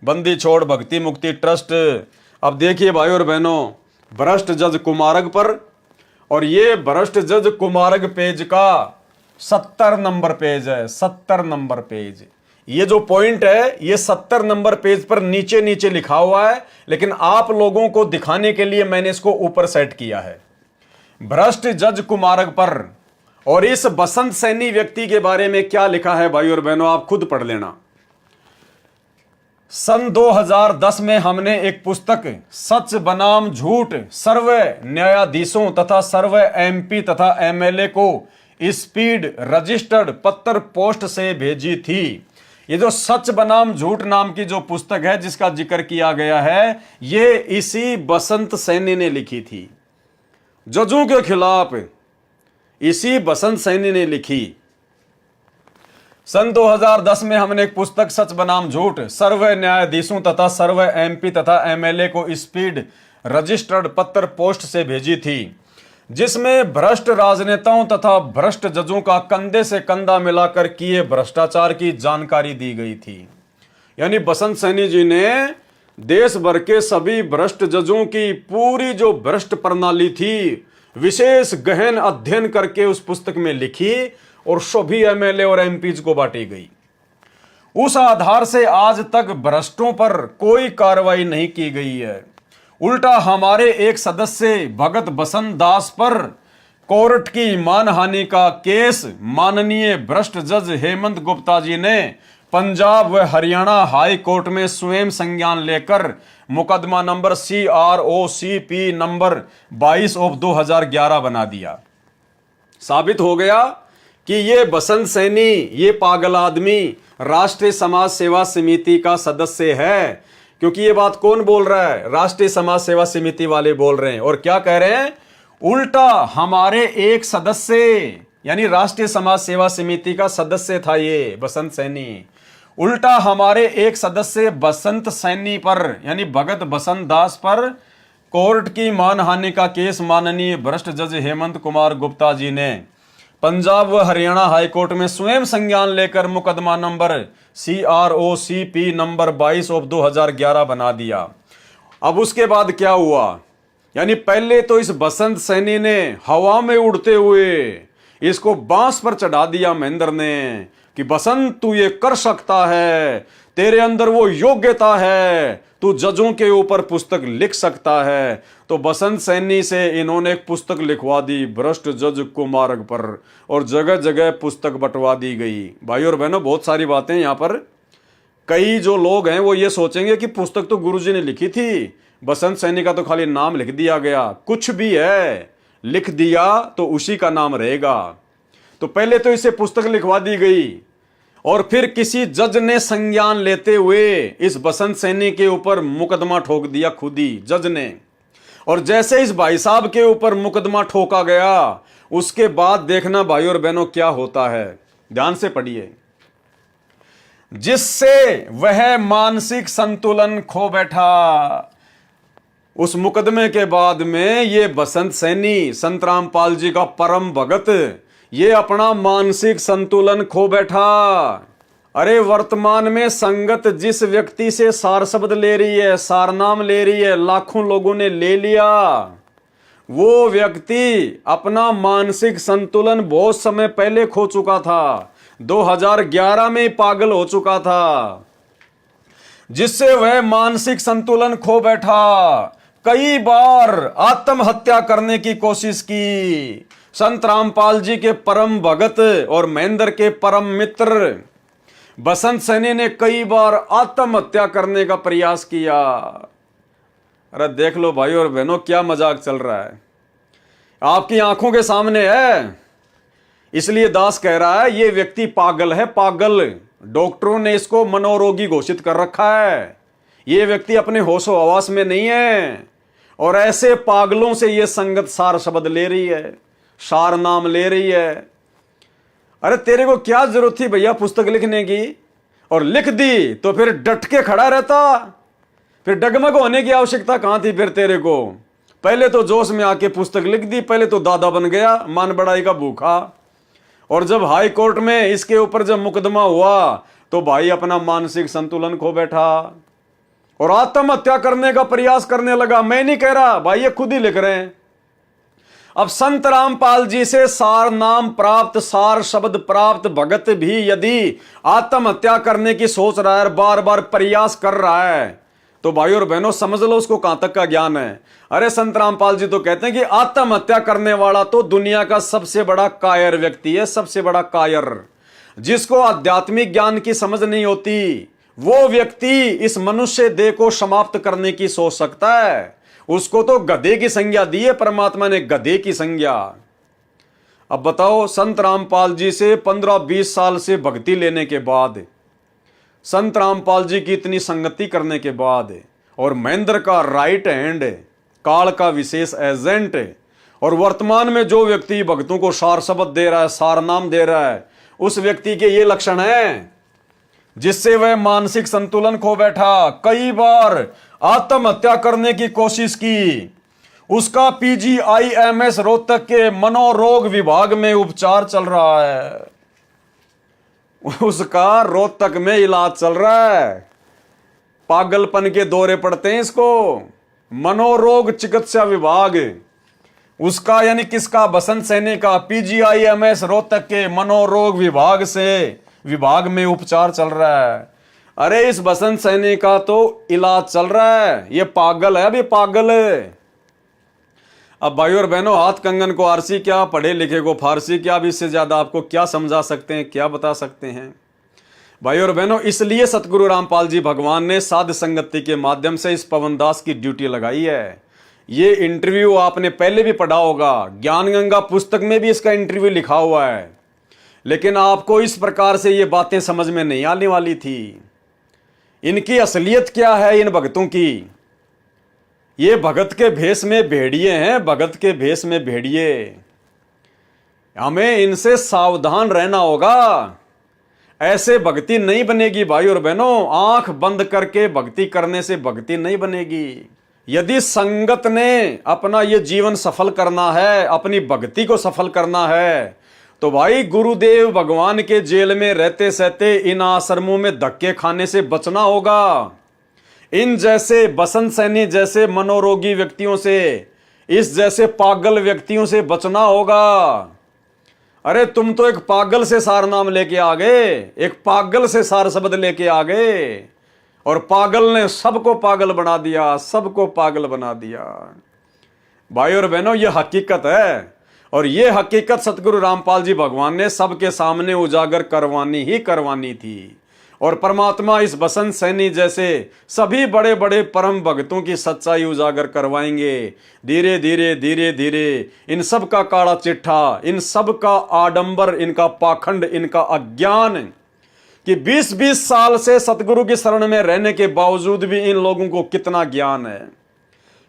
बंदी छोड़ भक्ति मुक्ति ट्रस्ट। अब देखिए भाई और बहनों, भ्रष्ट जज कुमारग पर, और ये भ्रष्ट जज कुमारग पेज का 70 नंबर पेज है। 70 नंबर पेज, ये जो पॉइंट है ये 70 नंबर पेज पर नीचे लिखा हुआ है, लेकिन आप लोगों को दिखाने के लिए मैंने इसको ऊपर सेट किया है। भ्रष्ट जज कुमारग पर और इस बसंत सैनी व्यक्ति के बारे में क्या लिखा है भाई और बहनों, आप खुद पढ़ लेना। सन 2010 में हमने एक पुस्तक सच बनाम झूठ सर्व न्यायाधीशों तथा सर्व एमपी तथा एमएलए को स्पीड रजिस्टर्ड पत्र पोस्ट से भेजी थी। ये जो सच बनाम झूठ नाम की जो पुस्तक है जिसका जिक्र किया गया है, ये इसी बसंत सैनी ने लिखी थी। जजों के खिलाफ इसी बसंत सैनी ने लिखी। सन 2010 में हमने एक पुस्तक सच बनाम झूठ सर्व न्यायाधीशों तथा सर्व एमपी तथा एमएलए को स्पीड रजिस्टर्ड पत्र पोस्ट से भेजी थी। जिसमें भ्रष्ट राजनेताओं तथा भ्रष्ट जजों का कंधे से कंधा मिलाकर किए भ्रष्टाचार की जानकारी दी गई थी। यानी बसंत सैनी जी ने देश भर के सभी भ्रष्ट जजों की पूरी जो भ्रष्ट प्रणाली थी विशेष गहन अध्ययन करके उस पुस्तक में लिखी और सभी एमएलए और एमपीज को बांटी गई। उस आधार से आज तक भ्रष्टों पर कोई कार्रवाई नहीं की गई है। उल्टा हमारे एक सदस्य भगत बसंत दास पर कोर्ट की मानहानि का केस माननीय भ्रष्ट जज हेमंत गुप्ता जी ने पंजाब व हरियाणा हाई कोर्ट में स्वयं संज्ञान लेकर मुकदमा नंबर CROCP नंबर 22/2011 बना दिया। साबित हो गया कि ये बसंत सैनी, ये पागल आदमी राष्ट्रीय समाज सेवा समिति का सदस्य है। क्योंकि ये बात कौन बोल रहा है? राष्ट्रीय समाज सेवा समिति वाले बोल रहे हैं। और क्या कह रहे हैं? उल्टा हमारे एक सदस्य, यानी राष्ट्रीय समाज सेवा समिति का सदस्य था ये बसंत सैनी, उल्टा हमारे एक सदस्य बसंत सैनी पर यानी भगत बसंत दास पर कोर्ट की मानहानि का केस माननीय भ्रष्ट जज हेमंत कुमार गुप्ता जी ने पंजाब व हरियाणा हाईकोर्ट में स्वयं संज्ञान लेकर मुकदमा नंबर CROCP नंबर 22/2011 बना दिया। अब उसके बाद क्या हुआ? यानी पहले तो इस बसंत सैनी ने हवा में उड़ते हुए इसको बांस पर चढ़ा दिया महेंद्र ने कि बसंत तू ये कर सकता है, तेरे अंदर वो योग्यता है, तू जजों के ऊपर पुस्तक लिख सकता है। तो बसंत सैनी से इन्होंने एक पुस्तक लिखवा दी भ्रष्ट जज कुमार्ग पर और जगह जगह पुस्तक बंटवा दी गई। भाई और बहनों, बहुत सारी बातें यहाँ पर कई जो लोग हैं वो ये सोचेंगे कि पुस्तक तो गुरुजी ने लिखी थी, बसंत सैनी का तो खाली नाम लिख दिया गया। कुछ भी है, लिख दिया तो उसी का नाम रहेगा। तो पहले तो इसे पुस्तक लिखवा दी गई और फिर किसी जज ने संज्ञान लेते हुए इस बसंत सैनी के ऊपर मुकदमा ठोक दिया खुद ही जज ने। और जैसे इस भाई साहब के ऊपर मुकदमा ठोका गया उसके बाद देखना भाई और बहनों क्या होता है, ध्यान से पढ़िए। जिससे वह मानसिक संतुलन खो बैठा। उस मुकदमे के बाद में ये बसंत सैनी, संत रामपाल जी का परम भगत, ये अपना मानसिक संतुलन खो बैठा। अरे वर्तमान में संगत जिस व्यक्ति से सार शब्द ले रही है, सार नाम ले रही है, लाखों लोगों ने ले लिया, वो व्यक्ति अपना मानसिक संतुलन बहुत समय पहले खो चुका था, 2011 में पागल हो चुका था। जिससे वह मानसिक संतुलन खो बैठा, कई बार आत्महत्या करने की कोशिश की। संत रामपाल जी के परम भगत और महेंद्र के परम मित्र बसंत सैनी ने कई बार आत्महत्या करने का प्रयास किया। अरे देख लो भाई और बहनों क्या मजाक चल रहा है, आपकी आंखों के सामने है। इसलिए दास कह रहा है ये व्यक्ति पागल है, पागल। डॉक्टरों ने इसको मनोरोगी घोषित कर रखा है। ये व्यक्ति अपने होशो हवास में नहीं है और ऐसे पागलों से ये संगत सार शब्द ले रही है, सार नाम ले रही है। अरे तेरे को क्या जरूरत थी भैया पुस्तक लिखने की? और लिख दी तो फिर डट के खड़ा रहता, फिर डगमग होने की आवश्यकता कहां थी फिर तेरे को? पहले तो जोश में आके पुस्तक लिख दी, पहले तो दादा बन गया, मान बड़ाई का भूखा। और जब हाई कोर्ट में इसके ऊपर जब मुकदमा हुआ तो भाई अपना मानसिक संतुलन खो बैठा और आत्महत्या करने का प्रयास करने लगा। मैं नहीं कह रहा भाई, ये खुद ही लिख रहे हैं। अब संत रामपाल जी से सार नाम प्राप्त, सार शब्द प्राप्त भगत भी यदि आत्महत्या करने की सोच रहा है, बार बार प्रयास कर रहा है, तो भाई और बहनों समझ लो उसको कहां तक का ज्ञान है। अरे संत रामपाल जी तो कहते हैं कि आत्महत्या करने वाला तो दुनिया का सबसे बड़ा कायर व्यक्ति है, सबसे बड़ा कायर। जिसको आध्यात्मिक ज्ञान की समझ नहीं होती वो व्यक्ति इस मनुष्य देह को समाप्त करने की सोच सकता है। उसको तो गधे की संज्ञा दी है परमात्मा ने, गधे की संज्ञा। अब बताओ, संत रामपाल जी से 15-20 साल से भक्ति लेने के बाद, संत रामपाल जी की इतनी संगति करने के बाद, और महेंद्र का राइट हैंड, काल का विशेष एजेंट, और वर्तमान में जो व्यक्ति भक्तों को सार शब्द दे रहा है, सार नाम दे रहा है, उस व्यक्ति के ये लक्षण हैं जिससे वह मानसिक संतुलन खो बैठा, कई बार आत्महत्या करने की कोशिश की। उसका PGIMS रोहतक के मनोरोग विभाग में उपचार चल रहा है। उसका रोहतक में इलाज चल रहा है। पागलपन के दौरे पड़ते हैं इसको। मनोरोग चिकित्सा विभाग उसका, यानी किसका? बसंत सैनी का PGIMS रोहतक के मनोरोग विभाग में उपचार चल रहा है। अरे इस बसंत सैनी का तो इलाज चल रहा है, ये पागल है, अभी पागल है। अब भाई और बहनों, हाथ कंगन को आरसी क्या, पढ़े लिखे को फारसी क्या, अब इससे ज्यादा आपको क्या समझा सकते हैं, क्या बता सकते हैं भाई और बहनों। इसलिए सतगुरु रामपाल जी भगवान ने साध संगति के माध्यम से इस पवन दास की ड्यूटी लगाई है। ये इंटरव्यू आपने पहले भी पढ़ा होगा, ज्ञान गंगा पुस्तक में भी इसका इंटरव्यू लिखा हुआ है, लेकिन आपको इस प्रकार से ये बातें समझ में नहीं आने वाली थी। इनकी असलियत क्या है इन भगतों की? ये भगत के भेष में भेड़िए हैं, भगत के भेष में भेड़िए। हमें इनसे सावधान रहना होगा। ऐसे भक्ति नहीं बनेगी भाई और बहनों। आंख बंद करके भक्ति करने से भक्ति नहीं बनेगी। यदि संगत ने अपना ये जीवन सफल करना है, अपनी भक्ति को सफल करना है, तो भाई गुरुदेव भगवान के जेल में रहते सहते इन आश्रमों में धक्के खाने से बचना होगा। इन जैसे बसंत सैनी जैसे मनोरोगी व्यक्तियों से, इस जैसे पागल व्यक्तियों से बचना होगा। अरे तुम तो एक पागल से सार नाम लेके आ गए, एक पागल से सार शब्द लेके आ गए, और पागल ने सबको पागल बना दिया, सबको पागल बना दिया। भाई और बहनों, यह हकीकत है, और यह हकीकत सतगुरु रामपाल जी भगवान ने सबके सामने उजागर करवानी थी। और परमात्मा इस बसंत सैनी जैसे सभी बड़े बड़े परम भक्तों की सच्चाई उजागर करवाएंगे। धीरे धीरे धीरे धीरे इन सब का काला चिट्ठा, इन सब का आडंबर, इनका पाखंड, इनका अज्ञान कि 20-20 साल से सतगुरु की शरण में रहने के बावजूद भी इन लोगों को कितना ज्ञान है,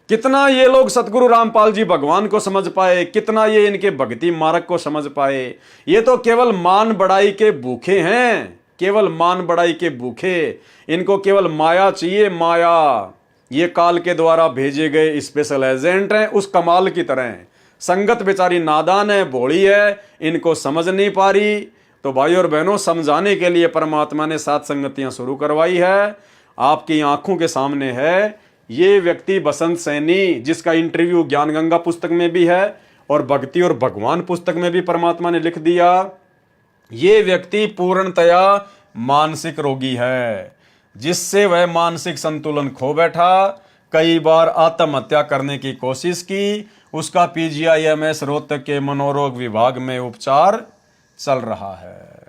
कितना ये लोग सतगुरु रामपाल जी भगवान को समझ पाए, कितना ये इनके भक्ति मार्ग को समझ पाए। ये तो केवल मान बढ़ाई के भूखे हैं, केवल मान बढ़ाई के भूखे। इनको केवल माया चाहिए, माया। ये काल के द्वारा भेजे गए स्पेशल एजेंट हैं, उस कमाल की तरह। संगत बेचारी नादान है, भोली है, इनको समझ नहीं पा रही। तो भाई और बहनों, समझाने के लिए परमात्मा ने 7 संगतियां शुरू करवाई है। आपकी आंखों के सामने है ये व्यक्ति बसंत सैनी, जिसका इंटरव्यू ज्ञान गंगा पुस्तक में भी है और भक्ति और भगवान पुस्तक में भी परमात्मा ने लिख दिया। ये व्यक्ति पूर्णतया मानसिक रोगी है, जिससे वह मानसिक संतुलन खो बैठा, कई बार आत्महत्या करने की कोशिश की। उसका PGIMS रोहतक के मनोरोग विभाग में उपचार चल रहा है।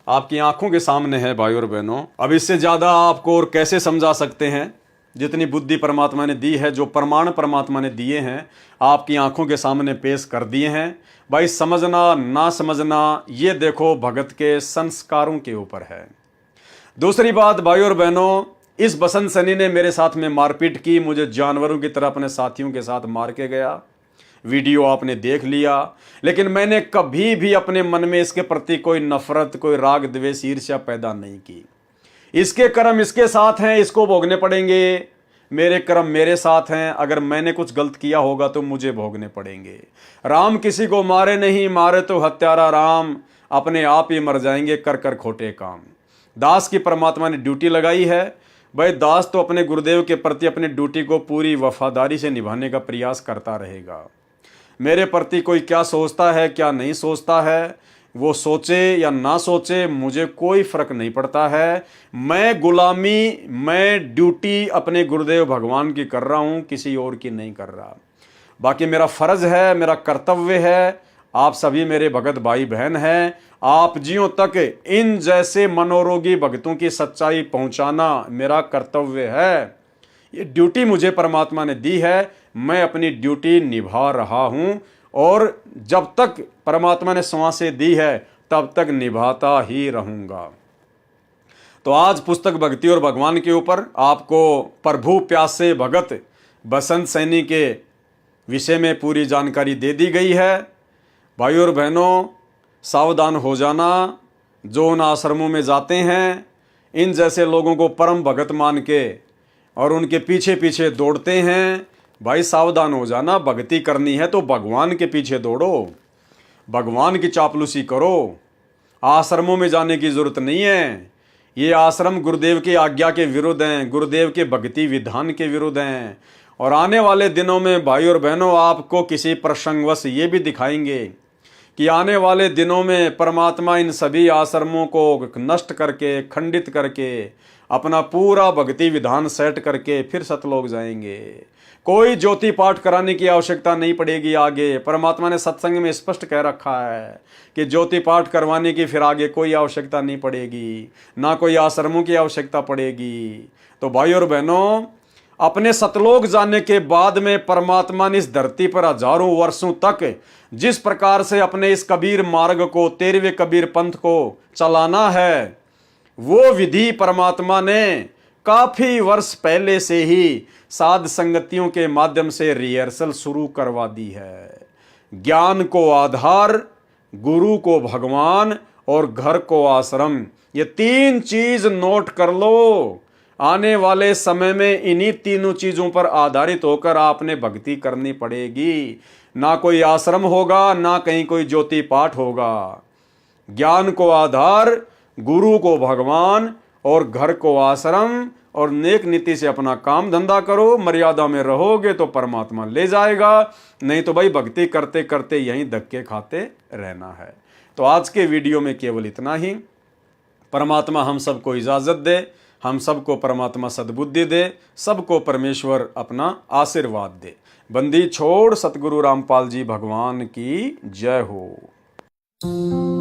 आपकी आंखों के सामने है भाई और बहनों। अब इससे ज्यादा आपको और कैसे समझा सकते हैं? जितनी बुद्धि परमात्मा ने दी है, जो प्रमाण परमात्मा ने दिए हैं, आपकी आंखों के सामने पेश कर दिए हैं। भाई समझना ना समझना ये देखो भगत के संस्कारों के ऊपर है। दूसरी बात भाई और बहनों, इस बसंत सैनी ने मेरे साथ में मारपीट की, मुझे जानवरों की तरह अपने साथियों के साथ मार के गया। वीडियो आपने देख लिया, लेकिन मैंने कभी भी अपने मन में इसके प्रति कोई नफरत, कोई राग द्वेष, ईर्ष्या पैदा नहीं की। इसके कर्म इसके साथ हैं, इसको भोगने पड़ेंगे। मेरे कर्म मेरे साथ हैं, अगर मैंने कुछ गलत किया होगा तो मुझे भोगने पड़ेंगे। राम किसी को मारे नहीं, मारे तो हत्यारा राम, अपने आप ही मर जाएंगे कर कर खोटे काम। दास की परमात्मा ने ड्यूटी लगाई है। भाई दास तो अपने गुरुदेव के प्रति अपनी ड्यूटी को पूरी वफादारी से निभाने का प्रयास करता रहेगा। मेरे प्रति कोई क्या सोचता है, क्या नहीं सोचता है, वो सोचे या ना सोचे, मुझे कोई फर्क नहीं पड़ता है। मैं गुलामी, मैं ड्यूटी अपने गुरुदेव भगवान की कर रहा हूं, किसी और की नहीं कर रहा। बाकी मेरा फर्ज है, मेरा कर्तव्य है, आप सभी मेरे भगत भाई बहन हैं, आप जियों तक इन जैसे मनोरोगी भक्तों की सच्चाई पहुंचाना मेरा कर्तव्य है। ये ड्यूटी मुझे परमात्मा ने दी है, मैं अपनी ड्यूटी निभा रहा हूं, और जब तक परमात्मा ने सांसें दी है तब तक निभाता ही रहूंगा। तो आज पुस्तक भक्ति और भगवान के ऊपर आपको प्रभु प्यासे भगत बसंत सैनी के विषय में पूरी जानकारी दे दी गई है। भाई और बहनों, सावधान हो जाना। जो उन आश्रमों में जाते हैं, इन जैसे लोगों को परम भगत मान के और उनके पीछे पीछे दौड़ते हैं, भाई सावधान हो जाना, भक्ति करनी है तो भगवान के पीछे दौड़ो, भगवान की चापलूसी करो। आश्रमों में जाने की जरूरत नहीं है। ये आश्रम गुरुदेव की आज्ञा के विरुद्ध हैं, गुरुदेव के भक्ति विधान के विरुद्ध हैं। और आने वाले दिनों में भाई और बहनों आपको किसी प्रसंगवश ये भी दिखाएंगे कि आने वाले दिनों में परमात्मा इन सभी आश्रमों को नष्ट करके, खंडित करके, अपना पूरा भक्ति विधान सेट करके फिर सतलोक जाएंगे। कोई ज्योति पाठ कराने की आवश्यकता नहीं पड़ेगी आगे। परमात्मा ने सत्संग में स्पष्ट कह रखा है कि ज्योति पाठ करवाने की फिर आगे कोई आवश्यकता नहीं पड़ेगी, ना कोई आश्रमों की आवश्यकता पड़ेगी। तो भाई और बहनों, अपने सतलोक जाने के बाद में परमात्मा ने इस धरती पर हजारों वर्षों तक जिस प्रकार से अपने इस कबीर मार्ग को, 13वें कबीर पंथ को चलाना है, वो विधि परमात्मा ने काफी वर्ष पहले से ही साध संगतियों के माध्यम से रिहर्सल शुरू करवा दी है। ज्ञान को आधार, गुरु को भगवान और घर को आश्रम, ये 3 चीज नोट कर लो। आने वाले समय में इन्हीं तीनों चीजों पर आधारित होकर आपने भक्ति करनी पड़ेगी। ना कोई आश्रम होगा, ना कहीं कोई ज्योति पाठ होगा। ज्ञान को आधार, गुरु को भगवान और घर को आश्रम, और नेक नीति से अपना काम धंधा करो। मर्यादा में रहोगे तो परमात्मा ले जाएगा, नहीं तो भाई भक्ति करते करते यहीं धक्के खाते रहना है। तो आज के वीडियो में केवल इतना ही। परमात्मा हम सबको इजाजत दे, हम सबको परमात्मा सद्बुद्धि दे, सबको परमेश्वर अपना आशीर्वाद दे। बंदी छोड़ सतगुरु रामपाल जी भगवान की जय हो।